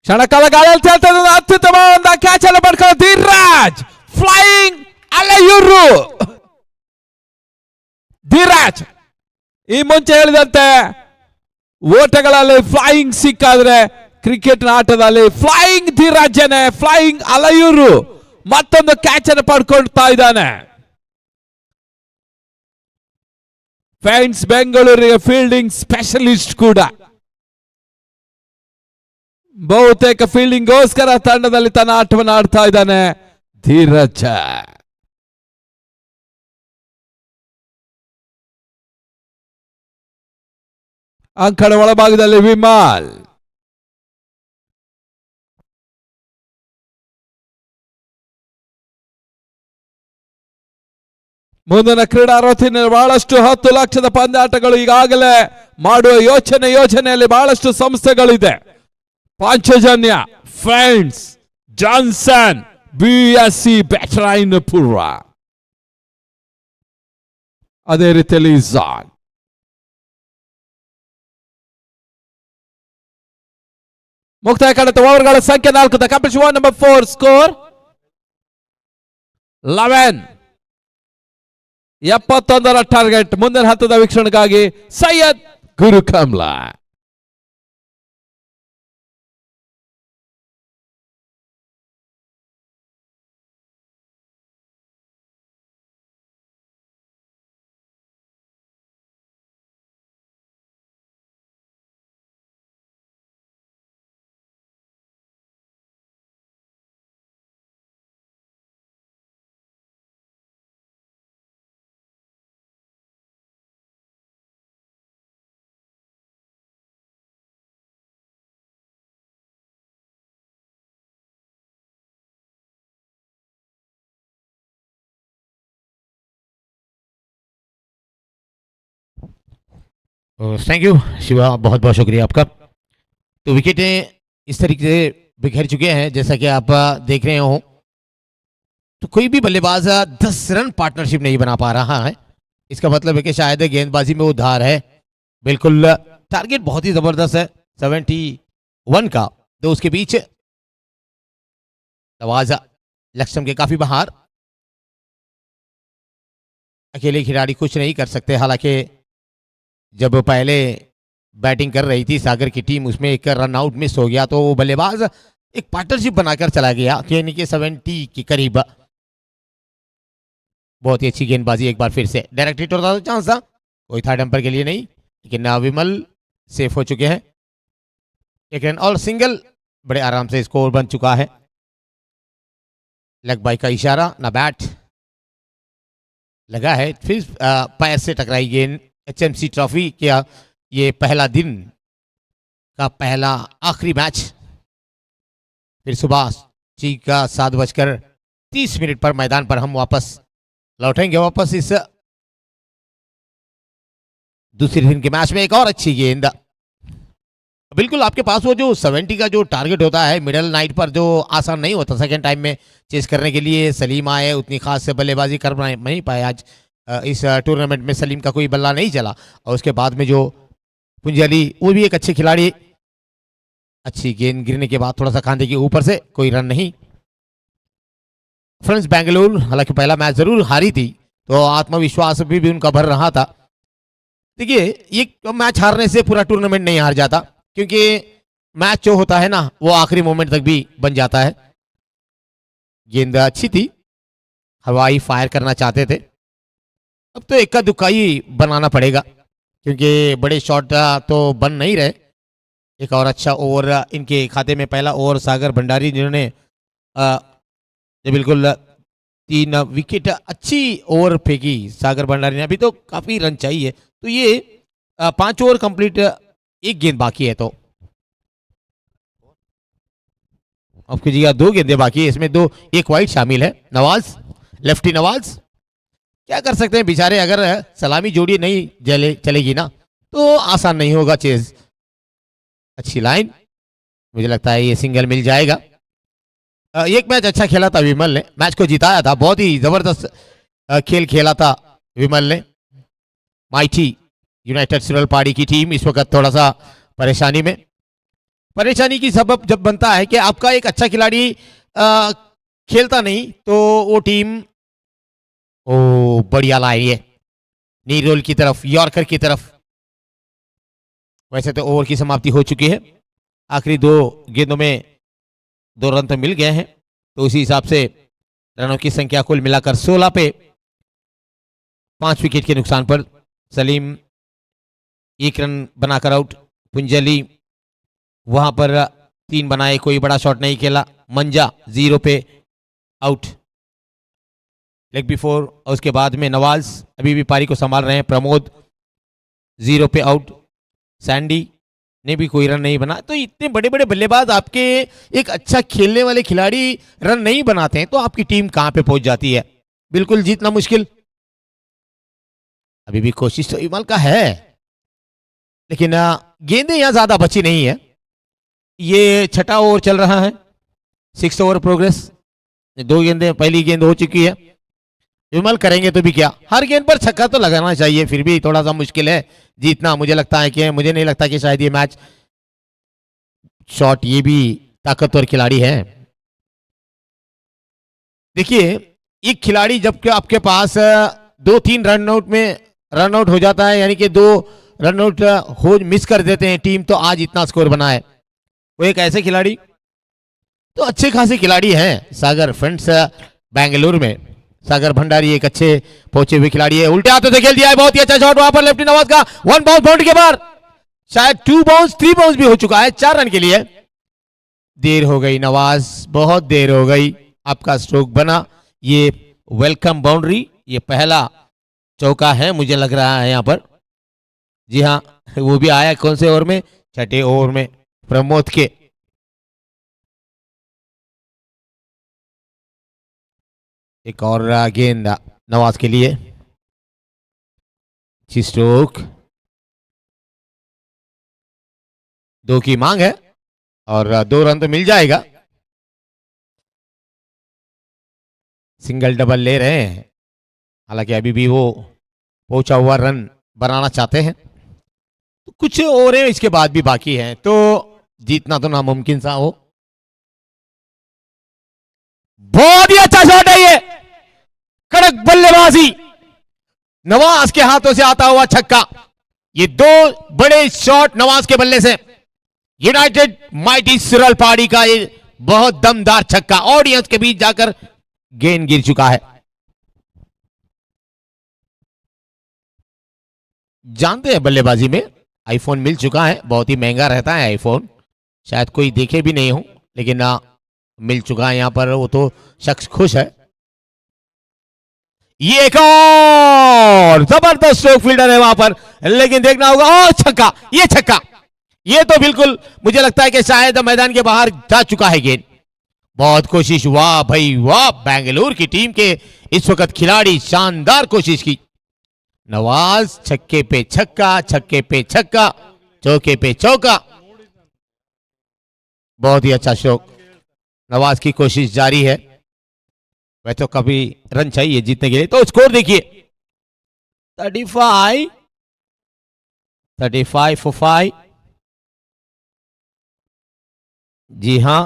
ಕ್ಷಣಕಾಲ ಗಾಳಿಯಲ್ಲಿ ತೇಲ್ತಾ ಇದ್ದ ಅತ್ಯುತ್ತಮವಾದ ಕ್ಯಾಚ್ ಅನ್ನು ಪಡ್ಕೊಂಡು ಧೀರಜ್ ಫ್ಲೈಯಿಂಗ್ ಅಲೆಯೂರು. ಧೀರಜ್ ಈ ಮುಂಚೆ ಹೇಳಿದಂತೆ ಓಟಗಳಲ್ಲಿ ಫ್ಲೈಯಿಂಗ್ ಸಿಕ್ಕಾದ್ರೆ ಕ್ರಿಕೆಟ್ ಆಟದಲ್ಲಿ ಫ್ಲೈಯಿಂಗ್ ಧೀರಜನೆ ಫ್ಲೈಯಿಂಗ್ ಅಲೆಯೂರು ಮತ್ತೊಂದು ಕ್ಯಾಚ್ ಅನ್ನು ಪಡ್ಕೊಳ್ತಾ ಇದ್ದಾನೆ. ಫೆನ್ಸ್ ಬೆಂಗಳೂರಿಗೆ ಫೀಲ್ಡಿಂಗ್ ಸ್ಪೆಷಲಿಸ್ಟ್ ಕೂಡ. ಬಹುತೇಕ ಫೀಲ್ಡಿಂಗ್ ಗೋಸ್ಕರ ತಂಡದಲ್ಲಿ ತನ್ನ ಆಟವನ್ನು ಆಡ್ತಾ ಇದ್ದಾನೆ ಧೀರಜ್. ಅಂಕಣ ಒಳಭಾಗದಲ್ಲಿ ವಿಮಾಲ್. ಮುಂದಿನ ಕ್ರೀಡಾ ಋತುವಿನಲ್ಲಿ ಬಹಳಷ್ಟು 10 ಲಕ್ಷದ ಪಂದ್ಯಾಟಗಳು ಈಗಾಗಲೇ ಮಾಡುವ ಯೋಜನೆಯಲ್ಲಿ ಬಹಳಷ್ಟು ಸಂಸ್ಥೆಗಳಿದೆ. Panchajanya, Friends, Johnson, BSC Byatarayanapura, ಅದೇ ರೀತಿಯಲ್ಲಿ ಇಜಾನ್. ಮುಕ್ತಾಯ ಕಾಣುತ್ತೆ ಓವರ್ಗಳ ಸಂಖ್ಯೆ 4. The completion number 4 score 11. 71ರ ಟಾರ್ಗೆಟ್. ಮುಂದಿನ ಹಂತದ ವೀಕ್ಷಣೆಗಾಗಿ ಸೈಯದ್ ಗುರುಕಮ್ಲಾ. थैंक यू शिवा, बहुत बहुत शुक्रिया आपका। तो विकेटें इस तरीके से बिखर चुके हैं जैसा कि आप देख रहे हो। तो कोई भी बल्लेबाज 10 रन पार्टनरशिप नहीं बना पा रहा है। इसका मतलब है कि शायद गेंदबाजी में वो धार है। बिल्कुल टारगेट बहुत ही जबरदस्त है 71 का। तो उसके बीच नवाज लक्ष्म के काफी बाहर, अकेले खिलाड़ी कुछ नहीं कर सकते। हालांकि जब पहले बैटिंग कर रही थी सागर की टीम, उसमें एक रन आउट मिस हो गया तो वो बल्लेबाज एक पार्टनरशिप बनाकर चला गया, यानी कि 70 के करीब। बहुत ही अच्छी गेंदबाजी एक बार फिर से। डायरेक्ट हिट होता तो चांस था, कोई थर्ड अंपायर के लिए नहीं, लेकिन विमल सेफ हो चुके हैं। एक रन और सिंगल, बड़े आराम से स्कोर बन चुका है। लेग बाई का इशारा, ना बैट लगा है, फिर पैर से टकराई गेंद। HMC ट्रॉफी का ये पहला दिन का पहला आखिरी मैच। फिर सुबह ठीक का 7:30 पर मैदान पर हम वापस लौटेंगे। वापस इस दूसरे दिन के मैच में एक और अच्छी गेंद। बिल्कुल आपके पास वो जो 70 का जो टारगेट होता है मिडल नाइट पर, जो आसान नहीं होता सेकेंड टाइम में चेस करने के लिए। सलीम आए, उतनी खास बल्लेबाजी कर नहीं पाए आज। इस टूर्नामेंट में सलीम का कोई बल्ला नहीं चला। और उसके बाद में जो पुंजाली, वो भी एक अच्छे खिलाड़ी। अच्छी गेंद गिरने के बाद थोड़ा सा खांदे के ऊपर से, कोई रन नहीं। फ्रेंड्स बेंगलुरु हालांकि पहला मैच जरूर हारी थी, तो आत्मविश्वास भी उनका भर रहा था। देखिए ये मैच हारने से पूरा टूर्नामेंट नहीं हार जाता, क्योंकि मैच जो होता है ना वो आखिरी मोमेंट तक भी बन जाता है। गेंद अच्छी थी, हवाई फायर करना चाहते थे। अब तो इक्का दुक्का ही बनाना पड़ेगा क्योंकि बड़े शॉट तो बन नहीं रहे। एक और अच्छा ओवर इनके खाते में, पहला ओवर सागर भंडारी जिन्होंने ये बिल्कुल 3 विकेट अच्छी ओवर फेंकी सागर भंडारी ने। अभी तो काफी रन चाहिए, तो ये 5 ओवर कंप्लीट, 1 गेंद बाकी है। तो अब कीजिएगा 2 गेंदें बाकी है, इसमें 2 एक वाइड शामिल है। नवाज, लेफ्टी नवाज क्या कर सकते हैं बेचारे, अगर सलामी जोड़ी नहीं चलेगी ना तो आसान नहीं होगा चेज। अच्छी लाइन, मुझे लगता है ये सिंगल मिल जाएगा। एक मैच अच्छा खेला था विमल ने, मैच को जिताया था, बहुत ही जबरदस्त खेल खेला था विमल ने। माइटी यूनाइटेड सुरलपाड़ी की टीम इस वक्त थोड़ा सा परेशानी में। परेशानी की सबब जब बनता है कि आपका एक अच्छा खिलाड़ी खेलता नहीं तो वो टीम, ओ बढ़िया लाइन है नी रोल की तरफ, यॉर्कर की तरफ। वैसे तो ओवर की समाप्ति हो चुकी है, आखिरी 2 गेंदों में 2 रन तो मिल गए हैं, तो उसी हिसाब से रनों की संख्या कुल मिलाकर 16 पे 5 विकेट के नुकसान पर सलीम 1 रन बनाकर आउट। पुंजली वहां पर 3 बनाए, कोई बड़ा शॉट नहीं खेला। मंजा 0 पे आउट, लेग बिफोर। और उसके बाद में नवाज अभी भी पारी को संभाल रहे हैं। प्रमोद 0 पे आउट। सैंडी ने भी कोई रन नहीं बना। तो इतने बड़े बड़े बल्लेबाज आपके एक अच्छा खेलने वाले खिलाड़ी रन नहीं बनाते हैं तो आपकी टीम कहां पे पहुंच जाती है, बिल्कुल जीतना मुश्किल। अभी भी कोशिश तो इमल का है, लेकिन गेंदें यहां ज्यादा बची नहीं है। ये 6ठा ओवर चल रहा है, 6 ओवर प्रोग्रेस। 2 गेंदें, पहली गेंद हो चुकी है। विमल करेंगे तो भी क्या, हर गेंद पर छक्का तो लगाना चाहिए, फिर भी थोड़ा सा मुश्किल है जीतना। मुझे लगता है कि, मुझे नहीं लगता कि शायद ये मैच शॉट, ये भी ताकतवर खिलाड़ी है। देखिए एक खिलाड़ी जब आपके पास 2-3 रन आउट हो जाता है, यानी कि 2 रन आउट हो मिस कर देते हैं टीम, तो आज इतना स्कोर बना है। वो एक ऐसे खिलाड़ी, तो अच्छे खासे खिलाड़ी हैं सागर फ्रेंड्स बेंगलुरु में। सागर भंडारी एक अच्छे पहुंचे हुए खिलाड़ी है। उल्टे हाथों से खेल दिया है, बहुत ही अच्छा शॉट वहां पर लेफ्टी नवाज का। 1 बाउंस बाउंड्री के बाद, शायद 2 बाउंस 3 बाउंस भी हो चुका है 4 रन के लिए। देर हो गई नवाज, बहुत देर हो गई। आपका स्ट्रोक बना, ये वेलकम बाउंड्री, ये पहला चौका है मुझे लग रहा है यहां पर। जी हाँ, वो भी आया कौन से ओवर में, 6ठे ओवर में प्रमोद के। एक और गेंद नवाज के लिए, स्ट्रोक 2 की मांग है और 2 रन तो मिल जाएगा। सिंगल डबल ले रहे हैं, हालांकि अभी भी वो पहुंचा हुआ रन बनाना चाहते हैं। तो कुछ ओवरें इसके बाद भी बाकी हैं, तो जीतना तो नामुमकिन सा हो। बहुत ही अच्छा शॉट है ये, कड़क बल्लेबाजी, नवाज के हाथों से आता हुआ छक्का। ये 2 बड़े शॉट नवाज के बल्ले से, यूनाइटेड माइटी सुरलपाड़ी का ये बहुत दमदार छक्का ऑडियंस के बीच जाकर गेंद गिर चुका है। जानते हैं बल्लेबाजी में आईफोन मिल चुका है, बहुत ही महंगा रहता है आईफोन, शायद कोई देखे भी नहीं हो, लेकिन मिल चुका है यहां पर, वो तो शख्स खुश है। ये एक और जबरदस्त स्ट्रोक फील्डर है वहां पर, लेकिन देखना होगा। और छक्का, ये छक्का, ये तो बिल्कुल मुझे लगता है कि शायद मैदान के बाहर जा चुका है गेंद। बहुत कोशिश, वाह भाई वाह, बेंगलुरु की टीम के इस वक्त खिलाड़ी शानदार कोशिश की। नवाज छक्के पे छक्का, छक्के पे छक्का, चौके पे चौका, बहुत ही अच्छा स्ट्रोक। नवाज की कोशिश जारी है, वह तो कभी रन चाहिए जीतने के लिए। तो स्कोर देखिए 35 for 5। जी हां,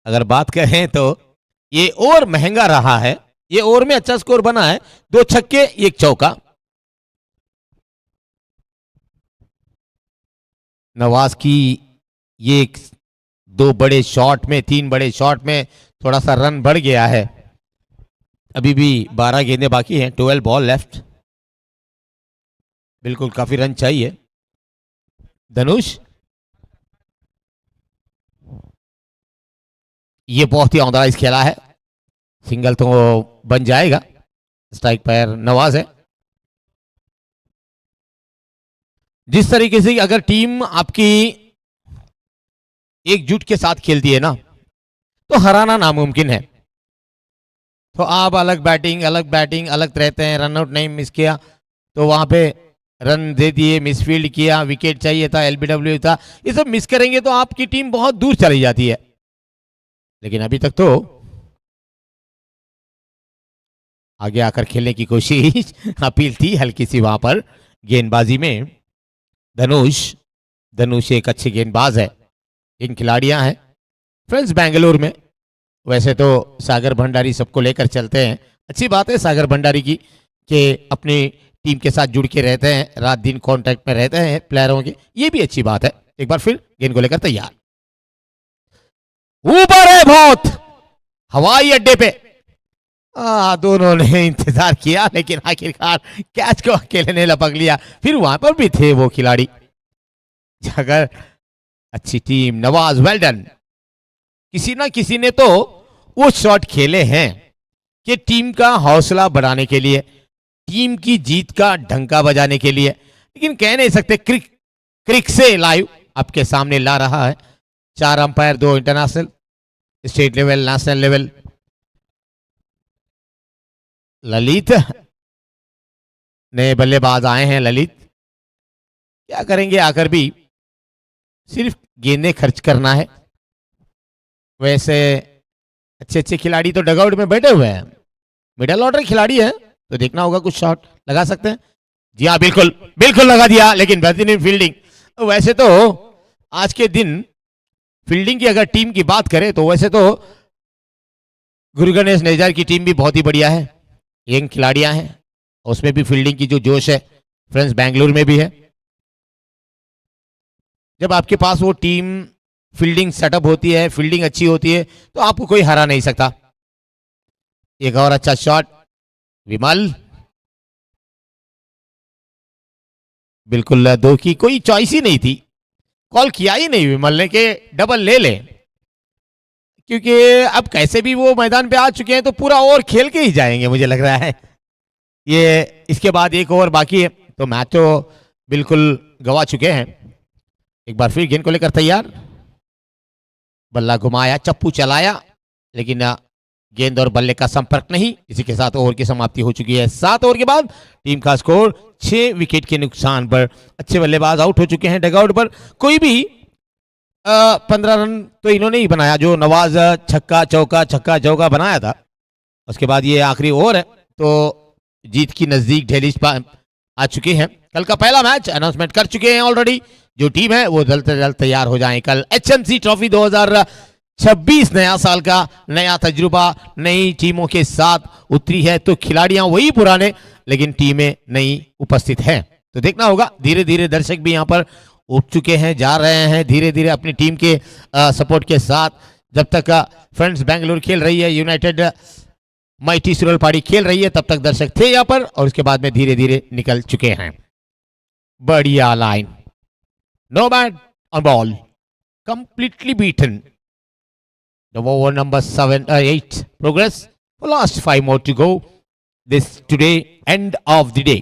अगर बात करें तो ये ओवर महंगा रहा है, ये ओवर में अच्छा स्कोर बना है, 2 छक्के 1 चौका। नवाज की ये 2 बड़े शॉट में, 3 बड़े शॉट में थोड़ा सा रन बढ़ गया है। अभी भी 12 गेंदें बाकी हैं, 12 बॉल लेफ्ट। बिल्कुल काफी रन चाहिए। धनुष, ये बहुत ही ऑनराइज खेला है, सिंगल तो बन जाएगा। स्ट्राइक पर नवाज है। जिस तरीके से अगर टीम आपकी एकजुट के साथ खेलती है ना, तो हराना नामुमकिन है। तो आप अलग बैटिंग अलग रहते हैं, रन आउट नहीं मिस किया तो वहां पे रन दे दिए, मिसफील्ड किया, विकेट चाहिए था, एलबीडब्ल्यू था, ये सब मिस करेंगे तो आपकी टीम बहुत दूर चली जाती है। लेकिन अभी तक तो आगे आकर खेलने की कोशिश, अपील थी हल्की सी वहां पर गेंदबाजी में। धनुष एक अच्छे गेंदबाज है। इन खिलाड़ियां हैं फ्रेंड्स बेंगलुरु में। वैसे तो सागर भंडारी सबको लेकर चलते हैं, अच्छी बात है सागर भंडारी की कि अपनी टीम के साथ जुड़ के रहते हैं, रात दिन कांटेक्ट में रहते हैं प्लेयरों के, ये भी अच्छी बात है। एक बार फिर गेंद को लेकर तैयार, ऊपर है बहुत हवाई अड्डे पे। दोनों ने इंतजार किया लेकिन आखिरकार कैच को अकेले ने लपक लिया। फिर वहां पर भी थे वो खिलाड़ी। अगर अच्छी टीम, नवाज वेल डन। किसी ना किसी ने तो वो शॉट खेले हैं कि टीम का हौसला बढ़ाने के लिए, टीम की जीत का डंका बजाने के लिए। लेकिन कह नहीं सकते, क्रिक से लाइव आपके सामने ला रहा है। 4 umpire, 2 international, state level, national level. Lalit नए बल्लेबाज आए हैं। ललित क्या करेंगे, आकर भी सिर्फ गेंदें खर्च करना है। वैसे अच्छे खिलाड़ी तो डगआउट में बैठे हुए हैं, मिडल ऑर्डर खिलाड़ी है, तो देखना होगा कुछ शॉट लगा सकते हैं। जी हाँ, बिल्कुल लगा दिया, लेकिन बेहतरीन फील्डिंग। वैसे तो आज के दिन फील्डिंग की अगर टीम की बात करें तो वैसे तो गुरु गणेश नेजार की टीम भी बहुत ही बढ़िया है, यंग खिलाड़ियां हैं, उसमें भी फील्डिंग की जो जोश है फ्रेंड्स बेंगलुरु में भी है। जब आपके पास वो टीम फील्डिंग सेटअप होती है, फील्डिंग अच्छी होती है, तो आपको कोई हरा नहीं सकता। एक और अच्छा शॉट, विमल बिल्कुल 2 की कोई चॉइस ही नहीं थी, कॉल किया ही नहीं विमल ने कि डबल ले ले, क्योंकि अब कैसे भी वो मैदान पे आ चुके हैं तो पूरा ओवर खेल के ही जाएंगे मुझे लग रहा है। ये इसके बाद एक ओवर बाकी है तो मैच तो बिल्कुल गवा चुके हैं। एक बार फिर गेंद को लेकर तैयार, बल्ला घुमाया, चप्पू चलाया, लेकिन गेंद और बल्ले का संपर्क नहीं। इसी के साथ ओवर की समाप्ति हो चुकी है। 7 ओवर के बाद टीम का स्कोर 6 विकेट के नुकसान पर। अच्छे बल्लेबाज आउट हो चुके हैं डगआउट पर। कोई भी 15 रन तो इन्होंने ही बनाया, जो नवाज छक्का चौका बनाया था। उसके बाद ये आखिरी ओवर है तो जीत की नजदीक डेलीज आ चुके हैं। कल का पहला मैच अनाउंसमेंट कर चुके हैं ऑलरेडी। जो टीम है वो जल्द से जल्द तैयार हो जाए। कल HMC ट्रॉफी 2026, नया साल का नया तजुर्बा, नई टीमों के साथ उतरी है, तो खिलाड़ियां वही पुराने लेकिन टीमें नई उपस्थित हैं। तो देखना होगा, धीरे धीरे दर्शक भी यहां पर उठ चुके हैं, जा रहे हैं धीरे धीरे अपनी टीम के सपोर्ट के साथ। जब तक फ्रेंड्स बेंगलुरु खेल रही है, यूनाइटेड माइटी सुरलपाड़ी खेल रही है, तब तक दर्शक थे यहां पर और उसके बाद में धीरे धीरे निकल चुके हैं। बढ़िया line, no bat on ball, completely beaten. The over number 8 progress for last 5 more to go this today end of the day।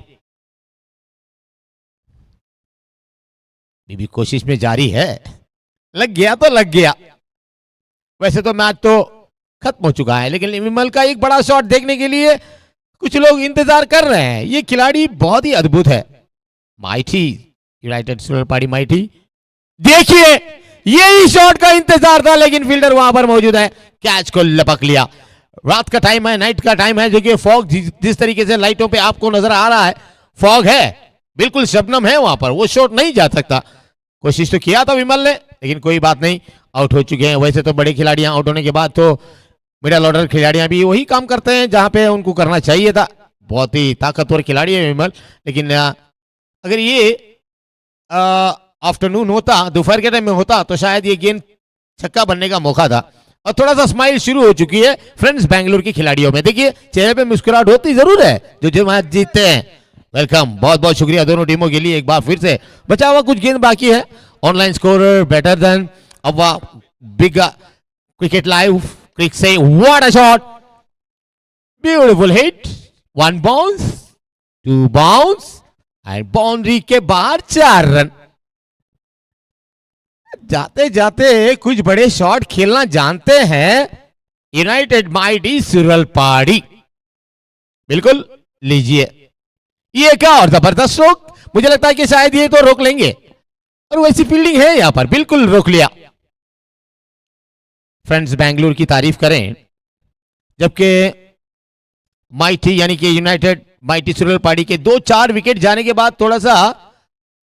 भी कोशिश में जारी है, लग गया तो लग गया। वैसे तो मैच तो खत्म हो चुका है, लेकिन विमल का एक बड़ा शॉट देखने के लिए कुछ लोग इंतजार कर रहे हैं। ये खिलाड़ी बहुत ही अद्भुत है, माइटी यूनाइटेड सुरलपाड़ी माइटी। देखिए यही शॉट का इंतजार था, लेकिन फील्डर वहां पर मौजूद है, कैच को लपक लिया। रात का टाइम है, नाइट का टाइम है, जो कि फॉग जिस तरीके से लाइटों पे आपको नजर आ रहा है, फॉग है, बिल्कुल शबनम है वहां पर, वो शॉट नहीं जा सकता। कोशिश तो किया था विमल ने, लेकिन कोई बात नहीं, आउट हो चुके हैं। वैसे तो बड़े खिलाड़ियां आउट होने के बाद तो मिडल ऑर्डर खिलाड़ियां भी वही काम करते हैं जहां पे उनको करना चाहिए था। बहुत ही ताकतवर खिलाड़ी है विमल, लेकिन अगर ये आफ्टरनून होता, दोपहर के टाइम में होता, तो शायद ये गेंद छक्का बनने का मौका था। और थोड़ा सा स्माइल शुरू हो चुकी है फ्रेंड्स बेंगलुरु के खिलाड़ियों में। देखिए चेहरे पे मुस्कुराहट होती जरूर है जो मैच जीतते हैं। वेलकम, बहुत बहुत शुक्रिया दोनों टीमों के लिए। एक बार फिर से बचा हुआ कुछ गेंद बाकी है। ऑनलाइन स्कोरर बेटर देन अवा बिग क्रिकेट लाइव क्रिक से what a shot, beautiful hit, 1 bounce 2 bounce and boundary के बाहर 4 रन। जाते जाते कुछ बड़े शॉट खेलना जानते हैं यूनाइटेड माइटी सुरलपाड़ी। बिल्कुल लीजिए, ये क्या और जबरदस्त रोक, मुझे लगता है कि शायद ये तो रोक लेंगे और वैसी फील्डिंग है यहां पर, बिल्कुल रोक लिया। फ्रेंड्स बेंगलुरु की तारीफ करें, जबकि माइटी यानी कि यूनाइटेड माइटी सुरलपाड़ी के 2-4 विकेट जाने के बाद थोड़ा सा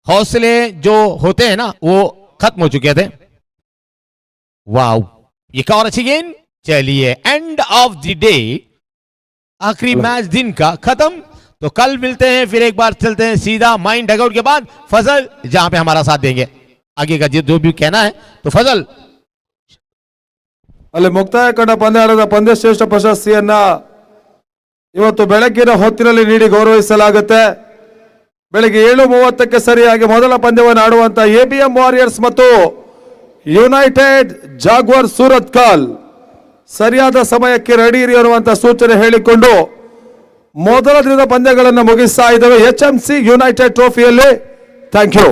हौसले जो होते हैं ना वो खत्म हो चुके थे। वाओ, ये क्या और अच्छी गेंद। चलिए एंड ऑफ द डे, आखिरी मैच दिन का खत्म। तो कल मिलते हैं, फिर एक बार चलते हैं सीधा माइंड डगआउट के बाद फजल जहां पे हमारा साथ देंगे। आगे का जो भी कहना है तो फजल। ಅಲ್ಲಿ ಮುಕ್ತಾಯ ಕಂಡ ಪಂದ್ಯಾಟದ ಪಂದ್ಯಶ್ರೇಷ್ಠ ಪ್ರಶಸ್ತಿಯನ್ನ ಇವತ್ತು ಬೆಳಗ್ಗಿನ ಹೊತ್ತಿನಲ್ಲಿ ನೀಡಿ ಗೌರವಿಸಲಾಗುತ್ತೆ. ಬೆಳಗ್ಗೆ 7:30ಕ್ಕೆ ಸರಿಯಾಗಿ ಮೊದಲ ಪಂದ್ಯವನ್ನು ಆಡುವಂತ ಎಬಿಎಂ ವಾರಿಯರ್ಸ್ ಮತ್ತು ಯುನೈಟೆಡ್ ಜಾಗ್ವಾರ್ ಸೂರತ್ ಕಾಲ್ ಸರಿಯಾದ ಸಮಯಕ್ಕೆ ರೆಡಿ ಇರಿ ಅನ್ನುವಂತ ಸೂಚನೆ ಹೇಳಿಕೊಂಡು ಮೊದಲ ದಿನದ ಪಂದ್ಯಗಳನ್ನು ಮುಗಿಸ್ತಾ ಇದ್ದೇವೆ HMC ಯುನೈಟೆಡ್ ಟ್ರೋಫಿಯಲ್ಲಿ. Thank you.